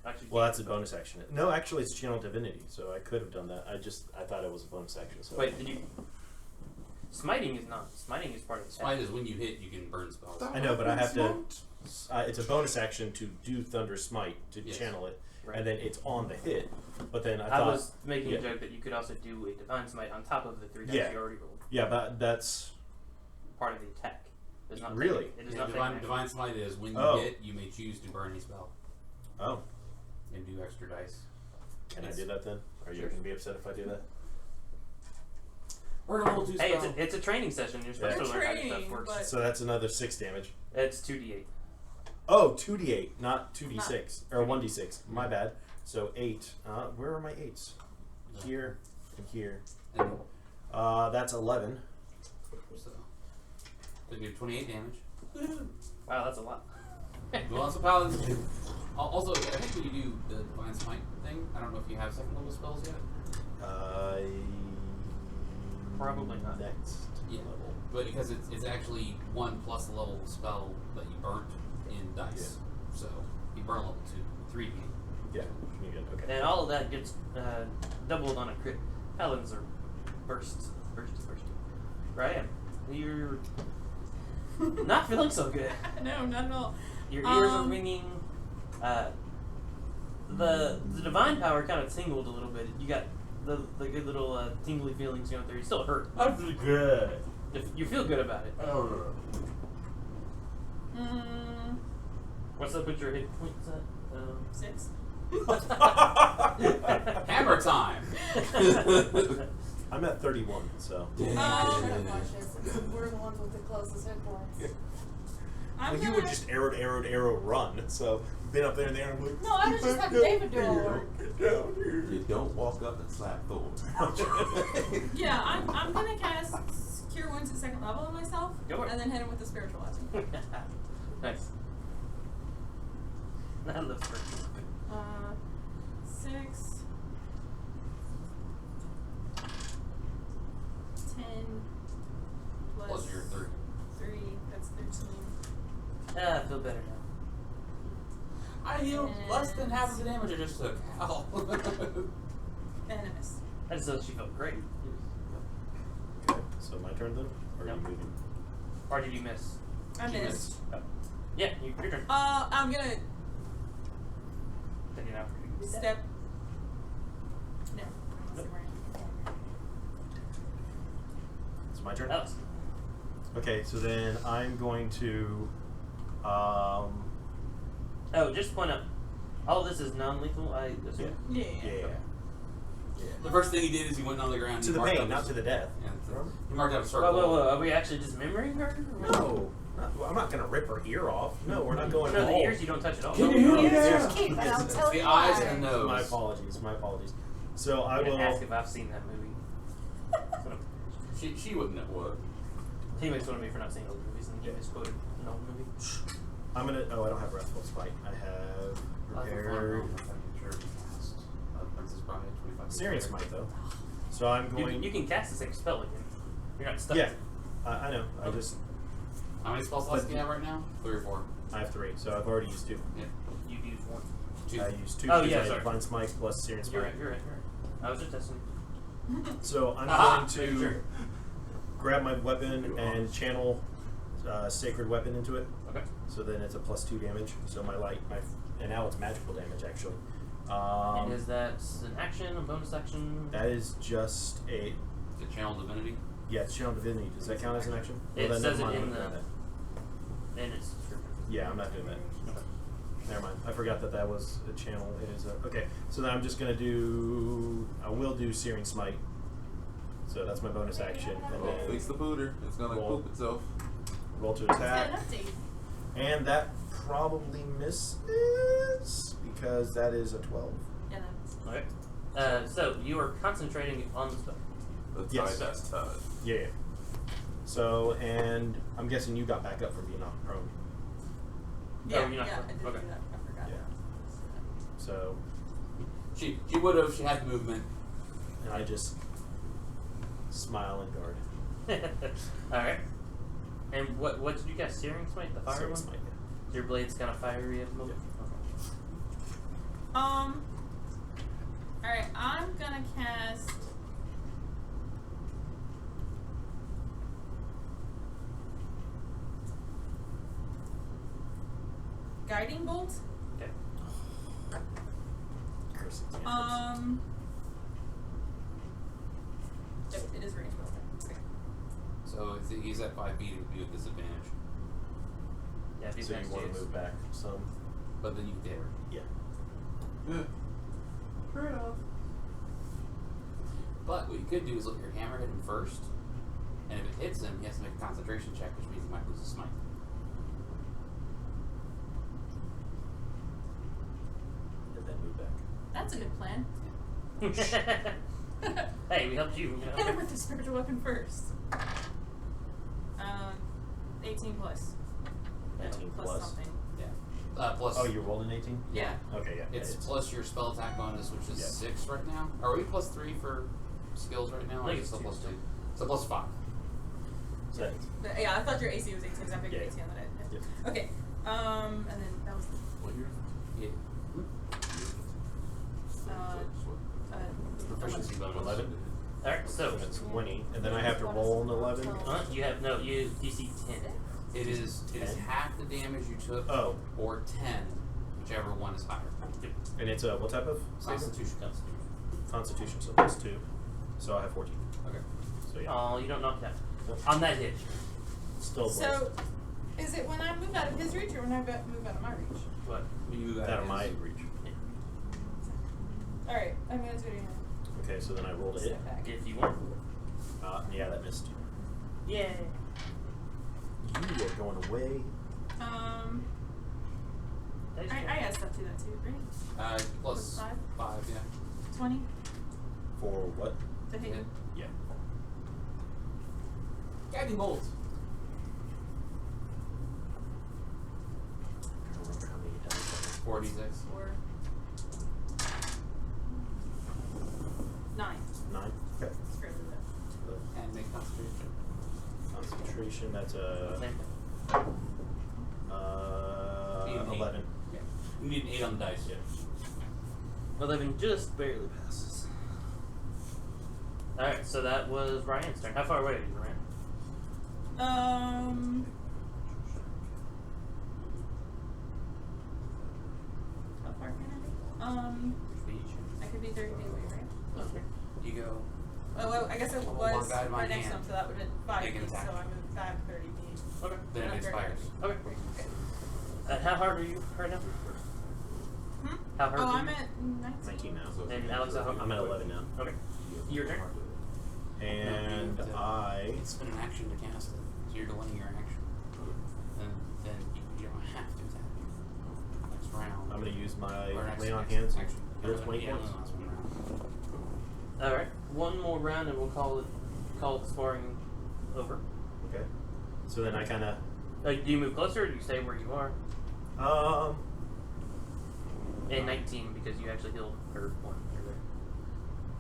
Actually, Well, that's a bonus action. No, actually, it's Channel Divinity, so I could have done that. I thought it was a bonus action. So wait, did you? Smiting is not. Smiting is part of the Smite is when you hit, you can burn spells. I know, but I have to. It's a bonus action to do Thunder Smite to Yes. channel it. Right. and then it's on the hit. But then I I thought was making yeah. a joke that you could also do a Divine Smite on top of the 3 dice Yeah. you already rolled. yeah, but that's Part of the attack. It's not Really? It is Yeah, not Divine Smite is when you Oh. hit, you may choose to burn a spell oh. and do extra dice. Can I do that then? Are you Sure. going to be upset if I do that? Burn a level 2 Hey, spell. it's a training session. You're supposed Yeah. to learn how this Training, stuff works. but- So that's another 6 damage. It's 2d8. Oh, 2d8, not 2d6 or 1d6. My bad. So 8. Where are my 8s? Here and here. And That's 11. so they do 28 damage. Wow, that's a lot. Well, that's what paladins do. Also, I think when you do the Divine Smite thing, I don't know if you have second level spells yet. Probably not. Next Yeah. level. But because it's actually 1 plus the level of spell that you burnt in dice. So you burn level 2, 3 gain. Yeah, you get okay. And all of that gets doubled on a crit. Paladins are bursty. Right? You're not feeling so good. No, not at all. Your ears are ringing. The divine power kind of tingled a little bit. You got the good little tingly feelings going through. You still hurt. I feel good. You feel good about it. Oh. What's up with your hit points at? 6. Hammer time! I'm at 31, so. We're the ones with the closest hit points. I'm Well, you would just arrow, run. So, been up there and there, and I'm like, No, I would just have David do all the work. Get down here. You don't walk up and slap Thor. Yeah, I'm gonna cast Cure Wounds at 2nd level on myself, Go for it. and then hit him with the spiritual weapon. Nice. I love her. 6, 10 Plus your 3. 3. That's 13. I feel better now. I healed less than half of the damage I just took. Ow. And a miss. I just thought she felt great. Okay, so my turn then? Or are Nope. you moving? Or did you miss? I She missed. Oh. Yeah, your turn. I'm gonna Then you're not pretty. step. No. Nope. It's my turn? Alex. Okay, so then I'm going to. Oh, just to point out, all of this is non-lethal, I assume? Yeah. The first thing he did is he went on the ground. To he the marked pain, out not a- to the death. Yeah, he marked out a circle. Whoa, are we actually just mirroring her? No. I'm not going to rip her ear off. No, we're not going No, at the all. ears you don't touch at all. Can you hear me? Here's Yeah. your keep, and I'll It's tell the you eyes why. and the nose. My apologies. So I I'm will. gonna ask if I've seen that movie. She wouldn't know what. He makes fun of me for not seeing old movies, and he misquoted an old movie. I'm going to. Oh, I don't have Wrathful Spite. I have Prepared. Princess Bride, 25. Searing Smite, though. So I'm going. You can cast the same spell again. You're not stuck. Yeah. I know. I just. How many spell slots do you have right now? 3 or 4? I have 3, so I've already used 2. Yeah. You use one. 2. I used 2 Oh, because yeah, I had sorry. Divine Smite plus Searing Smite. You're right. I was just testing. So I'm Aha! going to Sure. grab my weapon and channel Sacred Weapon into it. Okay. So then it's a +2 damage. So and now it's magical damage actually. And is that an action, a bonus action? That is just a The channel divinity. it's channel divinity. Does that count as an action? It then says never it mind, in I'm not doing the. And it's description. that. Yeah, I'm not doing that. Okay. Never mind. I forgot that was a channel. It is a okay. So then I'm just gonna do. I will do Searing Smite. So that's my bonus action, and Well, then fix the pooter. It's gonna Roll. poop itself. roll to Let's get attack. an update. And that probably misses because that is a 12. Yeah, that's. Okay. So you are concentrating on the spell. The Yes. tie that's tied. Yeah. So, and I'm guessing you got back up from being knocked prone. Yeah, you're not I correct. did Okay. do that. I forgot. Yeah. So, She would have. She had the movement. and I just smile and guard. Alright. And what did you cast? Searing Smite? The fire Searing one? Smite, yeah. Your blade's kind of fiery at the moment? Alright, I'm gonna cast. Guiding Bolt. Okay. 6 cantrips. It is range spell attack. Okay. So if he's at 5 feet, it would be with disadvantage. Yeah, if he's So next you to want you. to move back some? But then you can hit her. Yeah. Trade-off. But what you could do is let your hammer hit him first, and if it hits him, he has to make a concentration check, which means he might lose a smite. And then move back. That's a good plan. Hey, we helped you. Hit him with the spiritual weapon first. 18 plus. 19 plus plus. something. Yeah. Plus. Oh, you rolled an 18? Yeah. Okay, yeah. It's yeah, plus your spell attack bonus, which is Yeah. 6 right now. Are we plus 3 for skills right now? Or I think is it it's still plus 2. 2? So plus 5. So, But, yeah, I thought your AC was 18 because I figured Yeah. 18 on that. Yeah. Okay. And then that was What year? Yeah. Proficiency bonus. 11? Alright, so That's 20. And then I have to roll an 11? you have you DC 10. It is 10? half the damage you took, Oh. or 10, whichever one is higher. Yep. And it's what type of? Constitution. Constitution, so plus 2. So I have 14. Okay. So yeah. Oh, you don't knock that. Nope. On that hit. Still So, is it when I move out of his reach or when I move out of my reach? What? When you move that out of of my his- reach. Alright, I'm gonna do it again. Okay, so then I rolled a hit. Step back. If you want. Yeah, that missed. Yay. You are going away. I add stuff to that too, right? Plus Plus 5? 5, yeah. 20 For what? to hit Hit. you. Yeah. Guiding bolt. I don't remember how many dice. 46. Or 9. 9? Okay. It's fairly low. And make concentration. Concentration, that's a Same thing. Need an 11. Yeah. You need an 8 on the dice. Yeah. 11 just barely passes. Alright, so that was Ryan's turn. How far away are you, Ryan? How far can I be? I could be 30 feet away, right? Okay. You go. Well, I guess it One was guy in my my next hand. one, so that would have been 5 Make an feet, so attack. I moved back 30 feet. Okay. Then it Not 30 expires. feet. Okay. How hard are you right now? Hmm? How hard Oh, are you? I'm at 19. 19 now. And Alex, how hard? I'm at 11 now. Okay. Your turn? And I. It's been an action to cast it. So you're delaying your action. And then you don't have to attack next round. I'm going to use my Or next- lay on next- hands. next- Heal 20 yeah, points. the last one round. Alright. One more round and we'll call the sparring over. Okay. So then I kind of. Do you move closer or do you stay where you are? And 19 because you actually healed her one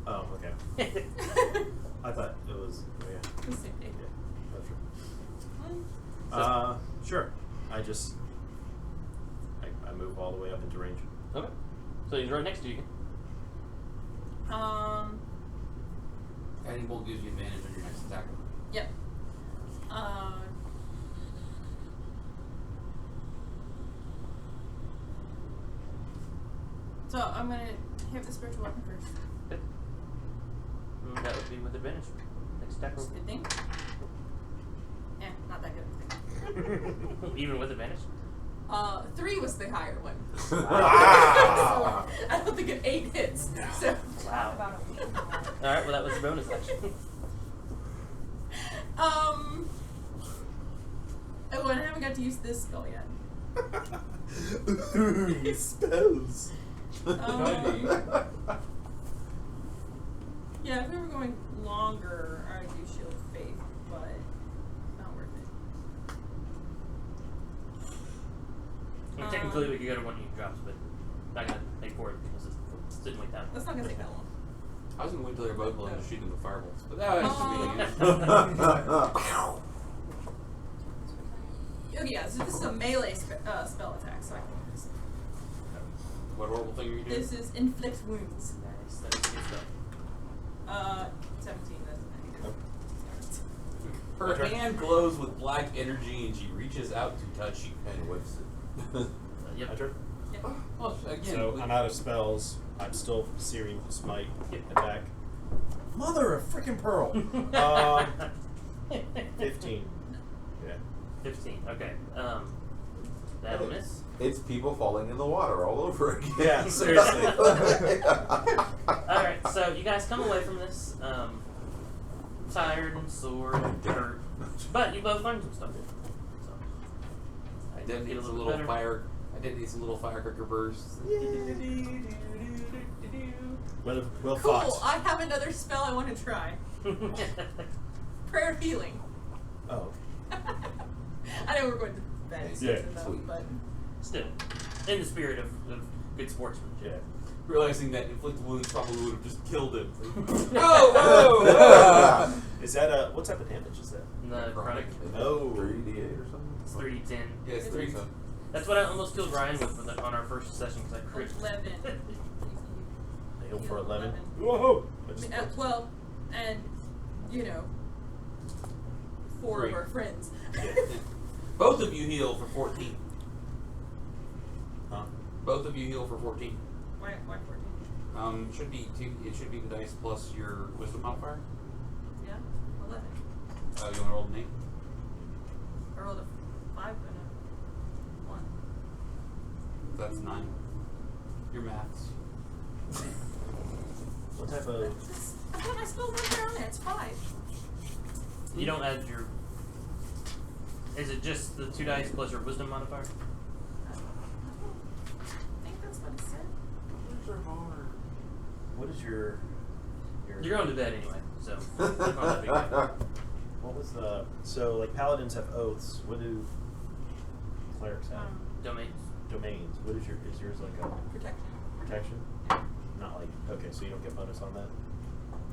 Oh, okay. there. I thought it was. Oh, yeah. The same thing. Yeah, that's right. Sure. I just. I move all the way up into range. Okay. So he's right next to you. Guiding bolt gives you advantage on your next attack. Yep. So I'm gonna hit the spiritual weapon first. Good. That would be with advantage. Next attack roll. Good thing. Eh, not that good of a thing. Even with advantage? 3 was the higher one. Wow. So, I don't think an 8 hits. So Wow. About a week. Alright, well that was a bonus action. oh, and I haven't got to use this spell yet. Ooh, spells. Yeah, if we were going longer, I'd do Shield of Faith, but not worth it. I mean, technically we could go to one unit drops, but not gonna take forward because it didn't wait that long. That's not gonna take that long. I was gonna wait till they're both willing to shoot them with firebolts, but that was Oh. Oh yeah, so this is a melee spell attack, so I can do this. What horrible thing are you doing? This is inflict wounds. Nice, that's good stuff. 17 doesn't Her hand glows with black energy, and she reaches out to touch you. And what's it? Yep. My turn? Yeah. Well, again, So I'm out of spells. I'm still searing smite. Yep. Attack. Mother of freaking pearl. 15. Yeah. 15. Okay. That'll miss. It's people falling in the water all over again. Yeah, seriously. Alright, so you guys come away from this tired and sore and hurt. But you both learned some stuff. So, I did feel need a some little little better. fire. I did need some little firecracker bursts. Well Cool. fought. I have another spell I want to try. Prayer of healing. Oh. I know we're going to bed Yeah, though, sweet. but Still, in the spirit of good sportsmanship. Realizing that inflict wounds probably would have just killed him. Is that what type of damage is that? The chronic. Oh. 3d8 or something? It's 3d10. Yeah, it's 3. That's what I almost killed Ryan with on our first session because I crit. 11. I go for 11. Whoa! Well, and you know, 4 Three. of our friends. Both of you heal for 14. Huh? Both of you heal for 14. Why 14? Should be two. It should be the dice plus your wisdom modifier. Yeah, 11. You want to roll an 8? I rolled a 5 and a 1. That's 9. Your maths. What type of... I thought my spell was around there. It's 5. You don't add your. Is it just the 2 dice plus your wisdom modifier? I think that's what it said. What is your... You're going to bed anyway, so it's not that big a deal. What was the... So, like, paladins have oaths. What do clerics have? Domains. Domains. What is your... Is yours like a... Protection. Protection? Not like... Okay, so you don't get bonus on that?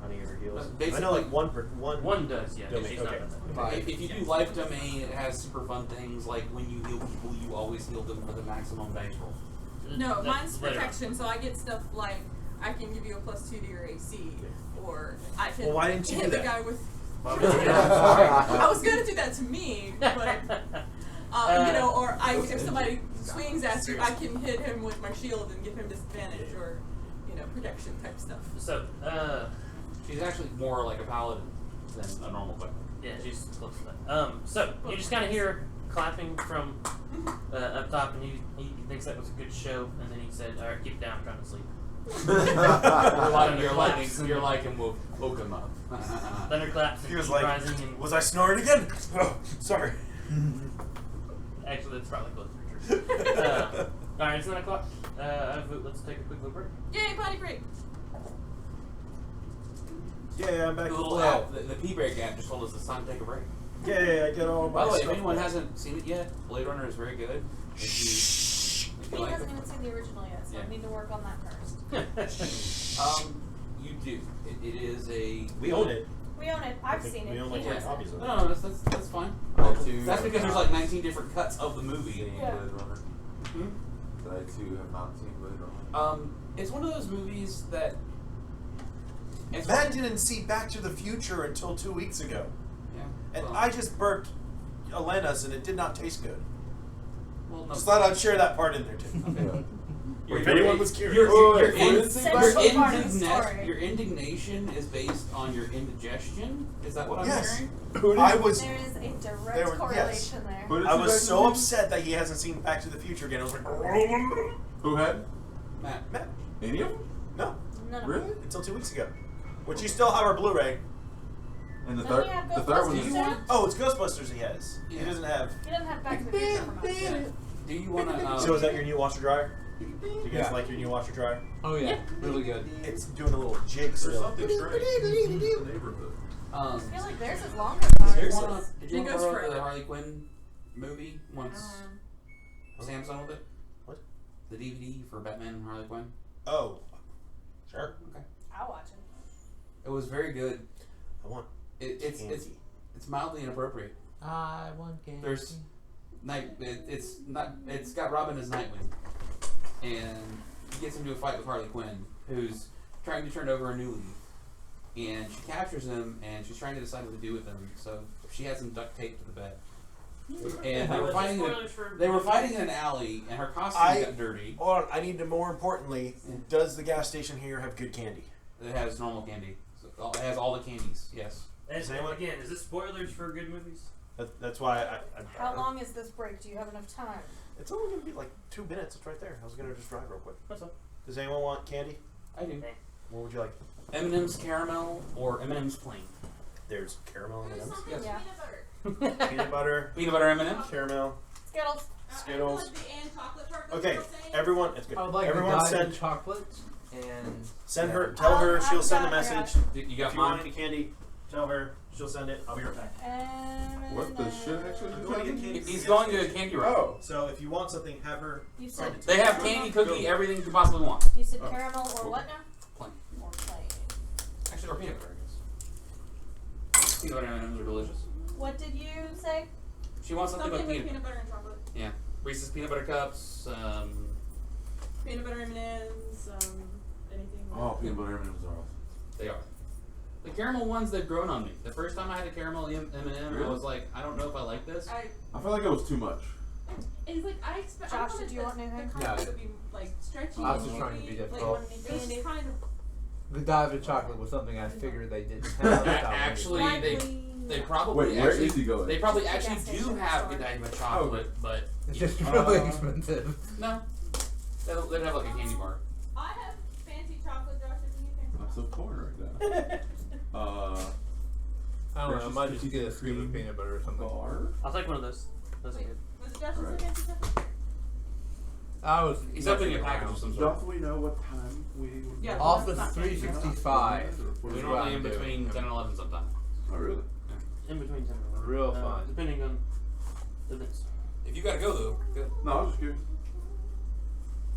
On any of your heals? Basically, I know, like, one... One does, yeah. Domain, She's okay. not done If you do life domain, it has super fun things like when you heal people, you always heal them for the maximum dice roll. that. No, That- mine's later on. protection, so I get stuff like I can give you a +2 to your AC, or I can Well, why didn't you hit do the that? guy with. Why would you do that? I was gonna do that to me, but you know, or if somebody swings at you, I can hit him with my shield and give him disadvantage, or you know, protection type stuff. So, She's actually more like a paladin than a normal cleric. yeah, she's close to that. So, you just kind of hear clapping from up top, and he thinks that was a good show, and then he said, alright, keep it down, I'm trying to sleep. You're like him, woke him up. Thunderclaps He and was keep like, rising, and was I snoring again? Oh, sorry. actually, that's probably close to true. Alright, it's 9 o'clock. Let's take a quick little break. Yay, potty break! Yeah, I'm back The to little flow. app, the P break app just told us it's time to take a break. Yeah, I get all my By the way, if stuff anyone back. hasn't seen it yet, Blade Runner is very good. If you He like hasn't it. even seen the original yet, so Yeah. I need to work on that first. You do. It is a. We own it. We own it. I've seen it. We own like He 10 hasn't. copies of it. No, that's fine. I too That's have because there's not like 19 different cuts of the movie. seen Yeah. Blade Runner. Hmm? I too have not seen Blade Runner. It's one of those movies that. It's Matt didn't see Back to the Future until 2 weeks ago. Yeah. And well, I just burped Elena's and it did not taste good. well, no. Just thought I'd share that part in there too. Your- If your- anyone was curious. Story. Your indignation is based on your indigestion. Is that what I'm Yes. hearing? I was There is a There direct were- correlation there. Who did I you was guys so see? upset that he hasn't seen Back to the Future again. I was like, Who had? Matt. Matt, Any of them? no, None of Really? them. until 2 weeks ago. Which you still have our Blu-ray. And the Don't third, we have the third one Ghostbusters is. there? Oh, it's Ghostbusters he has. Yeah. He doesn't have. He doesn't have Back to the Future from us yet. Do you want to? So is that your new washer dryer? Do you guys Yeah. like your new washer dryer? Oh yeah, really good. It's doing a little jig There's still. something strange in the neighborhood. I feel like theirs is longer than ours. Did you It want to goes borrow forever. the Harley Quinn movie once Samsung with it? What? The DVD for Batman and Harley Quinn. Oh, sure. Okay. I'll watch it. It was very good. I want. It's mildly inappropriate. I want candy. There's it's got Robin as Nightwing, and he gets into a fight with Harley Quinn, who's trying to turn over a new leaf, and she captures him, and she's trying to decide what to do with him. So she has him duct taped to the bed, And they were fighting. Spoilers for They were fighting in an alley, and her costume got dirty. Hold on, I need to more importantly, does the gas station here have good candy? It has normal candy. So it has all the candies. Yes. And anyone- again, is this spoilers for good movies? That's why I How long is this break? Do you have enough time? It's only going to be like 2 minutes. It's right there. I was going to just drive real quick. What's up? Does anyone want candy? I do. What would you like? M&M's caramel or M&M's plain. There's caramel M&Ms. Yes. Yeah. Peanut butter. Peanut butter M&M's. Caramel. Skittles. Skittles. chocolate Okay, everyone, it's good. I would like Everyone the send chocolates and send her. Tell her I've she'll send a got it, I got message. You got If you want mine. any candy, tell her. She'll send it. I'll be right back. What the shit actually? You want to get candy? He's going to a candy run. Oh. So if you want something, have her. You said They have candy, cookie, everything you could possibly want. You said Oh. caramel or what now? Plain. Or plain. Actually, or peanut butter, I guess. Peanut butter M&Ms are delicious. What did you say? She wants something Something with with peanut. peanut butter and chocolate. Yeah. Reese's peanut butter cups. Peanut butter M&Ms, anything. Oh, peanut butter M&Ms are awesome. They are. The caramel ones, they've grown on me. The first time I had a caramel M&M, I was like, I don't know if I like this. I feel like it was too much. It's like I expect. Josh, did you want anything? The No. kind would be like stretchy. I was and just trying to be chewy, difficult. Like, it was just kind of. the Dive chocolate was something I figured they didn't have. Actually, they probably Wait, where actually is he going? they probably Gas actually do station have store. Godiva chocolate, but It's just really expensive. no, they'd have like a candy bar. I have fancy chocolate, Josh. If you need fancy. I'm so cornered right now. I don't know. I Precious might just cookies get a and scoop of cream peanut butter or something. bar. I'll take one of those. Those are Wait, good. was it Josh who Alright. said fancy chocolate? I was. He's opening a messing package around. of some sort. Don't we know what time we? Yeah. Office Not fancy. 365. We're is what normally I'm in doing. between 10 and 11 sometimes. Oh really? In between 10 and 11. Real fun. Depending on events. If you gotta go though, go. No, I was just curious.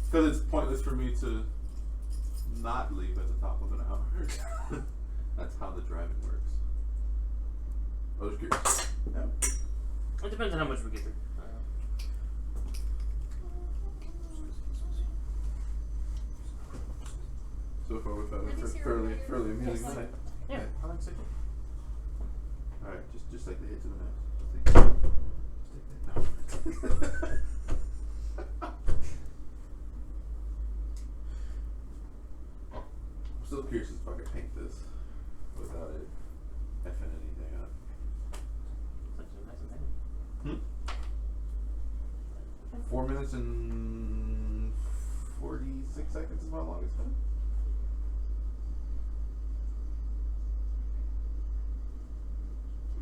Because it's pointless for me to not leave at the top of an hour. That's how the driving works. I was curious. Yeah. It depends on how much we get through. So far we've had a fairly amusing night. Yeah, I think so. Alright, just like the hit to the nose. Just take that. No. I'm still curious if I could paint this without it effing anything up. That's actually nice and heavy. 4 minutes and 46 seconds is my longest time.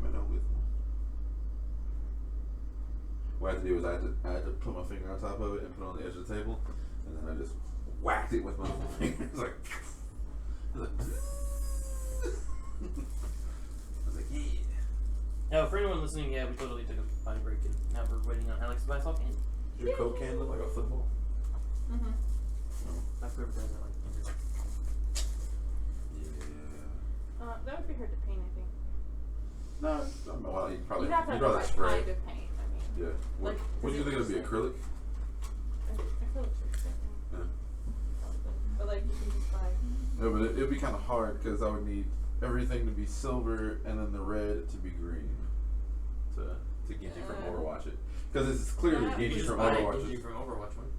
I know with what I had to do was I had to put my finger on top of it and put it on the edge of the table, and then I just whacked it with my finger. It's like, I was like, yeah. Oh, for anyone listening, yeah, we totally took a potty break and now we're waiting on Alex to buy us all candy. Does your Coke can look like a football? Mm-hmm. That's whoever does it like. Yeah. That would be hard to paint, I think. No, well, you'd probably You'd have to have rather the right spray. kind of paint. I mean, Yeah. What, Like, what do you is think it it'll be? just Acrylic? I feel like it's Yeah. but like you can just buy. No, but it'd be kind of hard because I would need everything to be silver and then the red to be green to get you from Overwatch it. Because it's clearly That get You you just from buy Overwatch Genji it. from Overwatch one.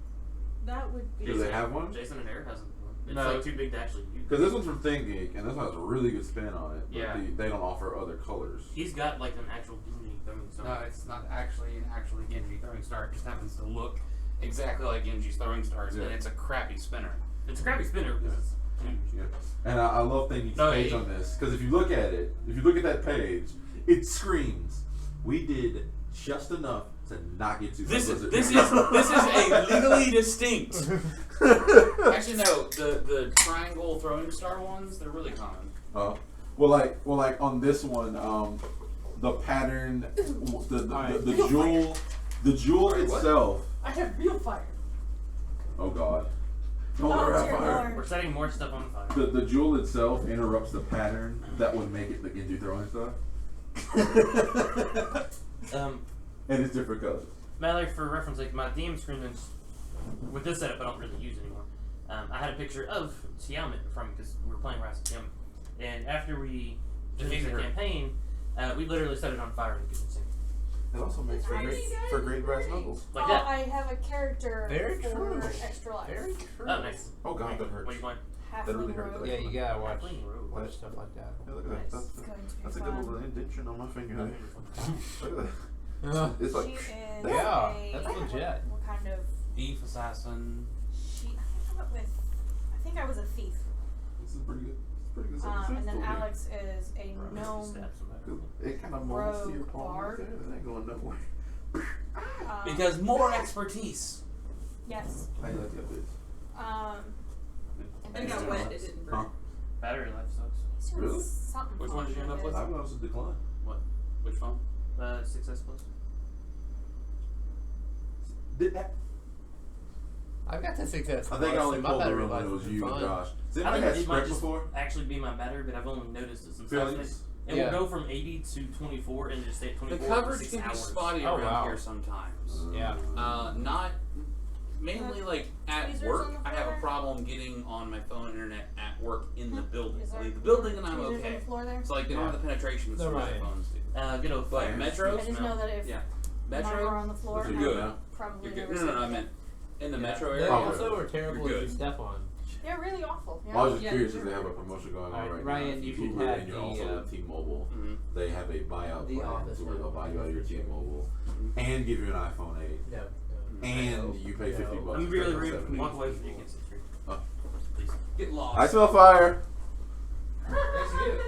That would be. Do they have one? Jason and Eric has one. It's No. like too big to actually use. Because this one's from ThinkGeek and this one has a really good spin on it. But Yeah. they don't offer other colors. He's got like an actual Genji throwing star. No, it's not actually Genji throwing star. It just happens to look exactly like Genji's throwing stars, Yeah. and it's a crappy spinner. It's a crappy spinner because it's huge. Yeah. And I love ThinkGeek's No, page it- on this because if you look at it, if you look at that page, it screams, "We did just enough to not get too." This is a legally distinct. Actually, no. The triangle throwing star ones, they're really common. Well, like on this one, the pattern, the jewel Sorry, what? itself. I have real fire. Oh God! Don't Oh, let her have dear fire. Lord. We're setting more stuff on fire. The jewel itself interrupts the pattern that would make it the Genji throwing star. And it's different colors. Mallory, for reference, like my DM screen is with this setup I don't really use anymore. I had a picture of Tiamat from because we were playing Rise of Tiamat, and after we defeated the her. campaign, we literally set it on fire in the kitchen sink. It also makes for great brass knuckles. Like Oh, that. I have a character Very for true. extra life. Very true. Oh, nice. Oh god, that hurts. What are you playing? Halfling That really hurt. rogue. Yeah, you gotta watch Halfling rogue. watch stuff like that. Yeah, look at Nice. that. It's going to be That's a fun. good little indentation on my finger. No. Look at Uh, that. It's She like is Yeah, a, that's legit. What kind of? Thief, assassin. She. I came up with. I think I was a thief. this is pretty good. It's pretty good. Self-defense And then tool here. Alex is a gnome. Stab somebody. It kind of molds to your rogue palm right bard. there. That ain't going nowhere. Because more expertise. Yes. I like that bit. And it got wet, it didn't burn. Huh? Battery life sucks. He's doing Really? something Which one did you end up with? I've noticed a decline. Which phone? 6S Plus. Did that? I've got the success. I think I only my pulled the battery room when life it was has you been and fine. Josh. Has I anybody think had it might script just before? actually be my battery, but I've only noticed it since last night. Feelings? It will go from 80 to 24 and just stay at The 24 coverage for 6 can be hours. spotty Oh, around wow. here sometimes. Yeah. Not mainly like at tweezers work. on the I have a floor? problem getting on my phone internet at work in the building. Is I there leave the building and I'm tweezers on okay. the floor there? It's like they don't have the penetration that No, some other right. phones do. Good old But fire. Metro, I just know that if yeah, mine were Metro, on the floor, That's I good would now. probably you're never good. see No, I them. meant in the metro They area. Oh, also are terrible You're if you good. step on. They're really awful. Yeah. Well, I was just Yeah, curious they're if they have a good. promotion going on Alright, right Ryan, now. If you should Uber have and you're the, also with T-Mobile, Mm-hmm. they have a buyout The plan office to where they'll buy you out of your number. T-Mobile and give you an iPhone 8. No. And you pay $50 I'm instead really of rude. 70. Walk away from you. Can't sit straight. Oh. Please. Get lost. I smell fire.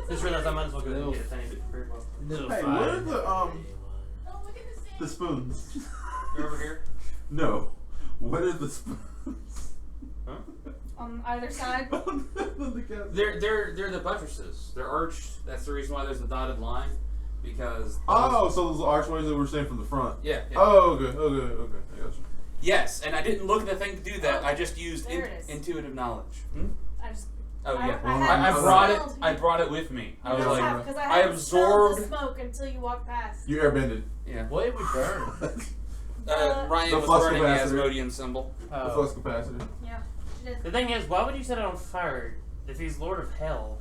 Just realized I might as well go ahead and get a tiny bit prepared. No. Hey, fire. what are the spoons? You're over here. No. What are the spoons? Huh? On either side. They're the buttresses. They're arched. That's the reason why there's a dotted line. Because Oh, so those archways that we're seeing from the front. yeah. Oh, okay. I got you. Yes, and I didn't look at the thing to do that. I just used There it is. intuitive knowledge. I just. Oh yeah, I hadn't I brought it. smelled- I brought it with me. I was You like, have, 'cause I I hadn't smelled the absorbed. smoke until you walked past. You airbended. Yeah. What did we burn? Ryan The was flux burning the capacitor. Asmodean symbol. The flux capacitor. Yeah. She did. The thing is, why would you set it on fire if he's Lord of Hell?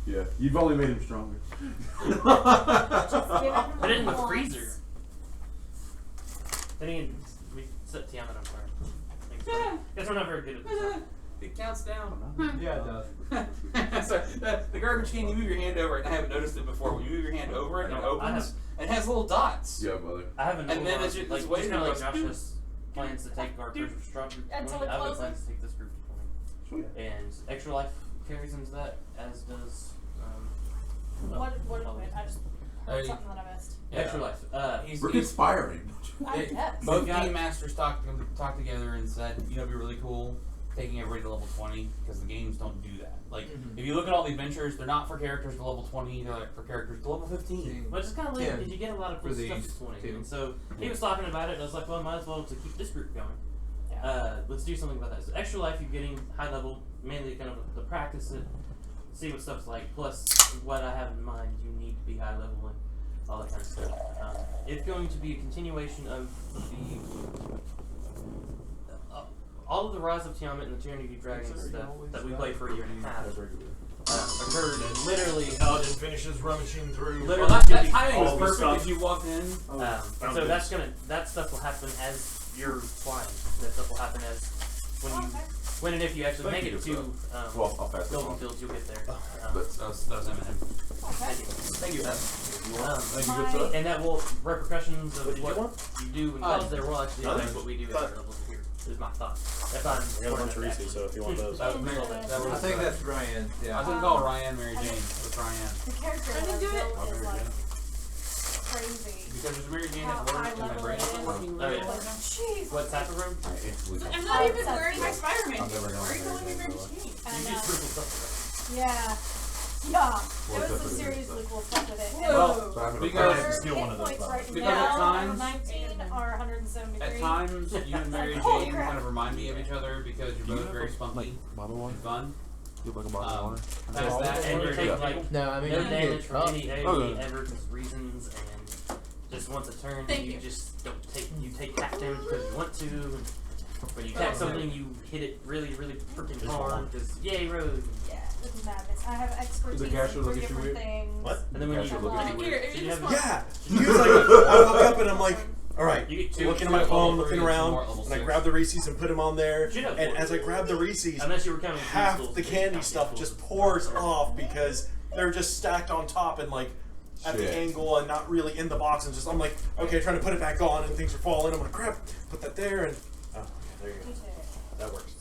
Yeah. You've only made him stronger. Give him Put it in the what he freezer. wants. Then again, we set Tiamat on fire. Guess we're not very good at this. It counts down. Yeah, it does. So the garbage can, you move your hand over it, and I haven't noticed it before. When you move your hand over it, it opens, and it has little dots. Yeah, mother. I haven't. And then it's just- like it's just waiting kind of like to Josh go. has plans to take our first strawberry. Until it I have closes? plans to take this group to 20, Sweet. and Extra Life carries into that, as does. What? I just heard you- something that I missed. Extra Life. We're conspiring. I guess. Both got- game masters talked together and said, you know, it'd be really cool taking everybody to level 20 because the games don't do that. Like, if you look at all the adventures, they're not for characters to level 20, they're like for characters to level 15. But it's kind of like, 10 did you get a lot of cool for stuff these to 20? two. And so he was talking about it, and I was like, well, might as well to keep this group going. Yeah. Let's do something about that. So Extra Life, you're getting high level, mainly kind of to practice it, see what stuff's like. Plus, what I have in mind, you need to be high level and all that kind of stuff. It's going to be a continuation of the all of the Rise of Tiamat and the Tyranny of the Dragons stuff that we played for a year and a half occurred literally. Oh, didn't finish his rummaging through. Literally, Well, that timing was all the perfect stuff. if you walked in. So that stuff will happen as you're flying. That stuff will happen as when and if you actually Thank make you, it sir. to Well, I'll pass it Golden on. Fields, you'll get there. That was Eminem. Thank you. Thank you, Beth. Thank you, good sir. And that will repercussions of What did you what want? you do, and because there will actually Nothing. affect what we do at our levels here. Is my thought. If I'm I got a bunch of Reese's, so if you want those. That was me. That was I think that's Ryan. I Yeah. was gonna call Ryan Mary Jane. It was Ryan. The character I that I didn't do it. built is like crazy. Because there's Mary Jane How at work high and my level brain it isn't is. working Oh, very yeah. well. Like, jeez. What type of room? I'm not even wearing my Spider-Man I've never suit. Why are you known calling me Mary Mary Jane. Jane? You And, do spiritual stuff. yeah. Yeah. Well, There was some except for the seriously stuff. cool stuff with it. Whoa. So I'm gonna Because- Her steal one hit of those points bottles. right Because at now, times- 19 are 173. At times, you and Mary Holy Jane crap. kind of remind me of each other because you're both very spunky Bottle and fun. You have like a bottle Um, of That's that, And you you're take like No, I mean no you can damage get from cup. any AoE Okay. ever because reasons, and just once a turn Thank you you. just don't take hack damage because you want to. And when you attack something, you hit it really freaking hard because yay road. Yeah. in madness. I have expertise The in cashier 3 look at you different weird? things. What? And then when you Cashier look at you Here, weird. you you just have- want- Yeah. He was like, I woke up and I'm like, all right. You get two Looking at my at level phone, 3 looking and two around, more at level and I 6. grab the Reese's and put them on there. Should have And four. as I grab the Reese's, Unless you were counting half schools, the but candy not stuff schools. just pours off because they're just stacked on top and like at the Shit. angle and not really in the box. And just I'm like, okay, trying to put it back on and things are falling. I'm gonna grab, put that there, and oh, okay, there you go. That works.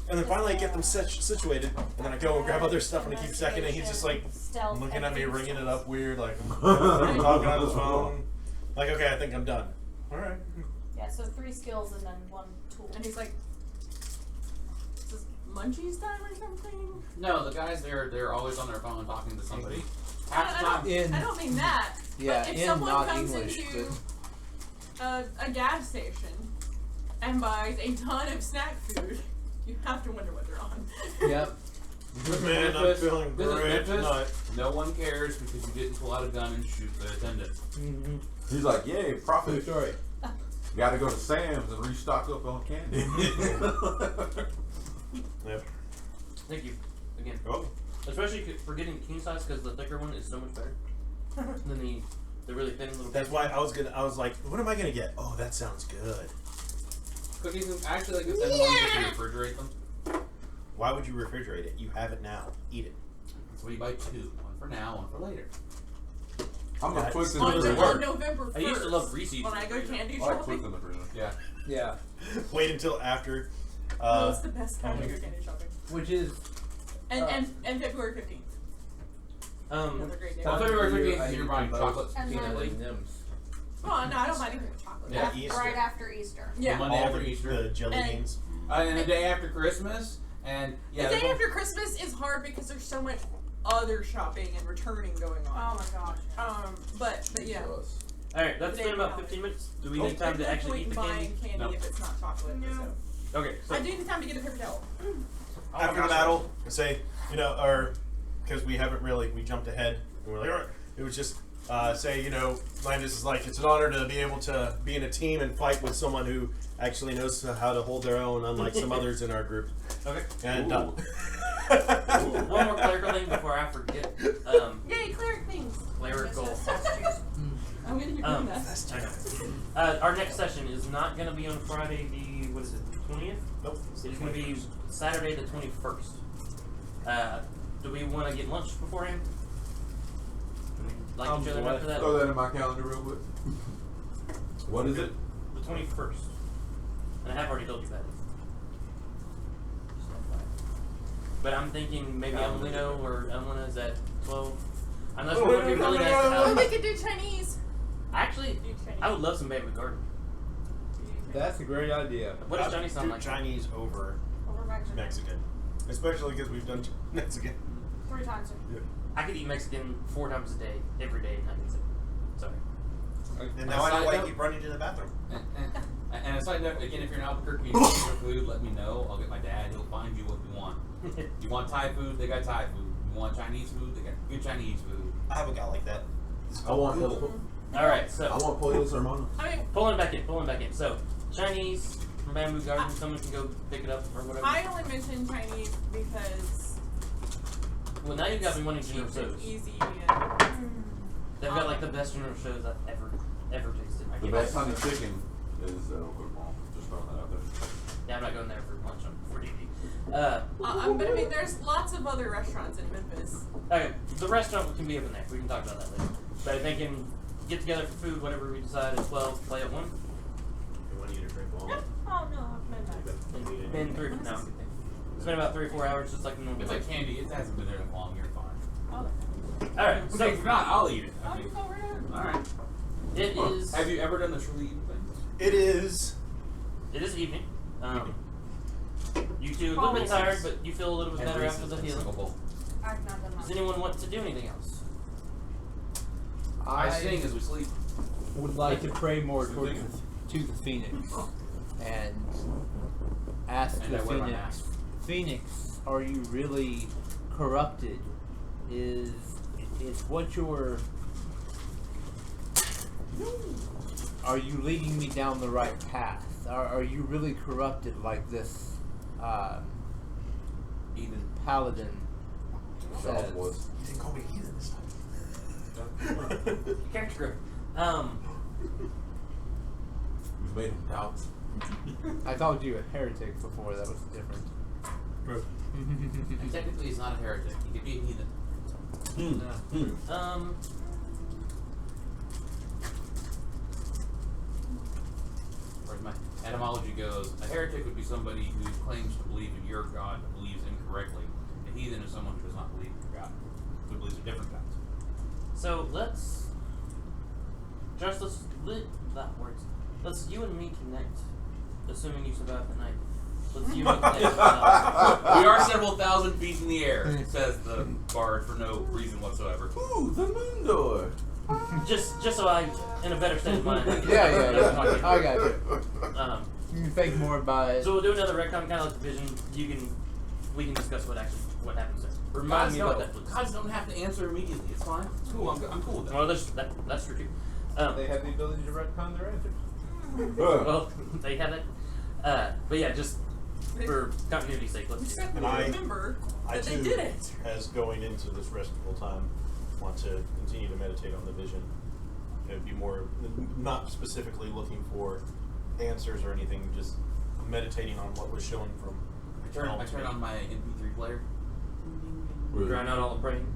And then finally I get them situated, and then I go and grab other stuff, and I keep checking, and he's just like Stealth, looking at me, and ringing it up weird, like talking on his phone. Like, okay, I think I'm done. All right. Yeah, so 3 skills and then 1 tool. And he's like, "Is this Munchies time or something?" No, the guys they're always on their phone talking to somebody. I Half the don't, time. In- I don't mean that. Yeah, but if in someone not comes English, into a gas station and buys a ton of snack food, you have to wonder what they're on. Yep. Man, I'm Memphis- feeling this is great Memphis. tonight. No one cares because you didn't pull out a gun and shoot the attendant. He's like, yay, True profit. story. Gotta go to Sam's and restock up on candy. Yep. Thank you again. Oh. Especially for getting king size because the thicker one is so much better than the really thin little. That's why I was like, what am I gonna get? Oh, that sounds good. Cookies and actually like the thin ones if you refrigerate them. Why would you refrigerate it? You have it now. Eat it. So you buy 2, one for now, one for later. I'm gonna That's put in not the gonna freezer. On November 1st, I used to love Reese's. when I go candy I like Twix shopping. in the freezer. Yeah. Yeah. Wait until after. Oh, it's the best time to go candy shopping. Which is And February 15th. Another great day. Well, February 15th, I you're eat buying both chocolate And peanut then- leaf. Nims. Oh, no, I don't mind anything with chocolate. Yeah. Easter. Right after Easter. The Yeah. Monday All after the, Easter. the jelly And- beans. And the day after Christmas. And yeah, The there's day one- after Christmas is hard because there's so much other shopping and returning going Oh on. my gosh. But yeah. All right, that's They been about know. 15 minutes. Do we Oh, need time There's to no actually point eat in the candy? buying candy No. if it's not chocolate. No. So. Okay, so I do need time to get a paper towel. Oh my After the gosh. battle, say, or because we haven't really, we jumped ahead and we're like, all right. It was just say, Landis is like, it's an honor to be able to be in a team and fight with someone who actually knows how to hold their own, unlike some others in our group. okay. And Ooh. One more clerical thing before I forget. Yay, cleric things! Clerical. I'm gonna be doing that. Our next session is not going to be on Friday the, what is it, 20th? Nope. It's going to be Saturday the 21st. Do we want to get lunch beforehand? Do we like each other enough for that? Throw that in my calendar real quick. What is it? The 21st. And I have already told you that. But I'm thinking maybe Emelino or Emelina's at 12. Unless we want to be really nice to Oh, Ellen. we could do Chinese. Actually, Do Chinese. I would love some bamboo garden. That's a great idea. What does Chinese sound do like? Chinese over Over Mexican. Mexican. Especially because we've done Mexican. 3 times. I could eat Mexican 4 times a day, every day, and not get sick. Sorry. And now I know Side why I note- keep running to the bathroom. And a side note, again, if you're in Albuquerque and you need some food, let me know. I'll get my dad. He'll find you what you want. You want Thai food? They got Thai food. You want Chinese food? They got good Chinese food. I have a guy like that. I want All right, so I want pollo sermano. I mean, pulling back in. So Chinese from Bamboo Garden, someone can go pick it up or whatever. I only mentioned Chinese because Well, now you've got me wanting cheap General and So's. easy and They've got like the best General So's I've ever tasted. I The can't- best honey chicken is football. Just throwing that out there. Yeah, I'm not going there for lunch. I'm for DD. but I mean, there's lots of other restaurants in Memphis. Okay, the restaurant can be open there. We can talk about that later. But if they can get together for food, whatever we decide at 12, play at 1. You want to eat or drink while Oh no, I've been back. Been 3, no. It's been about 3 or 4 hours, just like normal. It's like candy. It hasn't been there that long. You're fine. Oh, Alright, So so if not, I'll eat it. I I'll mean, just go right in. all right. it is. Have you ever done the truly eating thing? It is. It is evening. You two a little bit tired, but you feel a little bit better Every after the single healing. bowl. I've not done Does that. anyone want to do anything else? I sing as we sleep. would like to pray more towards to the Phoenix and ask And the I wear my Phoenix, mask. Phoenix, are you really corrupted? Is what you're... Are you leading me down the right path? Are you really corrupted like this Heathen. paladin Soft says, voice. You didn't call me heathen this time. Character growth. You made him doubt. I called you a heretic before, that was different. And technically, he's not a heretic. He could be a heathen. Whereas my etymology goes, a heretic would be somebody who claims to believe in your God but believes incorrectly. A heathen is someone who does not believe in your God, who believes in different gods. So let's let's you and me connect, assuming you survive the night. Let's you and me connect. We are several thousand feet in the air, says the bard for no reason whatsoever. Ooh, the moon door. just so I in a better state of mind. Yeah. I got you. You can think more about it. So we'll do another retcon, kind of like the vision. We can discuss what happens there. Remind me about that, please. Gods don't have to answer immediately. It's fine. It's cool. I'm cool with that. Well, that's true too. They have the ability to retcon their answers. Well, they have it. But yeah, just for continuity's sake, let's do that. Except And we I- remember I that they too, did answer. as going into this restful time, want to continue to meditate on the vision. It would be more, not specifically looking for answers or anything, just meditating on what was shown from. I turn on my MP3 player. Drown out all the praying.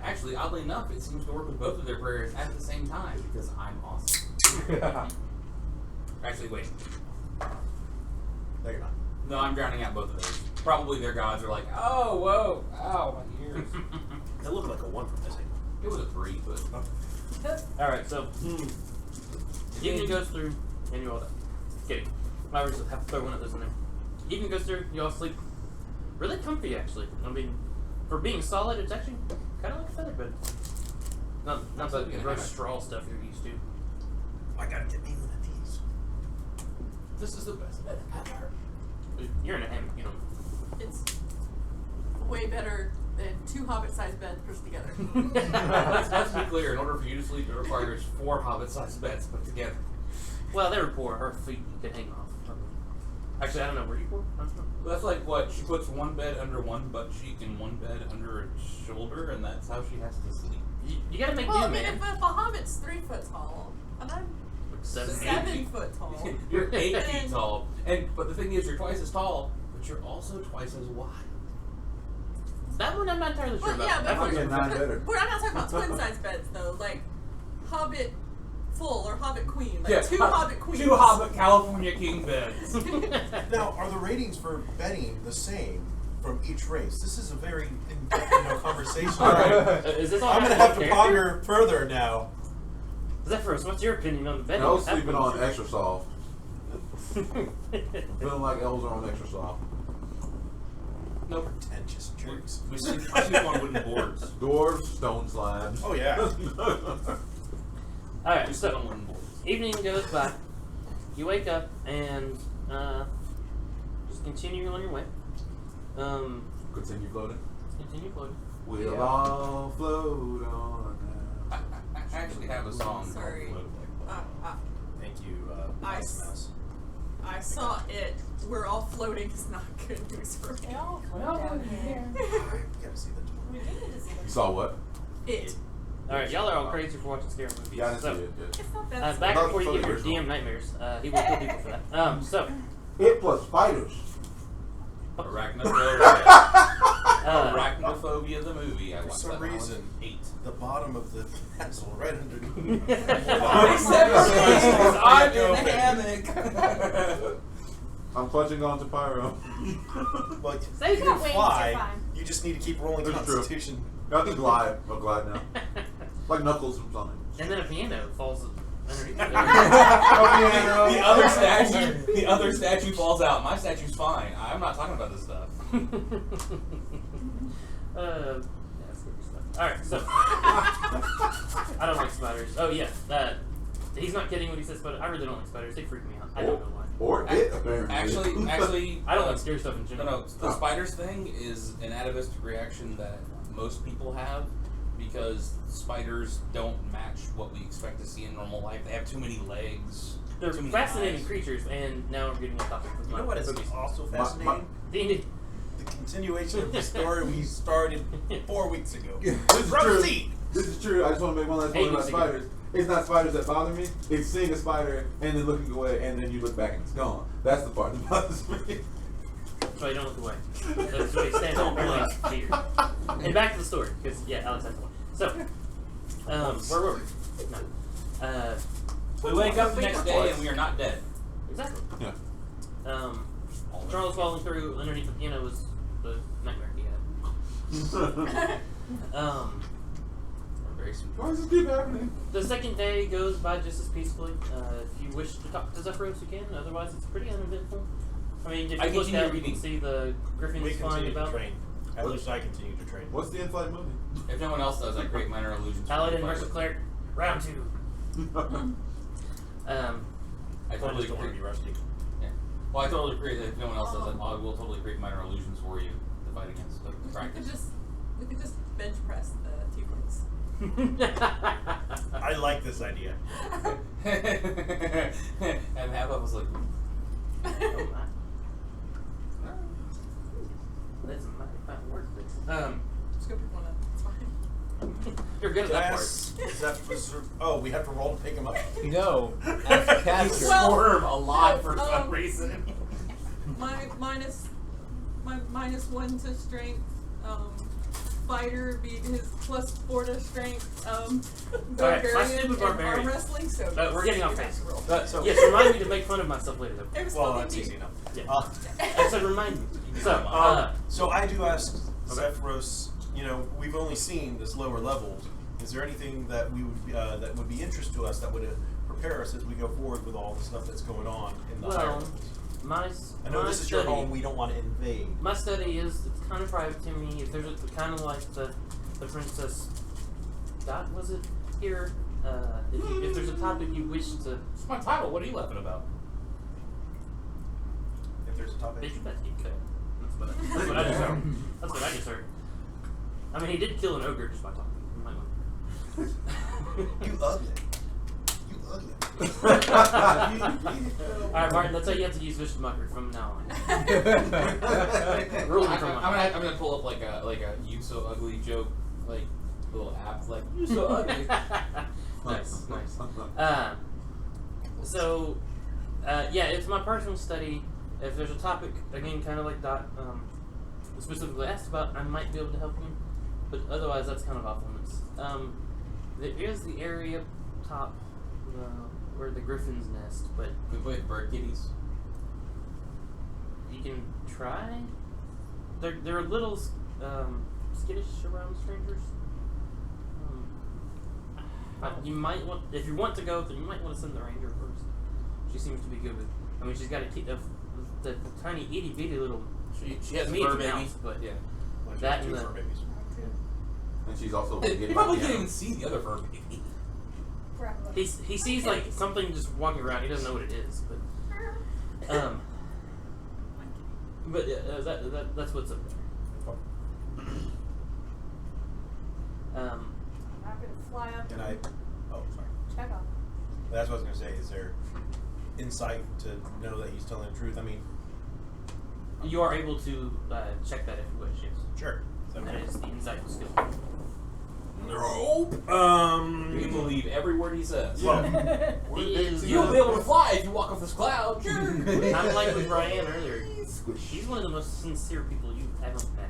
Actually, oddly enough, it seems to work with both of their prayers at the same time because I'm awesome. Actually, wait. No, you're not. No, I'm drowning out both of those. Probably their gods are like, oh, whoa, ow, my ears. It looked like a 1 from this angle. It was a 3, but All right, so evening goes through, and you all die. Kidding. I always have to throw one of those in there. Evening goes through, you all sleep. Really comfy, actually. I mean, for being solid, it's actually kind of like a feather bed. Not the Absolutely. gross straw stuff you're used to. I gotta get me one of these. this is the best bed ever. You're in a hammock, you know. It's way better than 2 hobbit-sized beds pushed together. Let's be clear, in order for you to sleep, it requires 4 hobbit-sized beds put together. Well, they were poor. Her feet could hang off. Actually, I don't know. Were you poor? I don't know. That's like what? She puts one bed under one butt cheek and one bed under a shoulder, and that's how she has to sleep. You gotta make Well, do, I mean, man. if a hobbit's 3 foot tall, and I'm 7 foot tall. You're 8 feet tall, but the thing is, you're twice as tall, but you're also twice as wide. That one I'm not entirely sure Well, about. yeah, That but one's Yeah, 9 better. I'm not talking about twin-size beds, though. Like, Hobbit full or Hobbit queen. Like, Yeah, 2 Hobbit queens. 2 Hobbit California king beds. Now, are the ratings for betting the same from each race? This is a very in-depth conversation. Is this all I'm gonna happening have to in ponder further now. Zephyros, what's your opinion on the bedding? I was sleeping on extra soft. character? Feeling like elves are on extra soft. Nope. Pretentious jerks. I sleep on wooden boards. Dwarves, stone slabs. Oh yeah. Alright, We sleep so on wooden boards. evening goes by. You wake up and just continue on your way. Continue floating. Continue floating. We'll all float on now. I actually have a song. Sorry. called Float. Thank you, I Mouse. I saw it. We're all floating. It's not good news for me. They all float down here. I gotta see that tomorrow. We do need to see them. You saw what? It. Alright, y'all are all crazy for watching scary movies. Yeah, I didn't so, see it yet. It's not that back Not before you for give the your original. DM nightmares, he will kill people for that. So, It plus spiders. Arachnophobia. Arachnophobia, the movie. I For watched some that when I was reason, 8. the bottom of the castle, right underneath. I'm in the hammock. I'm clutching on to Pyro. Well, Say you you can got wings, fly. you're fine. You just need to keep rolling That's true. Constitution. I can glide. I'll glide now. Like Knuckles from Sonic. and then a piano falls underneath The other statue falls out. My statue's fine. I'm not talking about this stuff. Yeah, scary stuff. Alright, so I don't like spiders. Oh yeah, he's not kidding when he says spiders. I really don't like spiders. They freak me out. I don't know why. Or it, apparently. Actually, I don't like scary stuff in general. No, the spiders thing is an atavistic reaction that most people have because spiders don't match what we expect to see in normal life. They have too many legs. They're Too many fascinating eyes. creatures, and now we're getting off topic with You my know what is movies. also My- fascinating? The- The continuation of the story we started 4 weeks ago. This is true. Proceed! This is true. I just want to make one last point about spiders. It's not spiders that bother me. It's seeing a spider and then looking away, and then you look back and it's gone. That's the part that bothers me. So I don't look away. That's why I stand on my fear. And back to the story, because Alex has one. So, where were we? No. We wake up the next day and we are not dead. Exactly. Yeah. Charles falling through underneath the piano was the nightmare he had. Very sweet. Why does this keep happening? The second day goes by just as peacefully. If you wish to talk to Zephyros, you can. Otherwise, it's pretty uneventful. I mean, if I you look continue out, you can reading. see the griffins We flying continue to about. train. At least I continue to train. What's the in-flight movie? If no one else does, I create minor illusions. for Paladin the versus fighter. cleric, round 2. I I totally just don't want to create. be rusty. Yeah. Well, I totally create. If no one else does it, I will totally create minor illusions for you to fight against. Like, practice. We could just bench press the tieflings. I like this idea. And half of us like. Oh my. That's my fine work. Just go pick one up. It's fine. You're good at that part. Oh, we have to roll to pick him up. No, as a You caster. Well, squirm a lot for some um, reason. My minus 1 to strength. Fighter beat his +4 to strength. Alright, my Barbarian stupid and barbarian. arm wrestling. So We're getting off you have track. to roll. Yes, remind me to make fun of myself later, though. It was Well, fucking that's deep. easy enough. Yeah. I said remind me. So, So I do ask Okay. Zephyros, we've only seen this lower level. Is there anything that we would that would be interest to us that would prepare us as we go forward with all the stuff that's going on in the higher well, levels? my I know my this is study, your home. We don't want to invade. My study is it's kind of private to me. If there's a kind of like the Princess Dot was it here? If there's a topic you wish to, It's my title. What are you laughing about? If there's a topic. bitch, you better get cut. That's what I just heard. That's what I just heard. I mean, he did kill an ogre just by talking. You might want- You ugly. You ugly. Alright, Martin, that's how you have to use vicious mockery from now on. Ruling from I'm gonna pull up like a you so ugly joke, like little app, like you so ugly. Nice. So, it's my personal study. If there's a topic, again, kind of like Dot specifically asked about, I might be able to help you. But otherwise, that's kind of off limits. There is the area up top where the griffins nest, but We play with bird kitties. you can try. They're a little skittish around strangers. You might want, if you want to go, then you might want to send the ranger first. She seems to be good with. I mean, she's got the tiny itty bitty little. She has a meat fur baby, mouth, but yeah. that Two and the- fur babies. And she's also You getting probably my can't piano. even see the other fur baby. he sees like something just walking around. He doesn't know what it is, but that's what's up there. I'm happy to fly up Can and I? Oh, sorry. check on him. That's what I was going to say. Is there insight to know that he's telling the truth? I mean, You are able to check that if you wish. Yes, sure. and that is the insight skill. Nope. You believe every word he says. Well, He is. You'll be able to fly if you walk off this cloud. Kind of like with Brian earlier. He's one of the most sincere people you haven't met.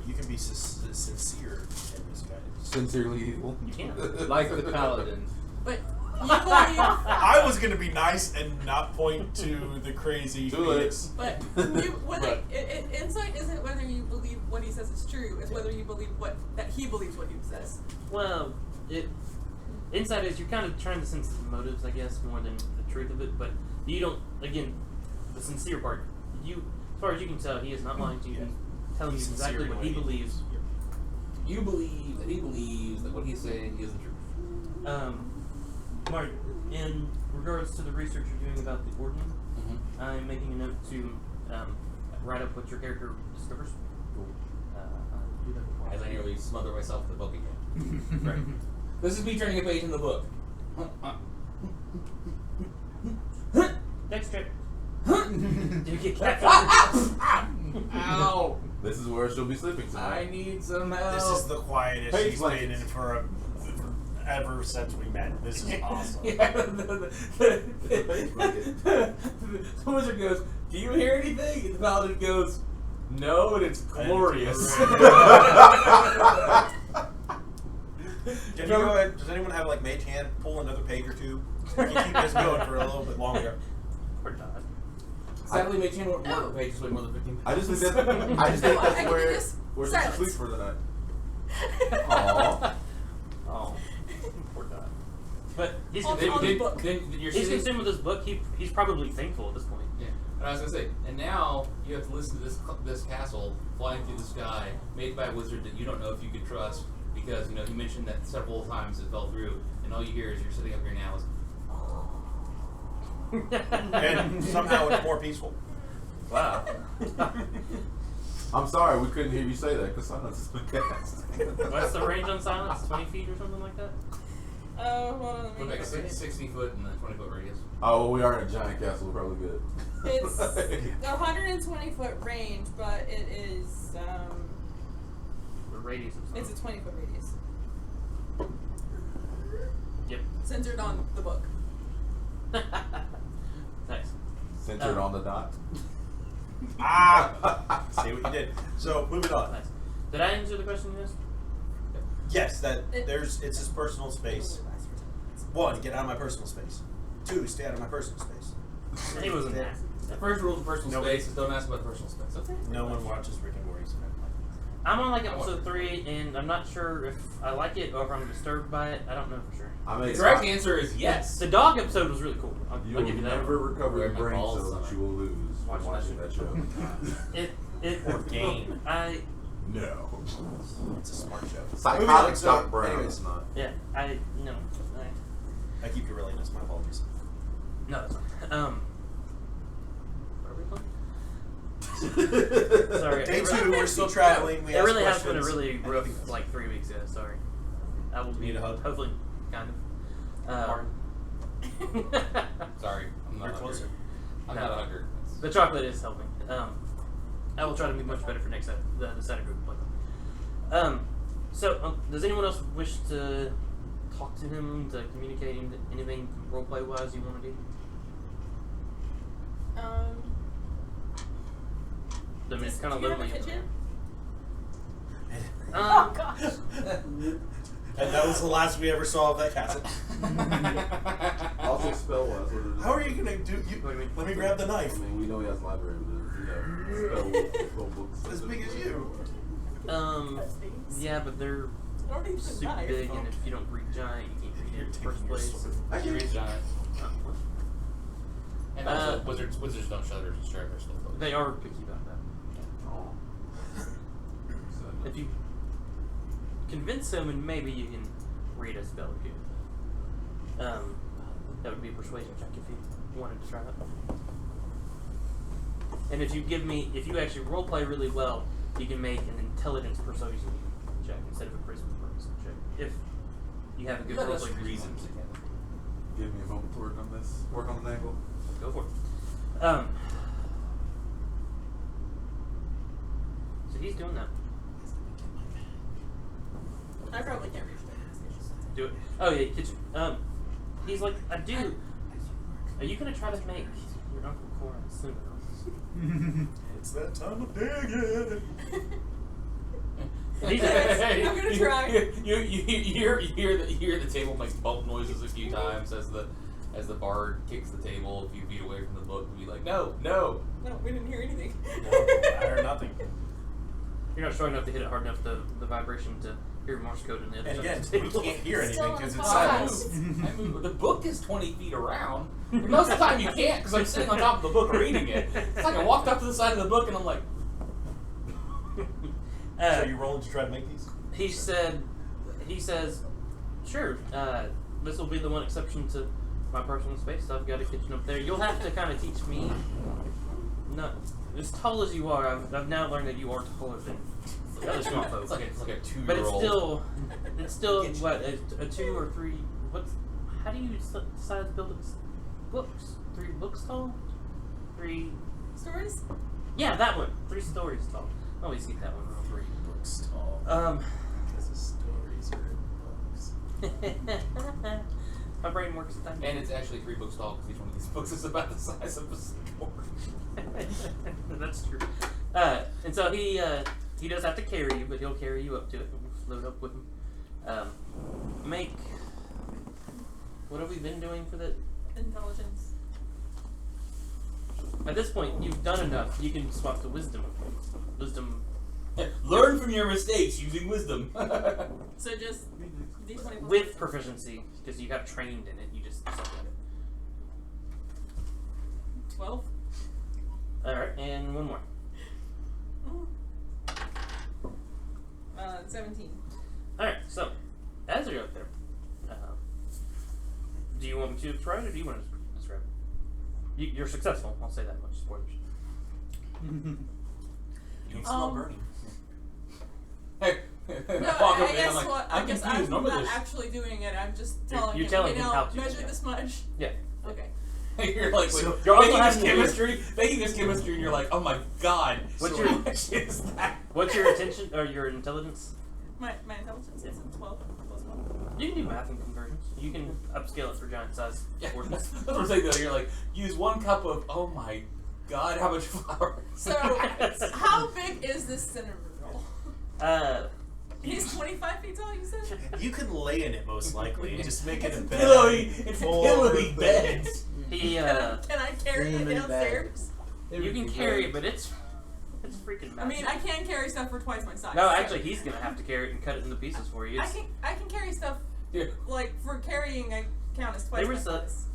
you can be sincere in this guy. Sincerely evil. You can. Like the paladin. But you believe. I was going to be nice and not point to the crazy Do it. phoenix. But insight isn't whether you believe what he says is true. It's whether you believe that he believes what he says. Well, insight is you're kind of trying to sense the motives, I guess, more than the truth of it. But you don't. Again, the sincere part. As far as you can tell, he is not lying to you. Yeah. He's telling you He's sincere exactly in what he believes. Yep. You believe that he believes that what he's saying is the truth. Mark, in regards to the research you're doing about the Ordning, Mm-hmm. I'm making a note to write up what your character discovers. I'll do that before. As I nearly smother myself in the book again. Right. This is me turning a page in the book. Dex check. Do you get captured? Ow! This is where she'll be sleeping I tonight. need some help. This is the quietest Hey, she's like- been in for ever since we met. This is awesome. Yeah, the wizard goes, "Do you hear anything?" And the paladin goes, "No," and it's glorious. Can you go ahead? Does anyone have like mage hand pull another page or two? We can keep this going for a little bit longer. Or not. Sadly, Mage Hand won't more than pages way more than 15 I just think that's I can do where this. she should Silence. sleep for the night. Aww. Oh, poor Dot. But he's On consumed, the book. Then you're he's sitting. consumed with this book. He's probably thankful at this point. Yeah. And I was gonna say, and now you have to listen to this castle flying through the sky, made by a wizard that you don't know if you can trust, because he mentioned that several times it fell through, and all you hear is you're sitting up here now is. And somehow it's more peaceful. Wow. I'm sorry, we couldn't hear you say that because silence has been cast. What's the range on silence? 20 feet or something like that? Hold on, let me Like look at it. 60 foot and a 20-foot radius. Oh, well, we are in a giant castle. We're probably good. It's 120-foot range, but it is The radius of it's a 20-foot radius. Yep. Censored on the book. Nice. Centered on the dot. Ah! See what you did. So moving on. Nice. Did I answer the question you asked? Yes, it's his personal space. 1, get out of my personal space. 2, stay out of my personal space. He wasn't there. The first rule of personal Nobody- space is don't ask about personal space. Okay. No one watches Rick and Morty. I'm on like episode 3, and I'm not sure if I like it or if I'm disturbed by it. I don't know for sure. I The mean, correct answer is yes. The dog episode was really cool. I'll you give will you that. never recover Where your my brain balls cells that are. you will lose from watching that show. Or gain. No. It's a smart show. Psychotic So, Doc Brown. anyways. It's not. Yeah. No. I keep derailing this. My apologies. No, that's not. What are we playing? Sorry. Day it 2, really- we're still traveling. We It ask really has been a questions. really rough, like 3 weeks. Yeah, sorry. I will Need a hug? Hopefully, kind of. Sorry, I'm not You're a hugger. closer. I'm No. not a hugger. The chocolate is helping. I will try to be much better for next the Saturday group play. Does anyone else wish to talk to him, to communicate anything roleplay wise you want to do? I mean, it's kind of Do you have a lonely. kitchen? Oh gosh. And that was the last we ever saw of that castle. Also, spell wise, what is it? How are you gonna do? Let me grab the knife. I mean, we know he has a library, but spell books. As big as you. Yeah, but they're I don't need the super knife. big, and if you don't read giant, you can't read it in the first place. I can read Giant. And also, Uh, wizards don't shut their their stuff. They are picky about that. If you convince him, and maybe you can read a spell or two. That would be a persuasion check if you wanted to try that. And if you actually roleplay really well, you can make an intelligence persuasion check instead of a charisma check. If you have a good Let us roleplay reason together. Give me a moment to work on this. Work on the angle. Go for it. So he's doing that. I probably can't reach it. Do it. Oh yeah, kitchen. He's like, I do. Are you gonna try to make your Uncle Corin cinnamon? It's that time of day again. I'm gonna try. You hear the table make bump noises a few times as the bard kicks the table a few feet away from the book and be like, no. No, we didn't hear anything. I heard nothing. You're not strong enough to hit it hard enough the vibration to hear Morse code in the other And side again, of the we table. can't hear anything Still because on it's podcast. silent. I move. The book is 20 feet around. And most of the time you can't because I'm sitting on top of the book reading it. It's like I walked up to the side of the book and I'm like, So you rolling to try to make these? He says, sure, this will be the one exception to my personal space. I've got a kitchen up there. You'll have to kind of teach me. Not as tall as you are, I've now learned that you are taller than the other small folks. it's like a 2-year-old. But it's still what a 2 or 3. How do you size buildings? books. 3 books tall. 3. Stories? Yeah, that one. 3 stories tall. Always get that one wrong. 3 books tall. Because the stories are in books. My brain works at that. And it's actually 3 books tall because each one of these books is about the size of a story. That's true. And so he does have to carry you, but he'll carry you up to it and float up with him. Make. What have we been doing for that? Intelligence. At this point, you've done enough. You can swap to wisdom. Wisdom. Learn from your mistakes using wisdom. So just D20 With proficiency, because you got trained in it. You just suck at it. 12. Alright, and one more. 17. Alright, so, as you're up there, do you want me to describe it, or do you want to describe it? You're successful, I'll say that much. Spoilers. You can smell burning. Hey, No, walk I over in, guess I'm like, what? I'm I guess confused. I'm Normally not there's- actually doing it. I'm just You're telling him. telling Okay, him now how to, measure yeah. this much. Yeah. Okay. You're like, So- you're also making this having to do- chemistry, and you're like, oh my god, What's so your- much is that? What's your attention, or your intelligence? My intelligence is a 12 plus 1. You can do math and conversions. You can upscale it for giant size. Yeah, portions. that's what I'm saying though. You're like, use 1 cup of, oh my god, how much flour? So, how big is this cinnamon roll? He's 25 feet tall, you said? You can lay in it most likely and just make it a bed. It's a full pillowy of bed. things. He, Can I carry it cinnamon downstairs? you can carry it, but it's freaking massive. I mean, I can carry stuff for twice my size. No, so- actually, he's gonna have to carry it and cut it into pieces for you. I It's, can carry stuff, Yeah. like, for carrying, I count as twice There my was a- size.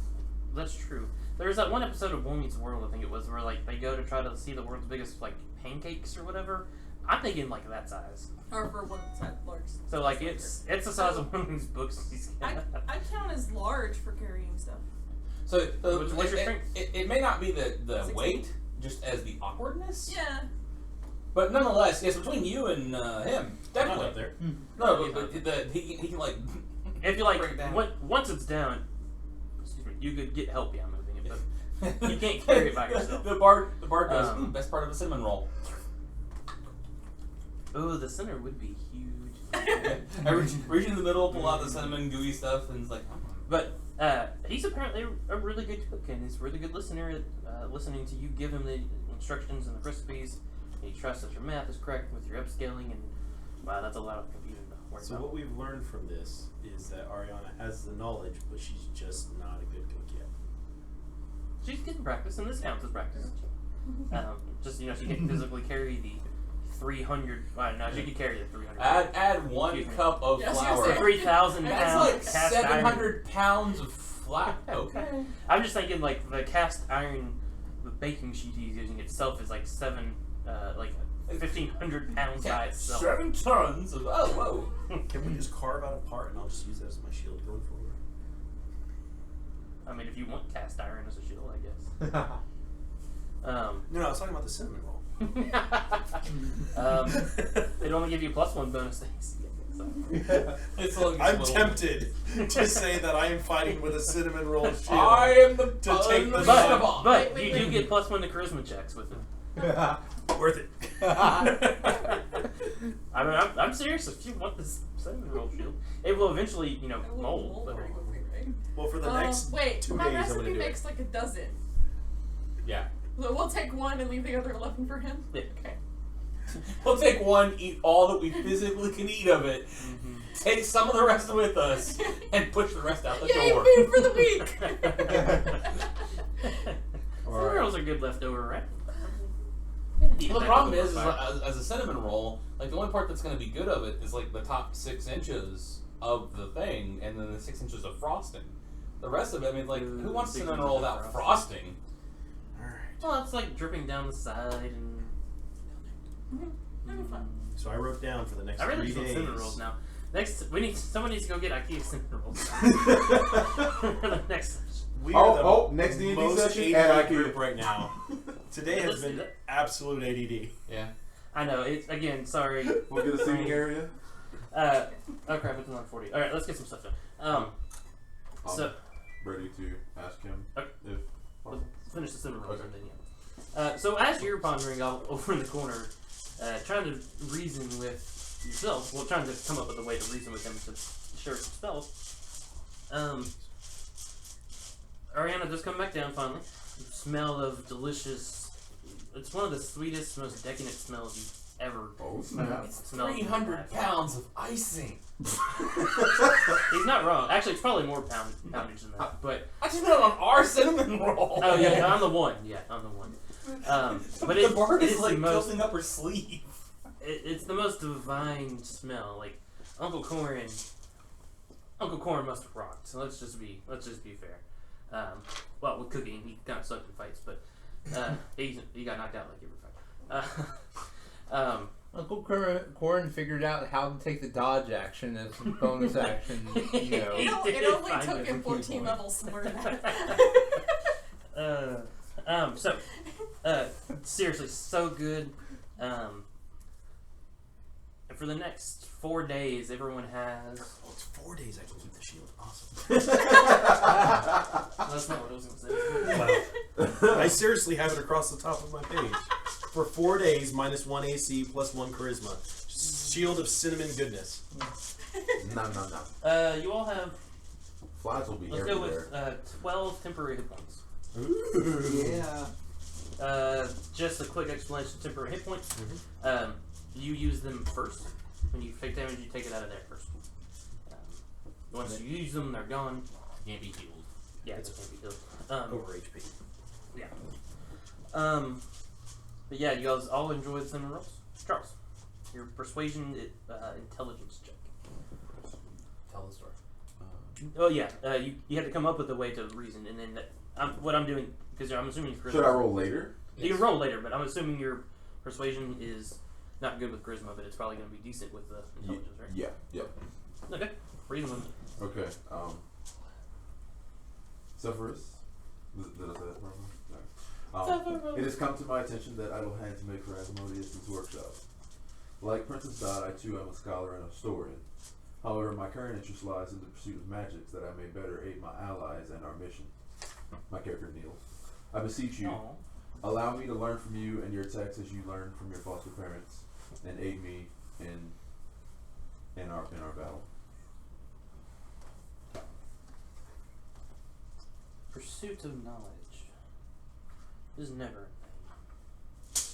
That's true. There was that one episode of Boy Meets World, I think it was, where like they go to try to see the world's biggest like pancakes or whatever. I'm thinking like that size. Or for one side large. So like it's the size of one of these books he's I count as large for carrying stuff. So What's your strength? it may not be the 16. weight, just as the awkwardness. Yeah. But nonetheless, yes, between you and him, I'm definitely. up there. No, but he can like. If you like, Bring it down. once it's down, excuse me, you could get help. Yeah, moving it, but you can't carry it by yourself. The bard goes, best part of a cinnamon roll. Oh, the center would be huge. I reach in the middle, pull out the cinnamon gooey stuff, and it's like, But he's apparently a really good cook, and he's a really good listener at listening to you give him the instructions and the recipes. He trusts that your math is correct with your upscaling, and wow, that's a lot of computing to worry So about. what we've learned from this is that Ariana has the knowledge, but she's just not a good cook yet. She's getting practice, and this counts as practice. Just she can physically carry the 300. No, she could carry the 300. add 1 Excuse me. cup of Yeah, I was flour. gonna say, 3,000 That's pounds like cast 700 pounds of flour. Okay. iron. I'm just thinking like the cast iron, the baking sheet he's using itself is like 1,500 pounds by itself. 7 tons of whoa. Can we just carve out a part and I'll just use that as my shield going forward? I mean, if you want cast iron as a shield, I guess. No, I was talking about the cinnamon roll. It'd only give you +1 bonus things. So. It's like I'm little- tempted to say that I am fighting with a cinnamon roll shield. I am the To take the But Wait, you do get +1 to charisma checks with it. Worth it. I mean, I'm serious. If you want this cinnamon roll shield, it will eventually, It will mold. But very quickly, right? Well, for the next Wait, 2 my days, I'm recipe gonna do makes it. like a dozen. Yeah. So we'll take one and leave the other 11 for him. Yeah. Okay. We'll take 1, eat all that we physically can eat of it, take some of the rest with us, and push the rest out the Yay, door. food for the week! Cinnamon rolls are good leftover, right? Well, the problem is as a cinnamon roll, like the only part that's going to be good of it is like the top 6 inches of the thing, and then the 6 inches of frosting. The rest of it, I mean, like, who wants 6 cinnamon inches roll of without frosting? Alright. Well, it's like dripping down the side, and That'd be fun. So I wrote down for the next I really 3 just want days. cinnamon rolls now. Someone needs to go get IKEA cinnamon rolls for the next session. We Oh, are the oh, next D&D most session ADD and IKEA. group right now. Today has Let's do been that. absolute ADD. Yeah. I know. It's again. Sorry. We'll get a seating area. Oh crap! It's 140. All right, let's get some stuff done. So ready to ask him Okay. if Let's finish the cinnamon rolls Okay. and then yeah. So as you're pondering out over in the corner, trying to reason with yourself, well, trying to come up with a way to reason with him to share some spells, Ariana does come back down finally. The smell of delicious. It's one of the sweetest, most decadent smells you've ever snap. smelled. 300 pounds of icing. He's not wrong. Actually, it's probably more poundage than that. But I just know on our cinnamon roll. oh yeah, I'm the one. Yeah, I'm the one. But the bird it is like the most. tilting up her sleeve. It's the most divine smell. Like Uncle Corin must have rocked. So let's just be fair. Well, with cooking, he kind of sucked in fights, but he got knocked out like every fight. Uncle Corin figured out how to take the dodge action as a bonus action. You know. It only took him 14 levels to learn that. So seriously, so good. And for the next 4 days, everyone has. Oh, it's 4 days I can keep the shield. Awesome. That's not what I was going to say. Wow. I seriously have it across the top of my page. For 4 days, -1 AC, +1 charisma. Shield of cinnamon goodness. No. You all have. Flies will be Let's go everywhere. with 12 temporary hit points. Ooh. Yeah. Just a quick explanation of temporary hit points. Mm-hmm. You use them first. When you take damage, you take it out of there first. Once you use them, they're gone. Can't be healed. Yeah, it's can't be healed. Over HP. Yeah. But yeah, you guys all enjoy the cinnamon rolls. Charles, your persuasion intelligence check. Tell the story. Oh yeah, you have to come up with a way to reason, and then what I'm doing, because I'm assuming charisma. Should I roll later? You can roll later, but I'm assuming your persuasion is not good with charisma, but it's probably going to be decent with the intelligence, right? Yeah. Yep. Okay. Reason with it. Okay. Severus. Did I say that properly? No. It has come to my attention that idle hands make for Asmodeus' workshop. Like Princess Dot, I too am a scholar and a historian. However, my current interest lies in the pursuit of magics that I may better aid my allies and our mission. My character kneels. I beseech you, allow me to learn from you and your texts as you learn from your foster parents, and aid me in our battle. Pursuit of knowledge is never a thing.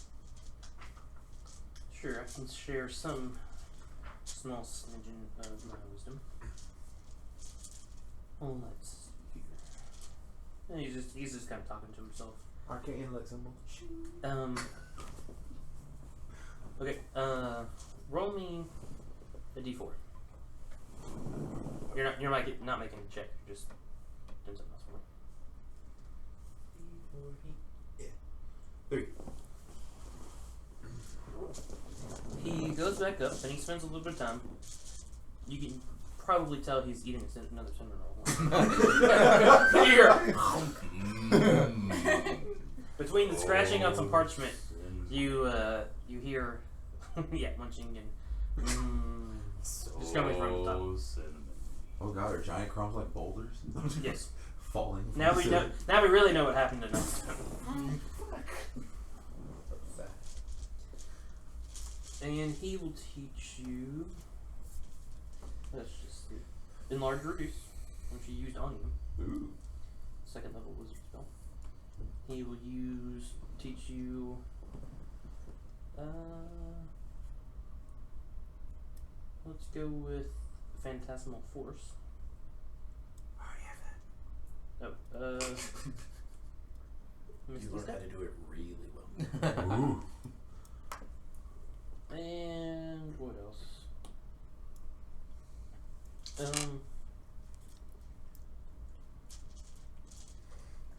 Sure, I can share some small smidgen of my wisdom. Well, let's see here. He's just kind of talking to himself. Arcane intellect symbol. Okay, roll me a d4. You're not making a check, you're just doing something else for me. 3. He goes back up and he spends a little bit of time. You can probably tell he's eating another cinnamon roll. Here. Between the scratching on some parchment, you hear munching and just coming from the top. Oh god, are giant crumbs like boulders? Yes. Falling. From Now the we know. ceiling? Now we really know what happened tonight. And he will teach you. Let's just see. Enlarge reduce, which he used on you. Ooh. Second level wizard spell. He will teach you. Let's go with Phantasmal Force. I already have that. Oh, You Misty learned how Step. to do it really well. Ooh. And what else? I'm trying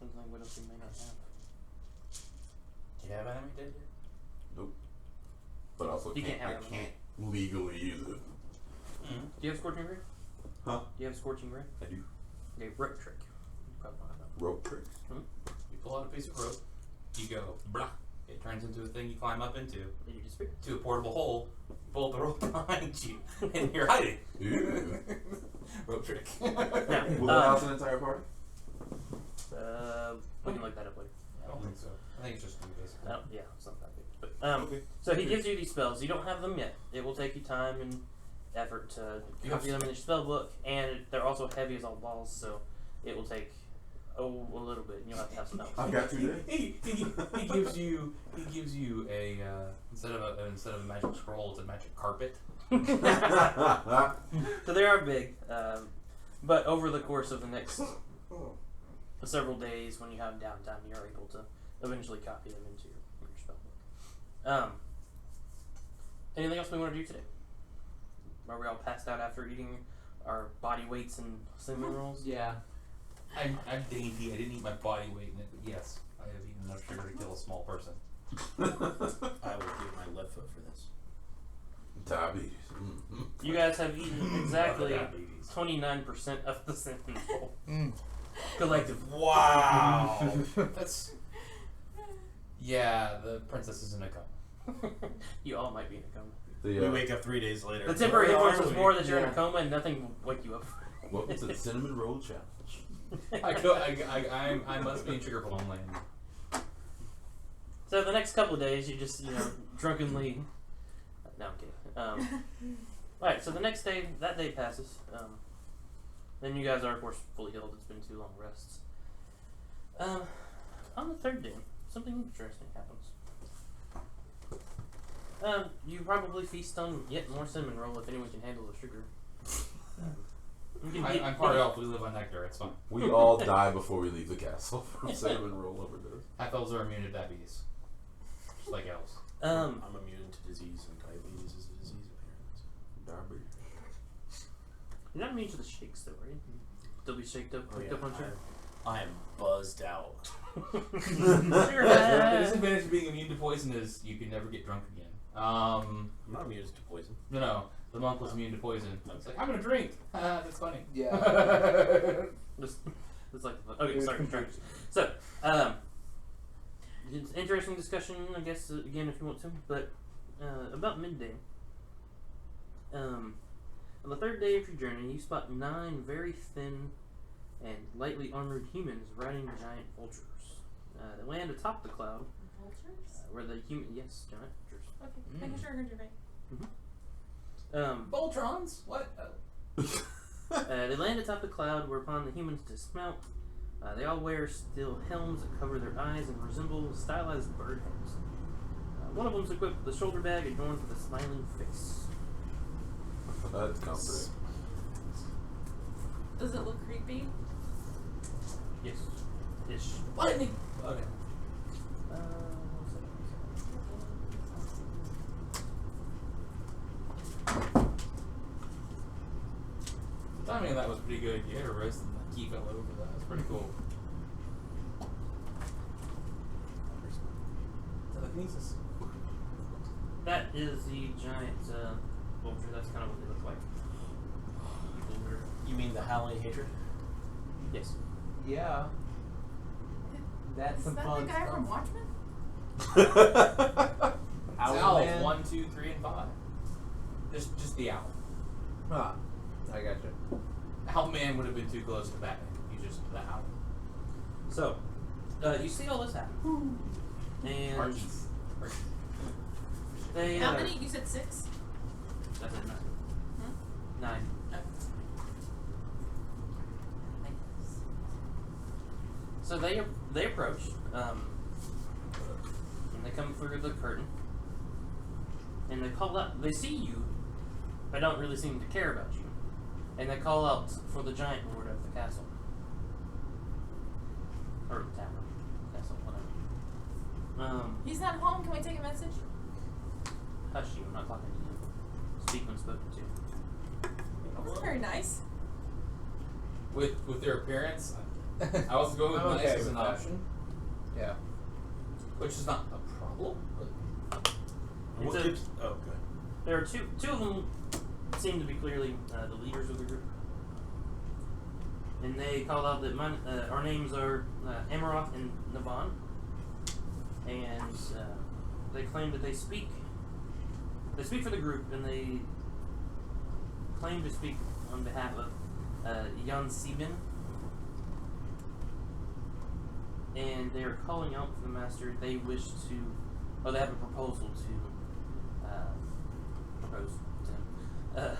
to think what else we may not have. Do you have enemy dead here? Nope. But also You I can't have them. can't legally either. Do you have Scorching Ray? Huh? Do you have Scorching Ray? I do. Okay, rope trick. You probably don't have that. Rope tricks. You pull out a piece of rope. You go blah. It turns into a thing you climb up into. Then you disappear. To a portable hole. You pull up the rope behind you, and you're hiding. Ooh. Rope trick. Now, Will that house an entire party? We can look that up later. I don't think so. I think it's just gonna be basic. Yeah, it's not that big. But so he gives you these spells. You don't have them yet. It will take you time and effort to copy them in your spell book, and they're also heavy as all balls, so it will take a little bit. And you'll have to have some help. I got you there. He gives you a instead of a magic scroll, it's a magic carpet. So they are big, but over the course of the next several days, when you have downtime, you're able to eventually copy them into your spell book. Anything else we want to do today? Are we all passed out after eating our body weights and cinnamon rolls? Yeah. I'm dainty. I didn't eat my body weight in it, but yes, I have eaten enough sugar to kill a small person. I will give my left foot for this. Diabetes. You guys have eaten exactly Diabetes. 29% of the cinnamon roll. Collectively. Wow. That's the princess is in a coma. You all might be in a coma. We wake up 3 days later. The temporary hit points was Where more are that you're in a Yeah. coma and nothing will wake you up. Welcome to the Cinnamon Roll Challenge. I must be in sugar plum land. So the next couple of days, you just, drunkenly... No, I'm kidding. Alright, so the next day, that day passes. Then you guys are, of course, fully healed. It's been 2 long rests. On the 3rd day, something interesting happens. You probably feast on yet more cinnamon roll if anyone can handle the sugar. I'm part elf. We live on nectar. It's fine. We all die before we leave the castle from cinnamon roll overdose. Half elves are immune to diabetes, just like elves. I'm immune to disease, and diabetes is a disease apparently. Diabetes. You're not immune to the shakes, though, right? They'll be shaked up, picked up on sugar. I am buzzed out. Sugar The high. disadvantage of being immune to poison is you can never get drunk again. I'm not immune to poison. No, the monk was immune to poison. It's like, I'm gonna drink. That's funny. Yeah. Just like okay, sorry. So, it's an interesting discussion, I guess. Again, if you want to, but about midday. On the 3rd day of your journey, you spot 9 very thin and lightly armored humans riding giant vultures. They land atop the cloud, Vultures? where the human giant vultures. Okay, making sure I heard your name. Voltrons? What? They land atop the cloud, whereupon the humans dismount. They all wear steel helms that cover their eyes and resemble stylized bird heads. One of them is equipped with a shoulder bag adorned with a smiling face. That's comforting. Does it look creepy? Yes. Ish. Why didn't he? Okay. The timing of that was pretty good. You hit her wrist and the key fell over. That was pretty cool. Telekinesis. That is the giant vulture. That's kind of what they look like. People were. You mean the howling hatred? Yes. Yeah. That's Is some that fun the guy stuff. from Watchmen? Owl Owls, Man? 1, 2, 3, and 5. Just the owl. Ah, I gotcha. Owlman would have been too close to Batman. He's just the owl. So, you see all this happen, and Archie's. they. How many? You said 6? That's it. 9. Hmm? 9. So they approach, and they come through the curtain, and they call out. They see you, but don't really seem to care about you, and they call out for the giant lord of the castle, or town, castle, whatever. He's not home. Can we take a message? Hush you! I'm not talking to you. Speak when spoken to. That's very nice. With their appearance, I was going with I'm nice okay as with an that. option, Yeah. which is not a problem. But It's What a- gives? Oh, okay. There are two of them seem to be clearly the leaders of the group. And they called out that our names are Amaroth and Navan. And they claim that they speak for the group, and they claim to speak on behalf of Jan Sieben. and they are calling out for the master. They wish to, they have a proposal to propose to him.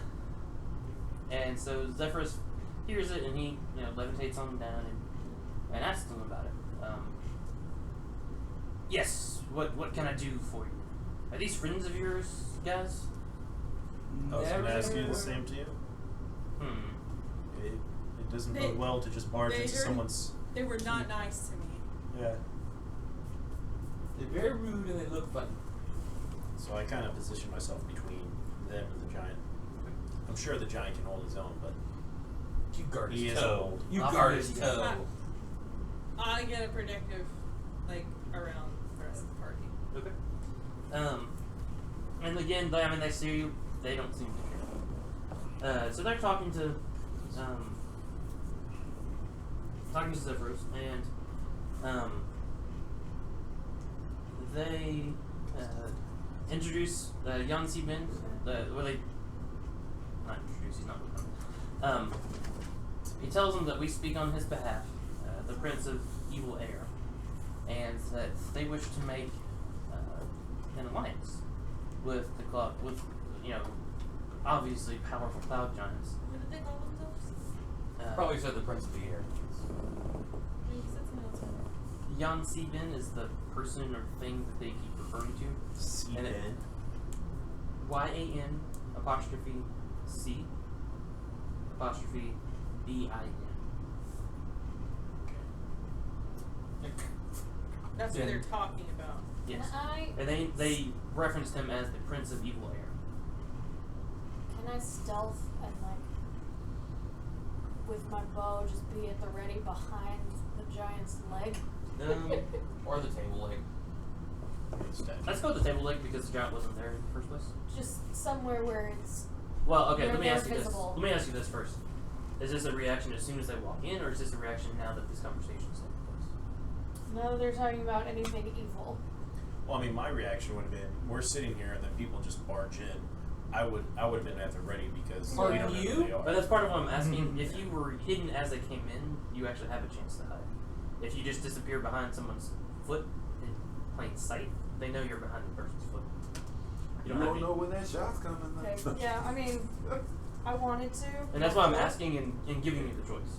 And so Zephyrus hears it, and he, levitates on down and asks him about it. Yes, what can I do for you? Are these friends of yours, guys? I was going to ask you the same to you. It doesn't bode well to just barge into someone's... They were not nice to me. Yeah. They're very rude and they look funny. So I kind of position myself between them and the giant. I'm sure the giant can hold his own, but You guard he his is toe. old. You I'll guard figure his it out. toe. I get a predictive, around the rest of the party. Okay. And again, they see you. They don't seem to care. So they're talking to Zephyrus, and they introduce Jan Sieben. Well, they not introduce. He's not with them. He tells them that we speak on his behalf, the Prince of Evil Air, and that they wish to make an alliance with the cloud, with obviously powerful cloud giants. What did they call themselves? Probably said the Prince of the Air. You said something else. Jan Sieben is the person or thing that they keep referring to. And it- Sieben. YAN apostrophe C apostrophe BIN. That's what they're talking about. Yes. Can And they referenced him as the Prince of Evil Air. I stealth and with my bow just be at the ready behind the giant's leg? Or the table leg. Let's go with the table leg because the giant wasn't there in the first place. Just somewhere where it's Well, okay, Where let me they're ask you visible. this. Let me ask you this first. Is this a reaction as soon as they walk in, or is this a reaction now that this conversation is taking place? no, they're talking about anything evil. Well, I mean, my reaction would have been, we're sitting here and then people just barge in. I would have been at the ready because Or we don't know you? who they are. But that's part of what I'm asking. If you were hidden as they came in, you actually have a chance to hide. If you just disappear behind someone's foot in plain sight, they know you're behind the person's foot. You don't know when that shot's coming. Okay, yeah, I mean, I wanted to. And that's why I'm asking and giving you the choice.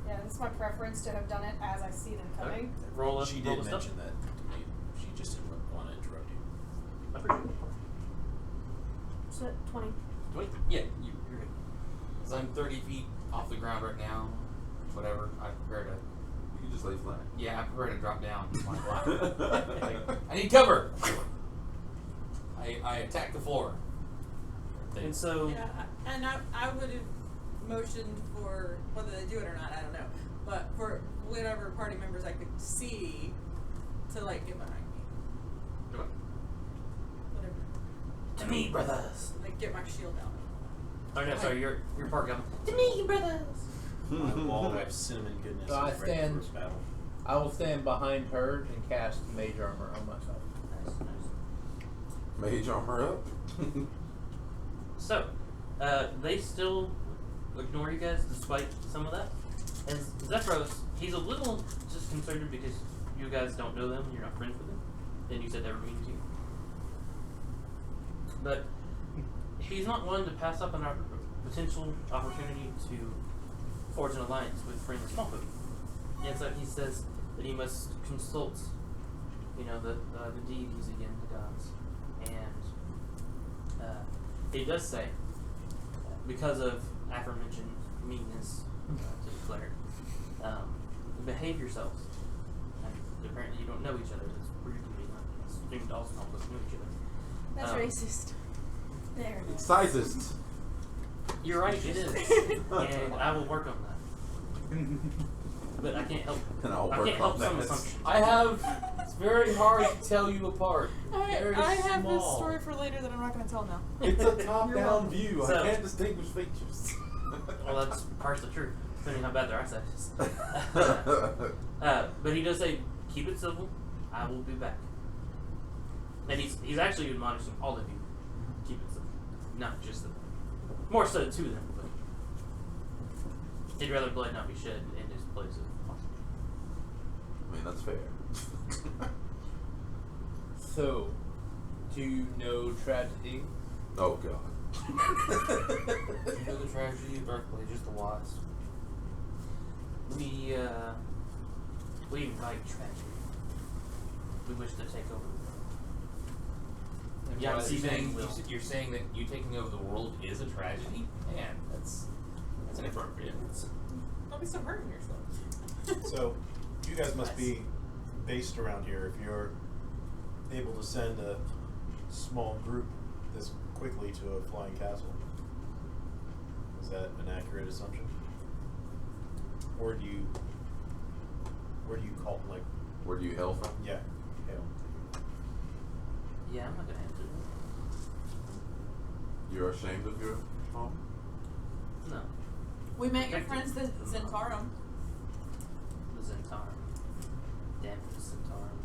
Yeah, it's my preference to have done it as I see them coming. Okay. Roll up. She roll did the mention stuff. that to me. She just didn't want to interrupt you. I appreciate it. So 20. 20? Yeah, you're good. So I'm 30 feet off the ground right now. Whatever. I prepare to. You can just lay flat. Yeah, I prepare to drop down. Like, I need cover. I attack the floor. And so, Yeah, and I would have motioned for whether they do it or not, I don't know. But for whatever party members I could see to get behind me. Come Whatever. on. To me, brothers. Get my shield out. Oh no, sorry, you're part of To me, brothers. My wall of cinnamon goodness So I is ready for stand- this battle. I will stand behind her and cast mage armor on myself. Nice, nice. Mage armor up. So, they still ignore you guys despite some of that. And Zephyros, he's a little disconcerted because you guys don't know them, you're not friends with them, and you said they were mean to you. But he's not willing to pass up an potential opportunity to forge an alliance with friendly Smallfoot. And so he says that he must consult, the deities again, the gods. And he does say, because of aforementioned meanness to the cleric, behave yourselves. And apparently you don't know each other. It's rude to me. I assumed all Smallfoot knew each other. That's racist. There it is. Sizist. You're right, it is. And I will work on that. But I can't help. And I'll I work can't help on some that. assumptions. I have. It's very hard to tell you apart. Very I have small. this story for later that I'm not going to tell now. It's a top-down welcome. view. So- I can't distinguish features. Well, that's partially true, depending how bad their eyesight is. But he does say, keep it civil. I will be back. And he's actually admonishing all of you. Keep it civil. Not just them. More so to them, but he'd rather blood not be shed in his place of possibility. I mean, that's fair. So, do you know tragedy? Oh god. You know the tragedy of Berkeley, just the wasp. We like tragedy. We wish to take over the world. And Yeah, why- see, You're saying that you taking over the world is a tragedy? Man, that's inappropriate. Don't be so hurting yourself. So, you guys must Nice. be based around here if you're able to send a small group this quickly to a flying castle. Is that an accurate assumption? Or do you call, like, Where do you hail from? yeah, hail? Yeah, I'm not gonna answer You're ashamed of your home? that. No. We met your friends, the Zentarum. The Zentarum. Damn the Zentarum.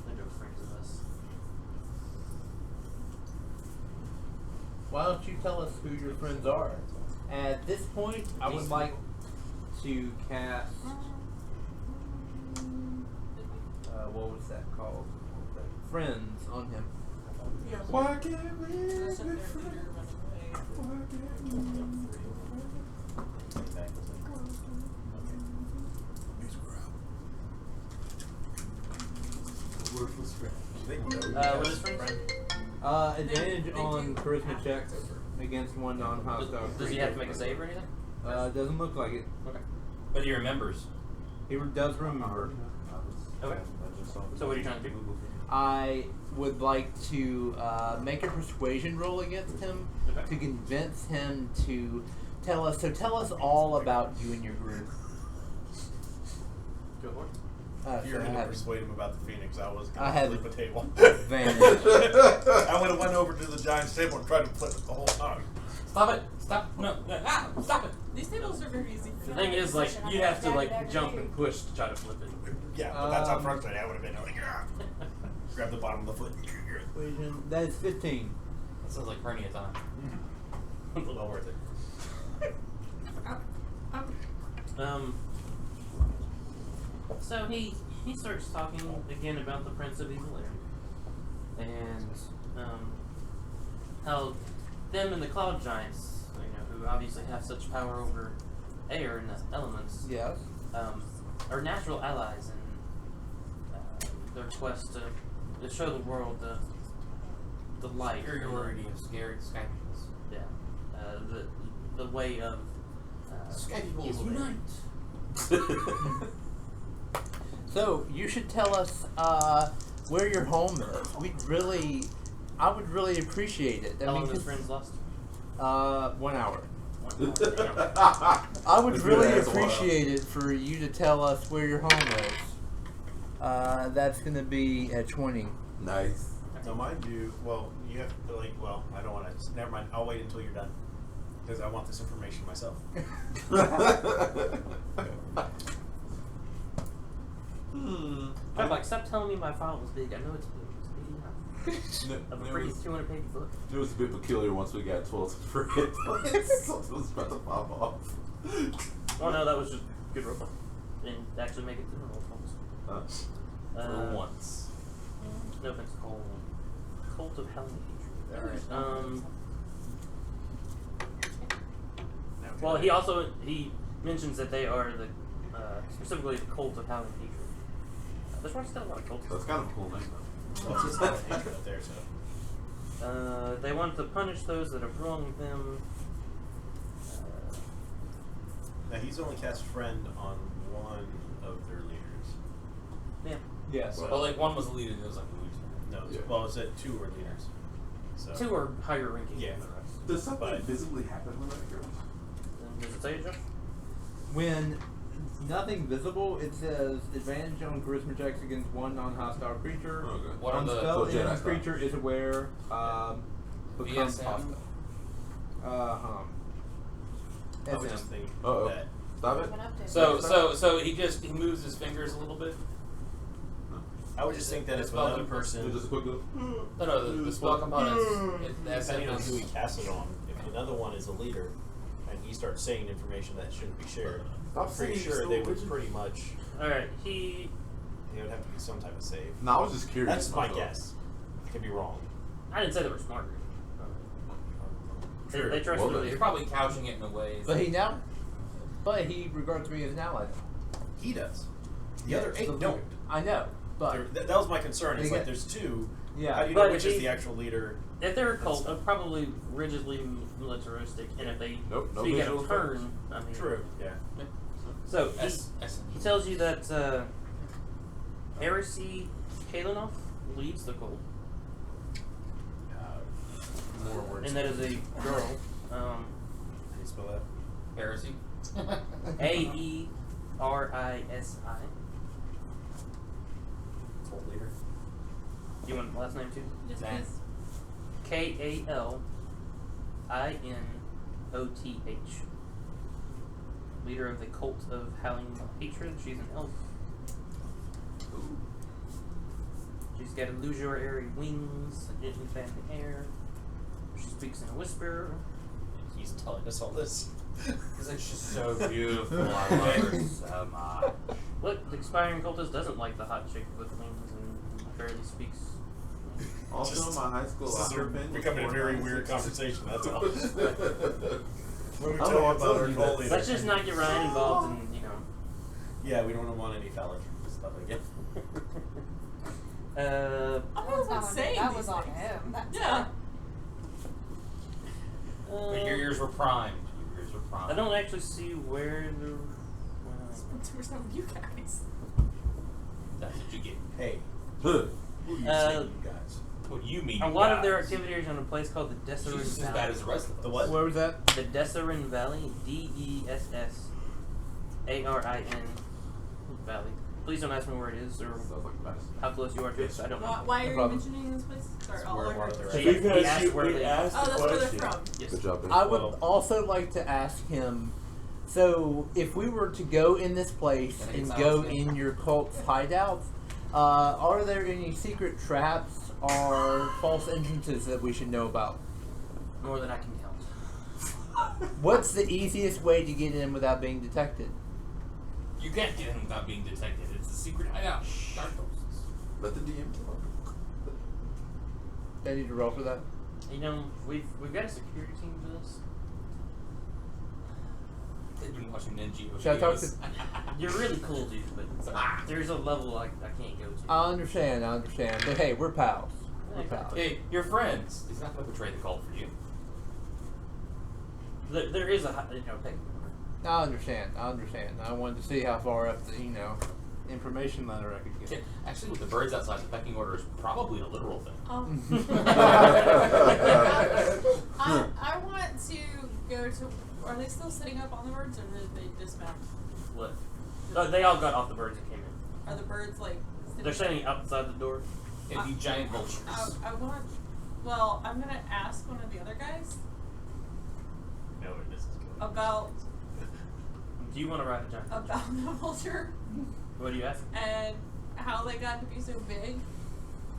They're no friends of us. Why don't you tell us who your friends are? At this point, I would like to cast. What was that called? Friends on him. Yeah. Why can't we That's be in their friends? leader running away. Why can't we? Worthless crap. What is friends? Advantage on charisma checks against one non-hostile. Does he have to make a save or anything? Doesn't look like it. Okay. But he remembers. He does remember. Okay. So what are you trying to do? I would like to make a persuasion roll against him Okay. to convince him to tell us. So tell us all about you and your group. Go for it. If you're So I going to have persuade him about the Phoenix, I was I going have to flip a table. advantage. I would have went over to the giant's table and tried to flip it the whole time. Stop it! Stop! No! Ah! Stop it! These tables are very easy. The thing is, like, you have to like jump and push to try to flip it. Yeah, but that's how frustrating I would have been. Like, grab the bottom of the foot. Persuasion. That is 15. That sounds like hernia time. Well worth it. So he starts talking again about the Prince of Evil Air, and how them and the Cloud Giants, who obviously have such power over air and the elements, Yes. are natural allies in their quest to show the world the light, Superiority of scared sky peoples. yeah, the way of Sky peoples evil air. unite! So you should tell us where your home is. I would really appreciate it. How long has 'cause, friends lost? 1 hour. Yeah. I would That's really good, that's a lot. appreciate it for you to tell us where your home is. That's gonna be at 20. Nice. Now, mind you, well, you have to, like, well, I don't want to, never mind, I'll wait until you're done. Because I want this information myself. I'm like, stop telling me my file was big. I know it's big. It's big enough. Of a freaking 200-page book. It was a bit peculiar once we got 12 for it. Something was about to pop off. Oh no, that was just good roll. And actually make it through roll once. For once. No offense, Cult of Helen Alright, well, he mentions that they are the, specifically the Cult of Howling Hatred. This one's got a lot of cults. That's kind of a cool name, though. Well, it's just not an intro up there, so. They want to punish those that have wronged them. Now, he's only cast friend on one of their leaders. Yeah. Yes. Well, like one was the leader, and it was like a loser. No, Yeah. well, it said 2 were leaders. So. 2 are higher ranking Yeah. than the rest. Does something But- visibly happen when that goes? And does it say it, Josh? When nothing visible, it says advantage on charisma checks against one non-hostile creature. Okay. What are On the spell, so Jedi enemy style. creature is aware. Becomes VSM? hostile. I was just thinking Uh-oh. that. Stop it. An update. So he moves his fingers a little bit. I would just think that if Spell another components. person, Just a quick little. No, the spell components. That's depending on who he casts it on, if another one is a leader, and he starts saying information that shouldn't be shared, Stop I'm pretty saying sure so they would original. pretty much. Alright, he It would have to be some type of save. No, I was just curious. That's my myself. guess. I could be wrong. I didn't say they were smarter. True. They trust Well, their You're leader. probably couching it in a way. But he regards me as an ally. He does. The Yeah, other 8 so don't. I know, but That was my concern. It's They like get- there's 2. yeah. How do you But know which if is he- the actual leader? If they're a cult, they're probably rigidly militaristic, and if they Nope, no speak out visual of turn, I mean. True. Yeah. So S- he tells you that Heresy Kalinov leads the cult, More words. and that is a girl. How do you spell that? Heresy. Aerisi. Cult leader. You want the last name too? Yes, Nah. please. Kalinoth. Leader of the cult of Howling Hatred. She's an elf. She's got illusory wings, a gently fan in the air. She speaks in a whisper. He's telling us all this. Because it's just so beautiful. I love her so much. Look, the expiring cultist doesn't like the hot chick with wings and barely speaks. Also, Just- my high school This is locker pin. becoming a very weird 496. conversation. That's all. Let me I'm tell you all about our telling you cult that. leader. Let's just not get Ryan involved in, Yeah, we don't want any phallic stuff again. I'm That was not on saying That these was on things. him. Yeah. But your ears were primed. Your ears were primed. I don't actually see where the. Where's that with you guys? That's what you get. Hey, Huh. who are you Uh, saying, you guys? What do you mean? A lot of their guys? activities are in a place called the She's Desserin just as bad Valley. as the rest of us. The what? Where was that? The Desserin Valley, Dessarin Valley. Please don't ask me where it is or Sounds like a mess. how close you are to it. I don't know. Why are No you problem. mentioning this place? Sorry, It's all where I a lot heard of was- their He Because asked you, where we they- asked Oh, the that's where they're question. from. Yes. Good job, Ben. I would Well- also like to ask him. So, if we were to go in this place Can I get and some go else? in your cult's hideouts, are there any secret traps or false entrances that we should know about? More than I can count. What's the easiest way to get in without being detected? You can't get in without being detected. It's a secret hideout. Dark posts. Let the DM talk. Do I need to roll for that? You know, we've got a security team for this. They've been watching Ninja. Should I talk videos. You're really cool, dude, but there's a level I can't go to. I understand. But hey, we're pals. We're pals. Hey, you're friends. He's not going to betray the cult for you. There is a pecking order. I understand. I wanted to see how far up the information ladder I could Okay, get. actually, with the birds outside, the pecking order is probably a literal thing. I want to go to. Are they still sitting up on the birds, or did they dismount? What? They all got off the birds and came in. Are the birds like? They're standing outside the door. It'd be giant vultures. I want. Well, I'm gonna ask one of the other guys No, this is going. about Do you want to ride a giant? about the vulture What do you ask? and how they got to be so big.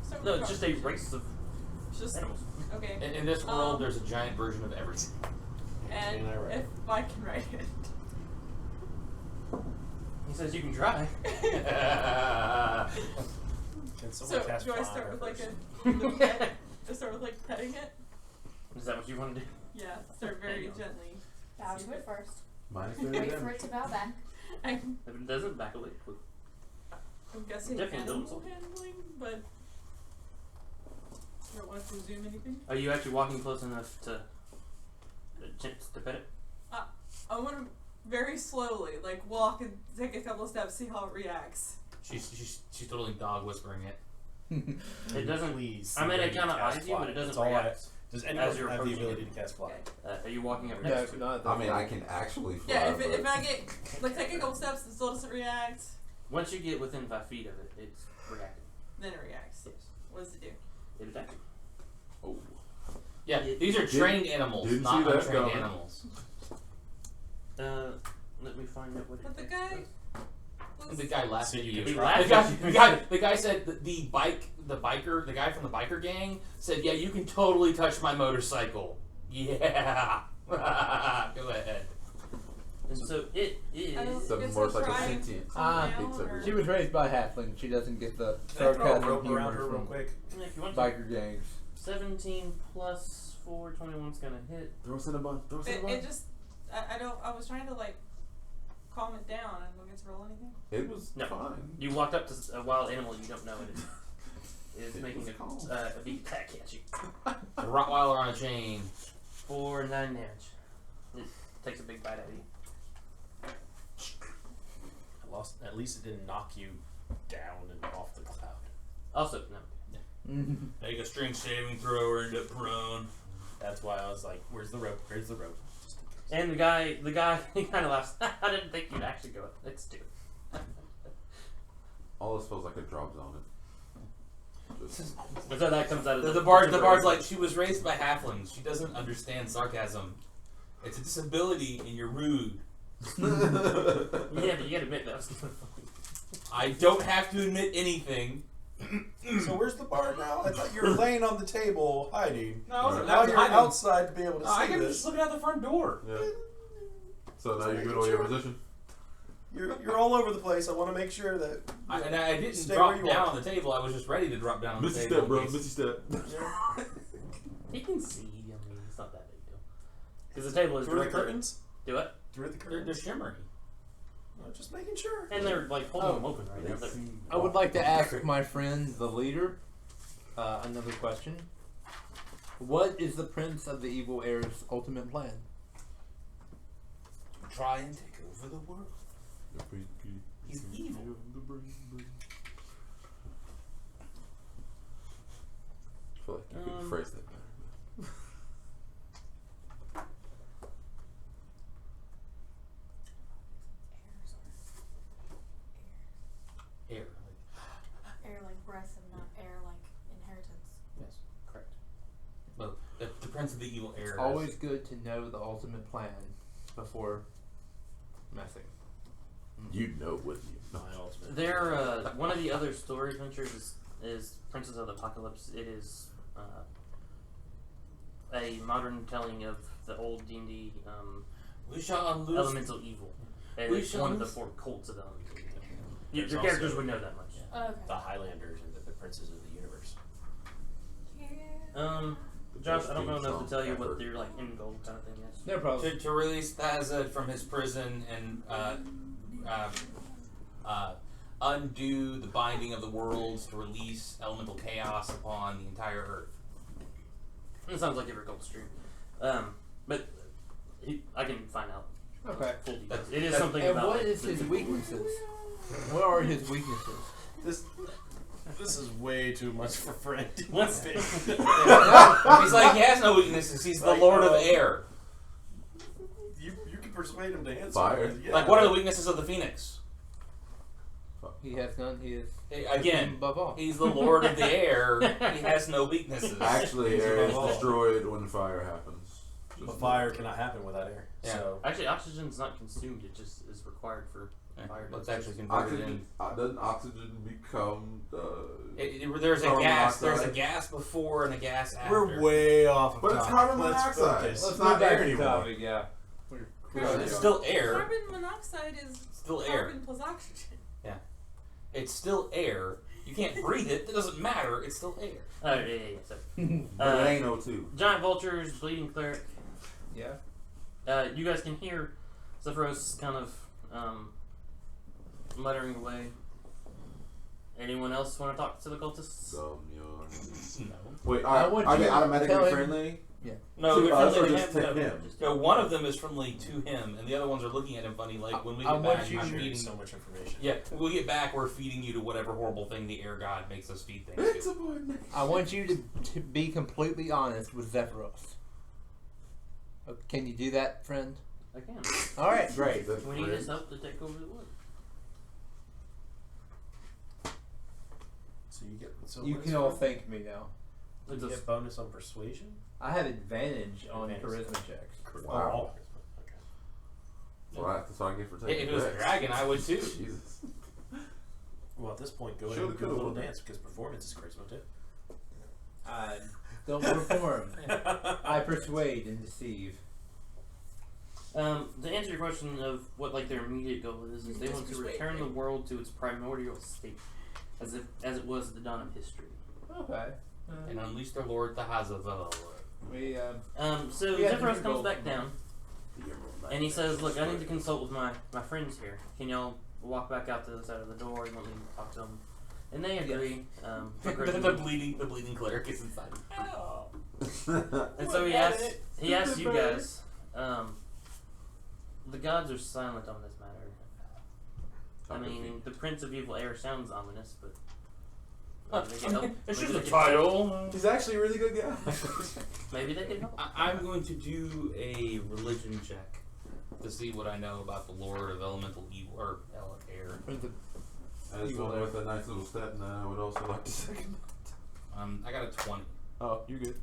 So No, it's just a race of just animals. okay. In this world, there's a giant version of everything. And Can I write if I can write it. He says you can try. Can someone So cast do I fire start with like first? a pet? I start with like petting it? Is that what you want to do? Yeah, start very gently. Bow to it first. Minus Wait 30 for damage. it to bow back. I'm If it doesn't, back away. guessing Definitely animal don't. handling, but I don't want to presume anything. Are you actually walking close enough to pet it? I want to very slowly, like walk and take a couple of steps, see how it reacts. She's totally dog whispering it. It doesn't. Please. I mean, it somebody kind of cast eyes you, but fire. it doesn't That's all I- react. Does anyone as you're have the approaching ability it. to cast fire? Are you walking up No, next to it? not I mean, I can actually fly. Yeah, but if I get like take a couple steps and still doesn't react, Once you get within 5 feet of it, it's reacting. then it reacts. Yes. What does it do? It attacks you. Oh. Yeah, these are trained animals, didn't not see that untrained coming. animals. Let me find out what But the it guy does. was The guy laughed So at you you. can He try. laughed The guy said that the guy from the biker gang said, "Yeah, you can totally touch my motorcycle." Yeah. Go ahead. And so it is. I don't The guess Is more he like a trying sentient. down, Hates or- everyone. She was raised by halfling. She doesn't get the Can I throw a sarcasm rope around her humor real from quick? Yeah, if you want to. biker gangs. 17 plus 4, 21's gonna hit. Throw us in a bun. Throw us in a bun. It just, I was trying to like calm it down. I don't get to roll anything. It was No. fine. You walked up to a wild animal you don't know it is It making was a calm. big attack at you. The Rottweiler on a chain. For 9 damage. It takes a big bite out of you. I lost. At least it didn't knock you down and off the cloud. Also, no. Make a strength saving throw or end up prone. That's why I was like, "Where's the rope? Where's the rope?" Just in case. And the guy, he kind of laughs. I didn't think you'd actually go. It's 2. All this feels like a drop zone. Just, So that comes out of The bard's like, she was raised by halflings. She doesn't understand sarcasm. It's a disability and you're rude. Yeah, but you gotta admit that was kind of funny. I don't have to admit anything. So where's the bar now? I thought you were laying on the table hiding. No, I wasn't. Now I was you're hiding. outside to be able to No, I see was this. just looking out the front door. yeah. So now you're good on your position. You're all over the place. I want to make sure that. I didn't Stay drop where you down are. on the table. I was just ready to drop down on Missy the table. step, bro. in case- Missy step. He can see. I mean, it's not that big deal. Because the table is Through the directly. curtains. Do it. Through the They're curtains. shimmery. No, just making sure. And they're like holding them open right now. Yes. They're- I would like to ask my friend, the leader, another question. What is the Prince of the Evil Heir's ultimate plan? Try and take over the world. He's evil. I feel like you could phrase that better. Air. Air like breath and not air like inheritance. Yes, correct. Well, the Prince of the Evil Heir. It's always good to know the ultimate plan before messing. You know with you. My ultimate. They're one of the other story adventures is Princess of the Apocalypse. It is a modern telling of the old D&D We shall unloose. elemental evil. And We it's shall one of the lose- 4 cults of elemental evil. There's Your characters also- would know that much. Okay. The Highlanders are the princes of the universe. Josh, I don't know enough to tell you what your like end goal kind of thing is. No problem. To release Thazad from his prison and undo the binding of the worlds, to release elemental chaos upon the entire earth. It sounds like every gold stream. But I can find out Okay. full details. That's- It is that's- something And about what like, is the- his weaknesses? What are his weaknesses? This is way too much for Fred. What's He's like, he has no weaknesses. He's the Like, Lord of Air. You can persuade him to answer. Fire. Yeah. Like, what are the weaknesses of the Phoenix? He has none. He is Again, above all. he's the Lord of the Air. He has no weaknesses. Actually, He's air is above all. destroyed when fire happens. But fire cannot happen without air. Yeah. So Actually, oxygen's not consumed. It just is required for fire. Let's to actually exist. convert it Oxygen, in. doesn't oxygen become There's a Carbon gas. monoxide. There's a gas before and a gas after. we're way off of But it's topic. carbon Let's monoxide. focus. It's not air anymore. Topic, yeah. It's still air. Carbon monoxide is Still air. carbon plus oxygen. It's still air. You can't breathe it. It doesn't matter. It's still air. Yeah. So, But it ain't O2. giant vultures, bleeding cleric. Yeah. You guys can hear Zephyros kind of muttering away. Anyone else want to talk to the cultists? No. No. Wait, I are want they you to automatically tell him- friendly? No, To they're us friendly or to just him. to No. him? No, one of them is friendly to him, and the other ones are looking at him funny. Like when we I get want back, you I'm to- feeding. so much information. Yeah, when we get back, we're feeding you to whatever horrible thing the air god makes us feed things It's to. a boy. I want you to be completely honest with Zephyros. Can you do that, friend? I can. All right, great. We need his help to take over the wood. So you get. So You what can is all it? thank me now. You It's a- get bonus on persuasion. I have advantage on Advantage. charisma checks. Wow. That's what I get for If taking it was a Dex. dragon, I would too. Jesus. Well, at this point, go ahead Shoulda, and do a coulda, little woulda. dance because performance is charisma too. I don't perform. I persuade and deceive. To answer your question of what like their immediate goal is they want to return the world to its primordial state, as it was at the dawn of history. Okay. And unleash their lord Tahazavel. We So we had Zephyros different comes goals. back down, and he says, "Look, I need to consult with my friends here. Can y'all walk back out to the side of the door? You want me to talk to them?" And they agree. The bleeding cleric is inside. Oh. And so he asks you guys. The gods are silent on this matter. I mean, the Prince of Evil Air sounds ominous, but maybe they can help. It's Maybe just a they can help. title. He's actually a really good guy. Maybe they can help. I'm going to do a religion check to see what I know about the Lord of Elemental Evil or Air. As one with a nice little step, and I would also like to second. I got a 20. Oh, you're good.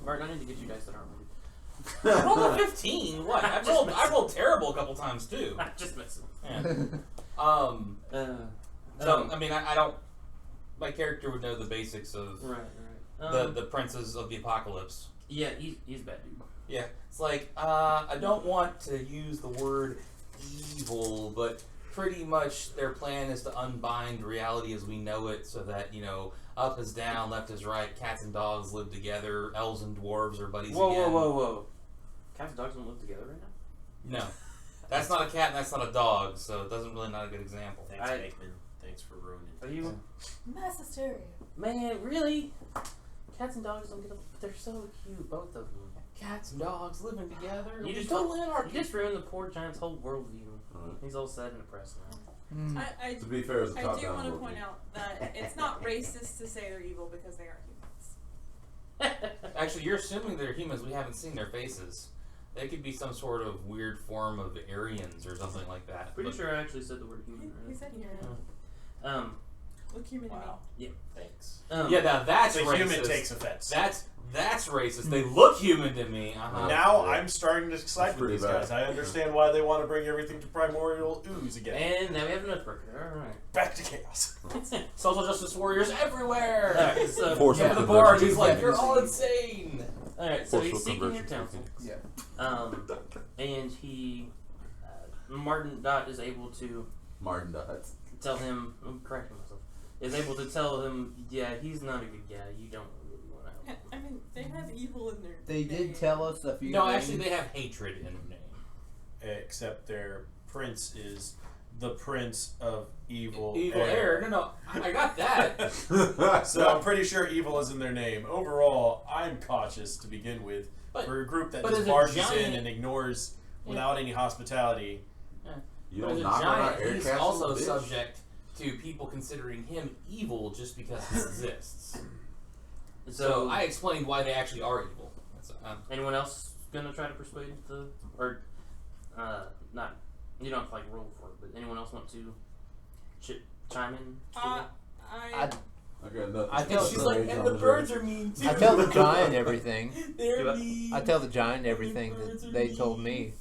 Martin, I need to get you guys that aren't ready. I rolled a 15. What? I rolled terrible a couple times too. I'm just messing. Yeah. So I mean, I don't. My character would know the basics of Right. the princes of the apocalypse. Yeah, he's a bad dude. Yeah, it's like I don't want to use the word evil, but pretty much their plan is to unbind reality as we know it, so that up is down, left is right, cats and dogs live together, elves and dwarves are buddies again. Whoa. Cats and dogs don't live together right now? No, that's not a cat and that's not a dog, so it doesn't really not a good example. Thanks, Bakeman. Thanks for ruining it. Are you? Mass hysteria. Man, really? Cats and dogs don't get up. They're so cute, both of them. Cats and dogs living together. You just totally anarchy. You just ruined the poor giant's whole worldview. Alright. He's all sad and depressed now. To be fair, it's a I top do down want to world point view. out that it's not racist to say they're evil because they are humans. Actually, you're assuming they're humans. We haven't seen their faces. They could be some sort of weird form of Aryans or something like that. Pretty but- sure I actually said the word human. He Right? said human. Yeah. Look human Wow. Thanks. Yeah, now that's The racist. human takes offense. That's racist. They look human to me. Now Yeah. I'm starting to side with pretty these bad. guys. I understand why they want to bring everything to primordial ooze to again. And now we have an Earthbreaker. Alright. Back to chaos. Social justice warriors everywhere. Alright, so Force Yeah, of the conversion. barge. He's like, you're all insane. Alright, so he's Forceful seeking your conversion. counsel. Yeah. And he Martin Dot is able to Martin Dot. tell him I'm correcting myself. Is able to tell him, yeah, he's not a good guy. You don't really want to help him. I mean, they have evil in their They name. did tell us a few No, things. actually, they have hatred in their name. Except their prince is the Prince of Evil Evil air. No, I got that. So I'm pretty sure evil is in their name. Overall, I'm cautious to begin with. But- For a group that but just as a barges giant- in and ignores without any hospitality. You But as don't a knock on our giant, air he's castle, also bitch. subject to people considering him evil just because he exists. So I explained why they actually are evil. That's, anyone else gonna try to persuade not? You don't have to like roll for it, but anyone else want to chime in? I I I got nothing. I and tell she's the like, and the birds are mean too. I tell the giant everything. They're Do it. mean. I tell the giant everything that they told me.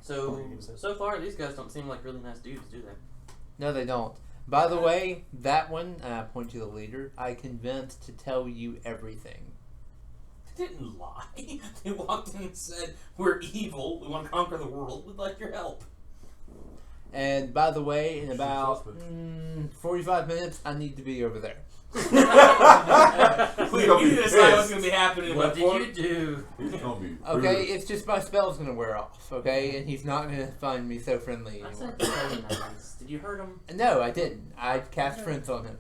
So far, these guys don't seem like really nice dudes, do they? No, they don't. By the way, that one, and I point to the leader, I convinced to tell you everything. They didn't lie. They walked in and said, "We're evil. We want to conquer the world. We'd like your help." And by the way, in about 45 minutes, I need to be over there. We gonna be knew this guy was pissed. going to be happening. What before. did you do? He's gonna be Okay, rude. it's just my spell's gonna wear off, okay? And he's not gonna find me so friendly I anymore. said so nice. Did you hurt him? No, I didn't. I cast Friends on him.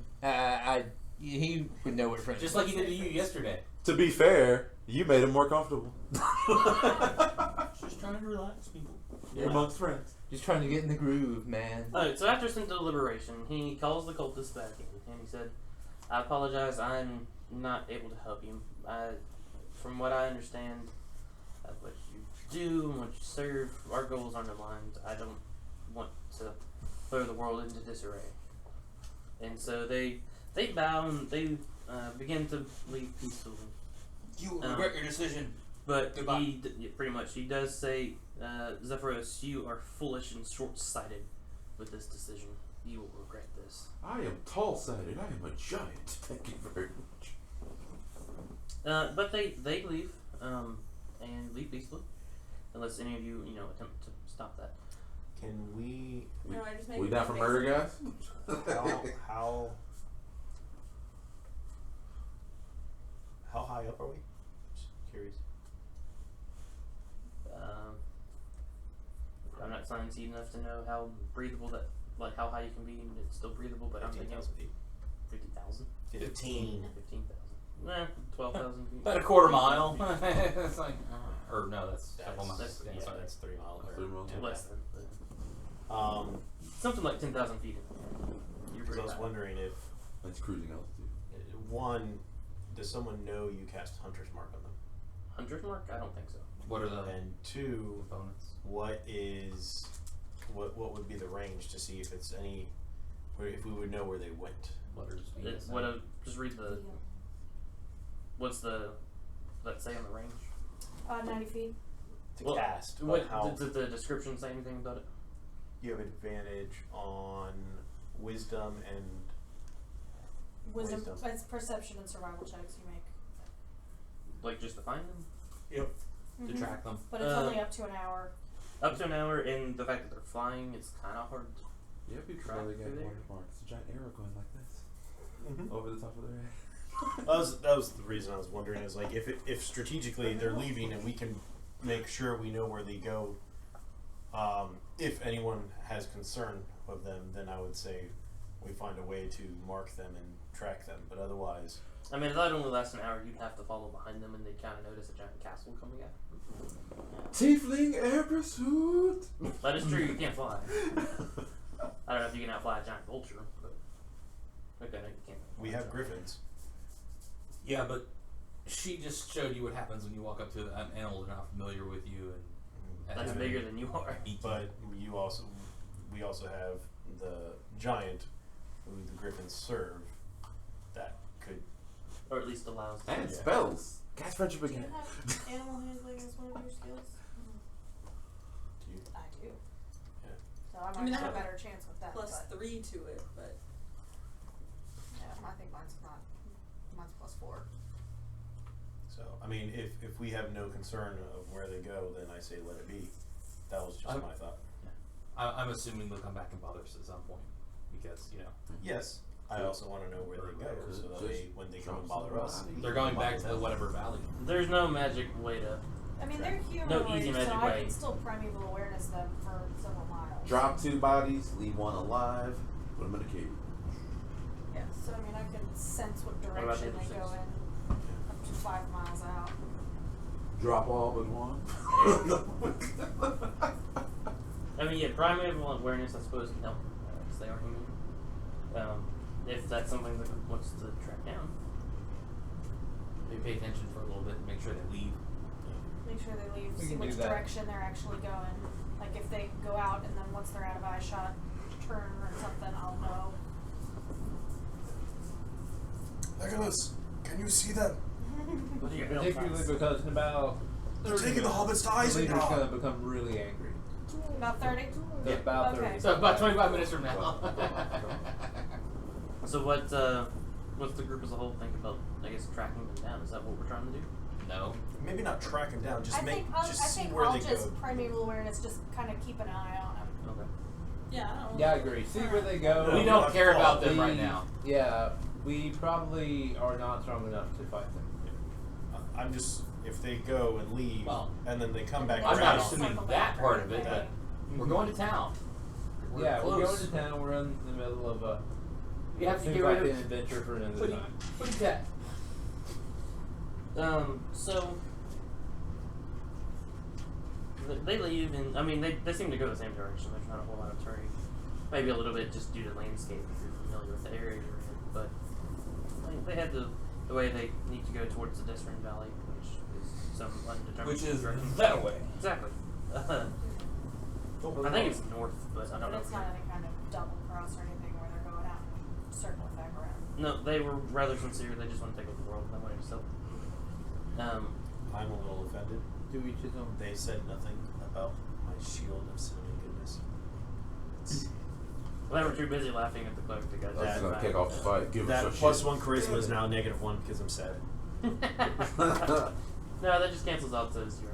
He would know what Friends Just was. like he did to you yesterday. To be fair, you made him more comfortable. Just trying to relax people. You're amongst friends. Just trying to get in the groove, man. Alright, so after some deliberation, he calls the cultist back in, and he said, I apologize, I'm not able to help you. From what I understand of what you do and what you serve, our goals aren't aligned. I don't want to throw the world into disarray. And so they bow and they begin to leave peacefully. You will regret your decision. But Goodbye. pretty much, he does say, Zephyros, you are foolish and short-sighted with this decision. You will regret this. I am tall-sided. I am a giant. Thank you very much. But they leave. and leave peacefully, unless any of you attempt to stop that. Can we? No, I just make We it down for make murder, sense. guys? How high up are we? Just curious. I'm not sciencey enough to know how breathable how high you can be and it's still breathable, but I'm thinking 15,000 feet. 50,000. 15. 15,000. 12,000 feet. About a quarter mile. It's like, or no, that's several miles. that's- Yeah, yeah, sorry. That's 3 miles. That's 3 miles. Yeah. Less than. But something like 10,000 feet. You're Because I pretty was high. wondering if That's cruising altitude. one, does someone know you cast Hunter's Mark on them? 100 mark? I don't think so. What are the And two, components? what would be the range to see if it's if we would know where they went? Letters. Just read the. What's the. Let's say on the range? 90 feet. To cast. But What how did the description say anything about it? you have advantage on wisdom and Wisdom. It's perception and survival checks you make. Like just to find them? Yep. To track them. But it's only up to an hour. Up to an hour, and the fact that they're flying, it's kind of hard. Yeah, people Track probably through get there. watermarks. It's a giant arrow going like this Mm-hmm. over the top of their head. That was the reason I was wondering is like if strategically they're leaving and we can make sure we know where they go. If anyone has concern of them, then I would say we find a way to mark them and track them. But otherwise, I mean, if that only lasts an hour, you'd have to follow behind them, and they'd kind of notice a giant castle coming at them. Tiefling air pursuit. That is true. You can't fly. I don't know if you can outfly a giant vulture, but okay, no, you can't. we have griffins. Yeah, but she just showed you what happens when you walk up to an animal they're not familiar with you and That's bigger than you are. But we also have the giant who the griffins serve that could. Or at least allows. And Yeah. spells. Cast friendship Do you again. have animal handling as one of your skills? Do you? I do. Yeah. So I might I mean, I have a have better chance with that. Plus but 3 to it, but yeah, I think mine's plus 4. So I mean, if we have no concern of where they go, then I say let it be. That was just my thought. I'm assuming they'll come back and bother us at some point because Yes. I also want to know where they go, so that way when they come and bother us, they're going back to the whatever valley. There's no magic way to. I mean, they're No humanoids, easy so magic I way. can still primeval awareness them for several miles. Drop 2 bodies, leave 1 alive, put them in a cave. Yeah, so I mean, I can sense what about the direction other they 6? go in up to 5 miles out. Drop all but 1. I mean, yeah, primeval awareness, I suppose, can help because they are human. If that's something that wants to track down. Maybe pay attention for a little bit and make sure they leave. Make sure they leave, We see can which do that. direction they're actually going. Like if they go out and then once they're out of eye shot, turn or something, I'll know. Legolas, can you see them? What do you Particularly because in about They're taking the hobbits to the leader's Isengard. going to become really angry. About 30? About Okay. 30. So about 25 minutes from now. So what's the group as a whole think about, I guess, tracking them down? Is that what we're trying to do? No. maybe not track them down, just I think I'll see where I'll they just go. primeval awareness, just kind of keep an eye on them. Okay. yeah, I don't Yeah, I agree. See where they go. We we don't don't care fall. about them We- right now. Yeah, we probably are not strong enough to fight them. I'm just if they go and leave, Well, and then they come back I'm around. not Circle assuming back that or part of it, anything. but we're going to town. We're Yeah, we're going close. to town. We're in the middle of a We have to seems get like rid an of. adventure for another What do time. you got? So they leave, and I mean they seem to go the same direction. There's not a whole lot of turning. Maybe a little bit just due to landscape if you're familiar with the area you're in. But they head the way they need to go towards the Discern Valley, which is some undetermined Which is direction. that way. Exactly. I think it's north, but I don't But know. it's not any kind of double cross or anything where they're going out and circling back around. No, they were rather sincere. They just want to take over the world. They wanted to sell. I'm a little offended. Do each his own. They said nothing about my shield of cinnamon goodness. Well, they were too busy laughing at the cloak to get That's that gonna back. kick off the fight. Give That us a plus shit. 1 charisma is now -1 because I'm sad. No, that just cancels out to 0.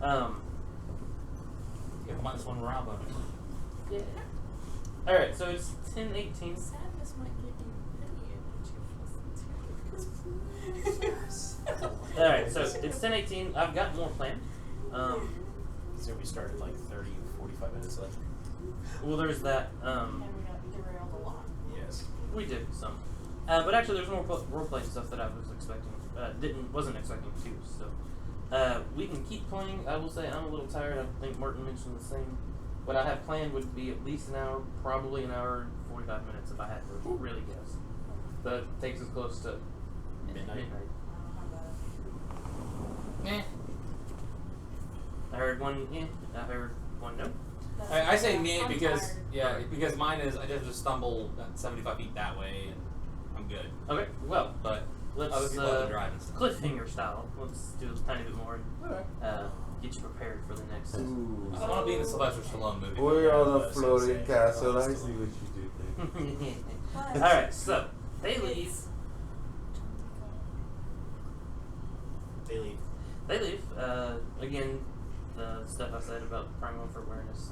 You have -1 morale bonus. Yeah. Alright, so it's 10:18. Sadness might give you pity and Alright, so it's 10:18. I've got more planned. So we started like 30, 45 minutes left. Well, there's that. And we got derailed a lot. Yes. We did some. But actually, there's more role-playing stuff that I was expecting. Wasn't expecting too. So we can keep playing. I will say I'm a little tired. I think Martin mentioned the same. What I have planned would be at least an hour, probably an hour and 45 minutes if I had to really guess. That takes us close to midnight. I heard one. Yeah, I heard one. No. I say me I'm because tired. because mine is I just stumble 75 feet that way and I'm good. Okay. Well, But let's other people have to drive and stuff. cliffhanger style. Let's do a tiny bit more. Okay. Get you prepared for the next. Ooh. I want to be in the Sylvester Stallone movie. We're on a Yeah, floating Sensei. castle. I see what you did there. All right, so they leave. They leave. They leave. Again, the stuff I said about primal for awareness.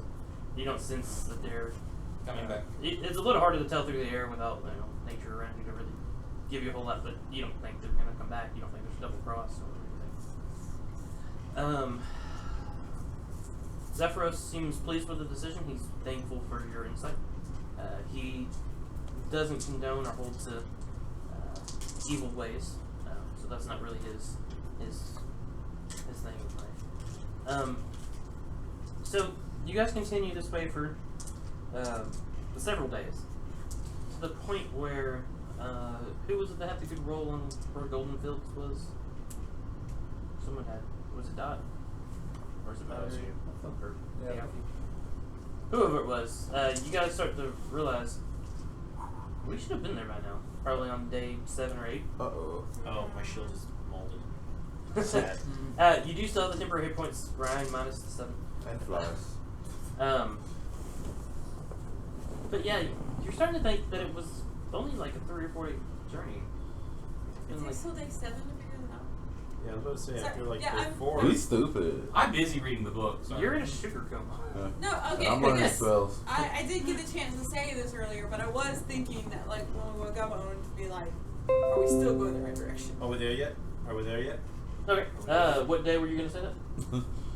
You don't sense that they're Coming back. It's a little harder to tell through the air without nature around you to really give you a whole lot. But you don't think they're gonna come back. You don't think there's a double cross or anything. Zephyros seems pleased with the decision. He's thankful for your insight. He doesn't condone or hold to evil ways, so that's not really his thing in life. So you guys continue this way for several days, to the point where who was it that had the good roll on where Golden Fields was? Someone had. Was it Dot? Or was it That was Valerie? you. Yeah. Whoever it was, you guys start to realize we should have been there by now. Probably on day 7 or 8. Uh-oh. Oh, my shield is molded. Sad. You do still have the temporary hit points grind minus the 7. And flies. But yeah, you're starting to think that it was only like a 3 or 4 day journey. It And takes till day 7 to figure them out. Yeah, I was about to say, Sorry, after like yeah, day I'm- 4. We stupid. I'm busy reading the book. So you're in a sugar coma. No, okay, I'm learning because spells. I did get the chance to say this earlier, but I was thinking that like when we woke up, I wanted to be like, are we still going the right direction? Are we there yet? Are we there yet? Okay. What day were you gonna say that?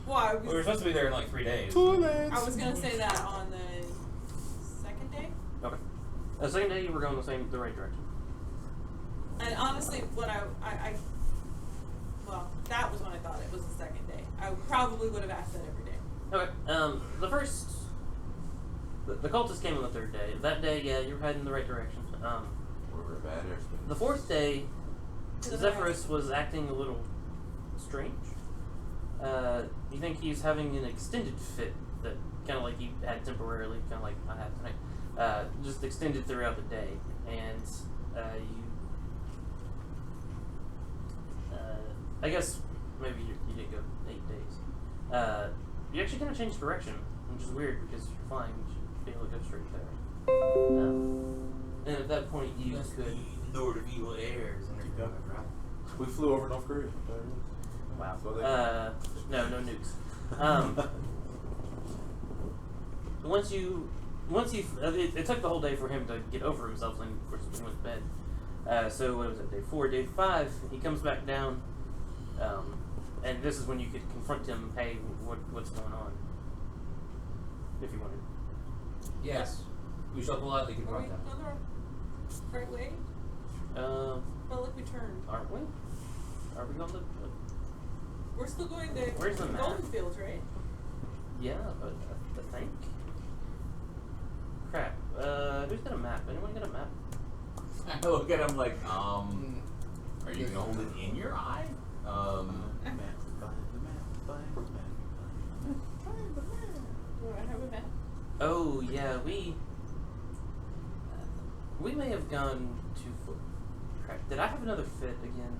Well, I we were was, supposed to be there in like 3 days. I was gonna say that on the second day. Okay. The second day you were going the right direction. And honestly, what well, that was when I thought it was the second day. I probably would have asked that every day. Okay. The first, the cultists came on the 3rd day. That day, yeah, you're heading in the right direction. We're bad airspace. The 4th day, Doesn't Zephyrus was acting a little strange. You think he's having an extended fit that kind of like he had temporarily, kind of like I had tonight, just extended throughout the day, and I guess maybe you did go 8 days. You actually kind of changed direction, which is weird because you're flying, you should be able to go straight there. And at that point, you could. Lord of Evil Airs. Yep. We flew over North Korea. Wow. So they- No nukes. Once you, it took the whole day for him to get over himself, and of course he went to bed. So what was it? Day 4, day 5, he comes back down, and this is when you could confront him. Hey, what's going on? If you wanted. Yes. We shall politely Are we confront them. going the right way? Felt like we turned. Aren't we? Are we on the? We're still going to Where's the map? Golden Fields, right? Yeah, but I think. Crap. Who's got a map? Anyone got a map? I look at him like, are you gonna hold it in your eye? Do I have a map? Oh yeah, we may have gone too far. Crap. Did I have another fit again?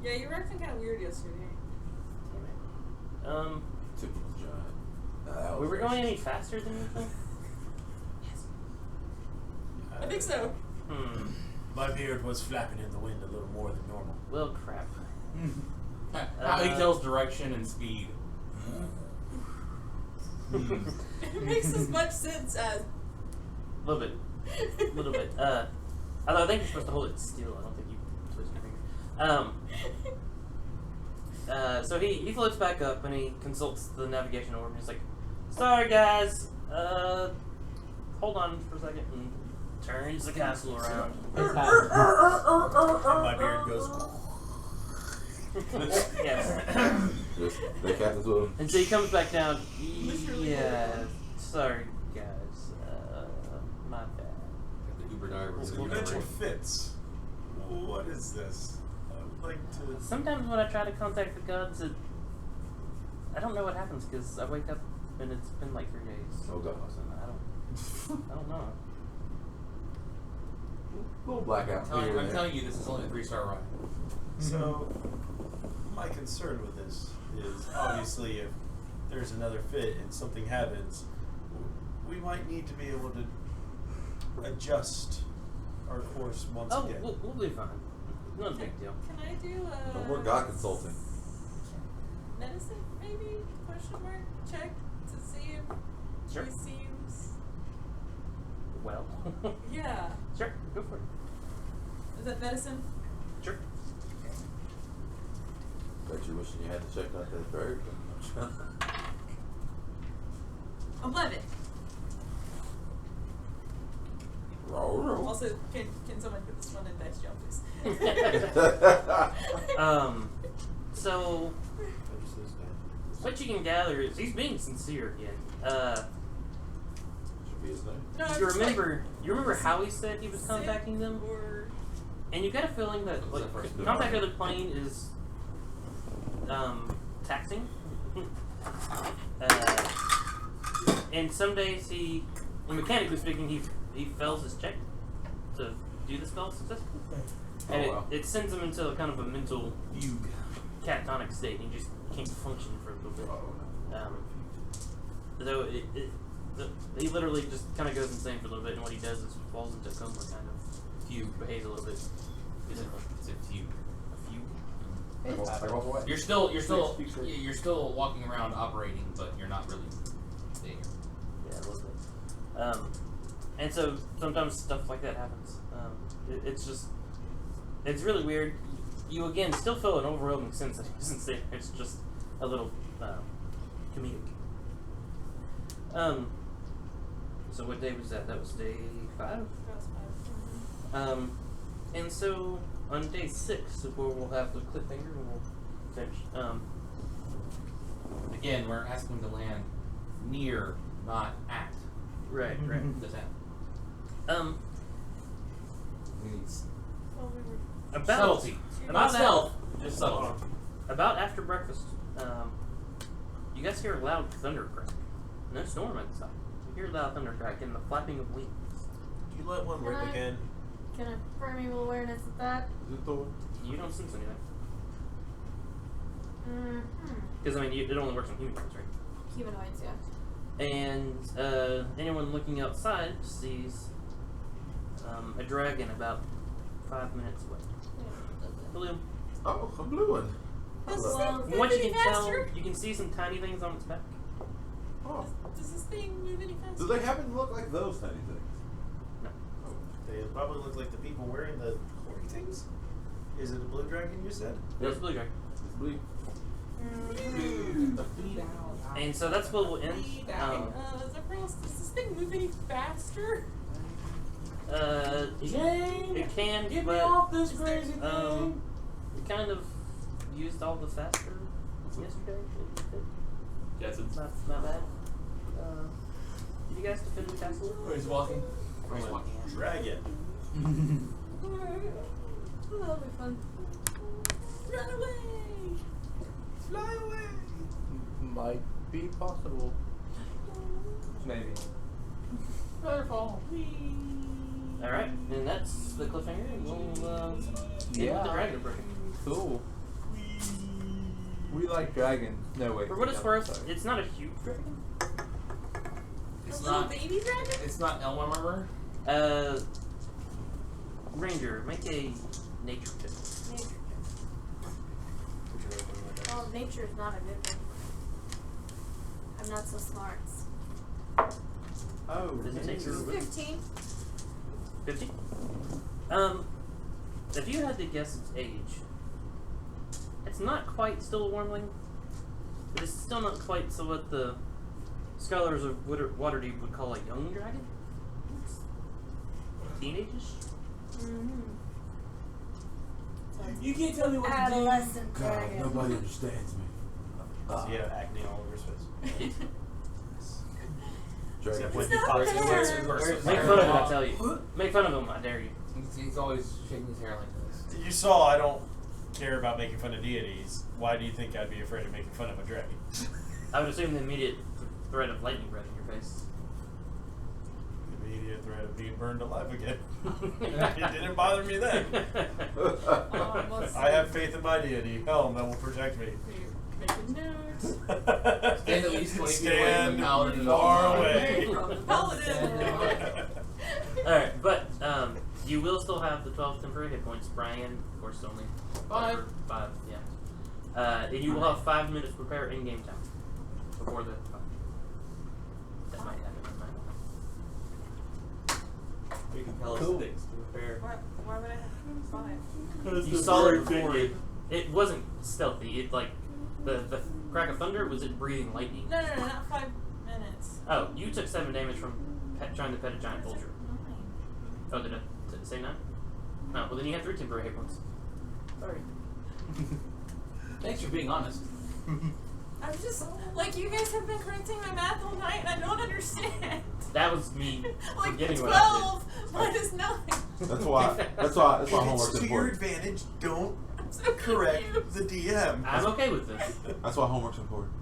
Yeah, you were acting kind of weird yesterday. Damn it. Typical John. We were going any faster than usual? Yes. I think so. My beard was flapping in the wind a little more than normal. Well, crap. How he tells direction and speed. It makes as much sense as. A little bit. A little bit. Although I think you're supposed to hold it still. I don't think you twist your finger. So he floats back up and he consults the navigation orb and he's like, "Sorry guys, hold on for a second," and turns the castle around. And my beard goes. Yes. Just the captain's with him. And so he comes back down. Literally. Yeah, sorry guys, my bad. The Uber driver was Well, Uber mental driver. fits. What is this? I would like to. Sometimes when I try to contact the gods, I don't know what happens because I wake up and it's been like 3 days. Oh, God. And I don't know. Little blackout. I'm telling you, this is only a 3-star ride. So, my concern with this is obviously if there's another fit and something happens, we might need to be able to adjust our course once Oh, again. we'll be fine. Not a big deal. Can I do a. We're God consulting. Medicine, maybe? Question mark? Check to see if Sure. she seems. Well. Yeah. Sure, go for it. Is that medicine? Sure. Bet you wishing you had to check out that bird. 11. Roll. Also, can someone put this one in dice jail, please? So what you can gather is he's being sincere again. Should be his name. No, You remember how he said he was contacting them? Or And you got a feeling that What was like that first contact bit? other plane is taxing. And some days mechanically speaking, he fails his check to do the spell successfully. And wow. it sends him into a kind of a mental fugue, catatonic state. He just can't function for a little bit. So he literally just kind of goes insane for a little bit, and what he does is falls into a coma, kind of fugue, behaves a little bit. It's a fugue. A fugue. I go away. You're still walking around operating, but you're not really there. Yeah, a little bit. And so sometimes stuff like that happens. It's really weird. You again still feel an overwhelming sense that he isn't there. It's just a little comedic. So what day was that? That was day 5. And so on day 6 is where we'll have the cliffhanger and we'll finish. Again, we're asking to land near, not at Right. the town. We need About subtlety. Not stealth, just subtlety. About after breakfast, you guys hear a loud thunder crack. No storm outside. You hear a loud thunder crack and the flapping of wings. Do you let one Can rip I- again? Can I primeval awareness at that? Is it the You don't sense anything. Mm-hmm. Because, I mean, it only works on humanoids, right? Humanoids, yeah. And anyone looking outside sees a dragon about 5 minutes away. Blue. Oh, a blue one. Does Hello. this Well, thing From move what you any can tell, faster? you can see some tiny things on its back. Oh. Does this thing move any faster? Do they happen to look like those tiny things? No. They probably look like the people wearing the horny things. Is it a blue dragon you said? It's a blue dragon. It's blue. And so that's where we'll end. Zephyros, does this thing move any faster? It can, Get but me off this crazy thing. we kind of used all the faster yesterday. Yes, It's not bad. Did you guys defend the castle? Where he's walking. Where he's walking. Dragon. Oh, that'll be fun. Run away! Fly away. Might be possible. Maybe. Waterfall. All right, and that's the cliffhanger. And we'll end with the dragon breaking. Cool. We like dragons. No way. For what it's worth, it's not a huge dragon. It's a little not. baby dragon? It's not Elmer Murmur. Ranger, make a nature check. Well, nature is not a good one. I'm not so smart. Oh, Does it take your 15. 50? If you had to guess its age, it's not quite still a wormling, but it's still not quite so what the scholars of Waterdeep would call a young dragon. Teenage-ish? Mm-hmm. You can't tell me what to do. Adolescent God, dragon. nobody understands me. Does he have acne all over his face? Dragon. It's not fair. Make fun of him, I tell you. Make fun of him, I dare you. He's always shaking his hair like this. You saw I don't care about making fun of deities. Why do you think I'd be afraid of making fun of a dragon? I would assume the immediate threat of lightning red in your face. The immediate threat of being burned alive again. It didn't bother me then. I have faith in my deity. Helm that will protect me. Make a note. Stand at least 20 feet away from Stand the paladin. far away. From the paladin. Alright, but you will still have the 12 temporary hit points. Brian, of course, only 5. 5, yeah. And you will have 5 minutes to prepare in-game time before the fight. That might happen. You can tell us things to prepare. Why would I have 5? You saw it before. It wasn't stealthy. It like the crack of thunder was it breathing lightning. No, not 5 minutes. Oh, you took 7 damage from trying to pet a giant vulture. Oh, did it say 9? No, well then you have 3 temporary hit points. Sorry. Thanks for being honest. I'm just like you guys have been correcting my math all night, and I don't understand. That was me Like forgetting what I 12 minus 9. That's why. That's why If homework's it's to your important. advantage, don't I'm so correct confused. the DM. did. I'm okay with this. That's why homework's important.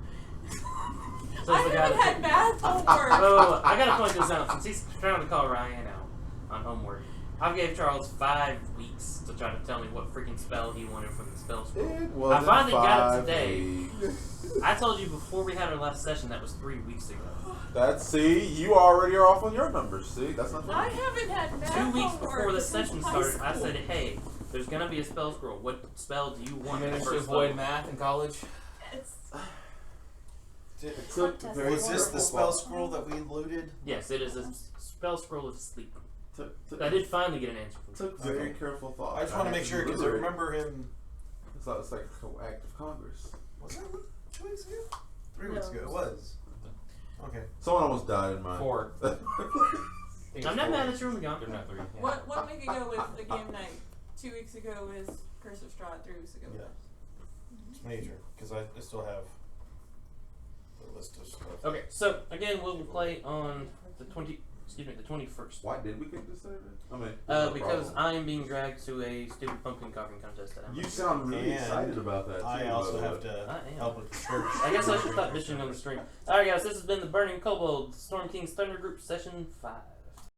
So I the guy haven't that- had math homework. Whoa, I gotta point this out since he's trying to call Ryan out on homework. I gave Charles 5 weeks to try to tell me what freaking spell he wanted from the spell scroll. It wasn't I finally got it 5 today. weeks. I told you before we had our last session that was 3 weeks ago. See, you already are off on your numbers. See, that's not I fair. haven't had math 2 weeks homework before the since session high started, I school. said, hey, there's gonna be a spell scroll. What spell do you You want? managed to First avoid level. math in college? It's, It took Contest. very Was this the careful spell thought. scroll that we looted? Yes, it is a spell scroll of sleep. Took I did finally get an answer from you. took very careful thought. I just want to make sure because I remember. remember him. It's like an act of Congress. Was that 2 weeks ago? 3 weeks ago. It was. Okay. Someone almost died in mine. 4. I'm not mad at you, Leon. They're not 3. Yeah. one week ago was a game night. 2 weeks ago was Curse of Strahd. 3 weeks ago was Yeah. It's major because I still have the list of stuff. Okay, so again, we'll play on the 21st. Why did we get this Saturday? I mean, Because I am being dragged to a stupid pumpkin carving contest that I'm you sound really And excited about that. Too, I also have to I am. help with the church. I guess I should stop bitching on the stream. Alright guys, this has been the Burning Kobold Storm King's Thunder Group Session 5.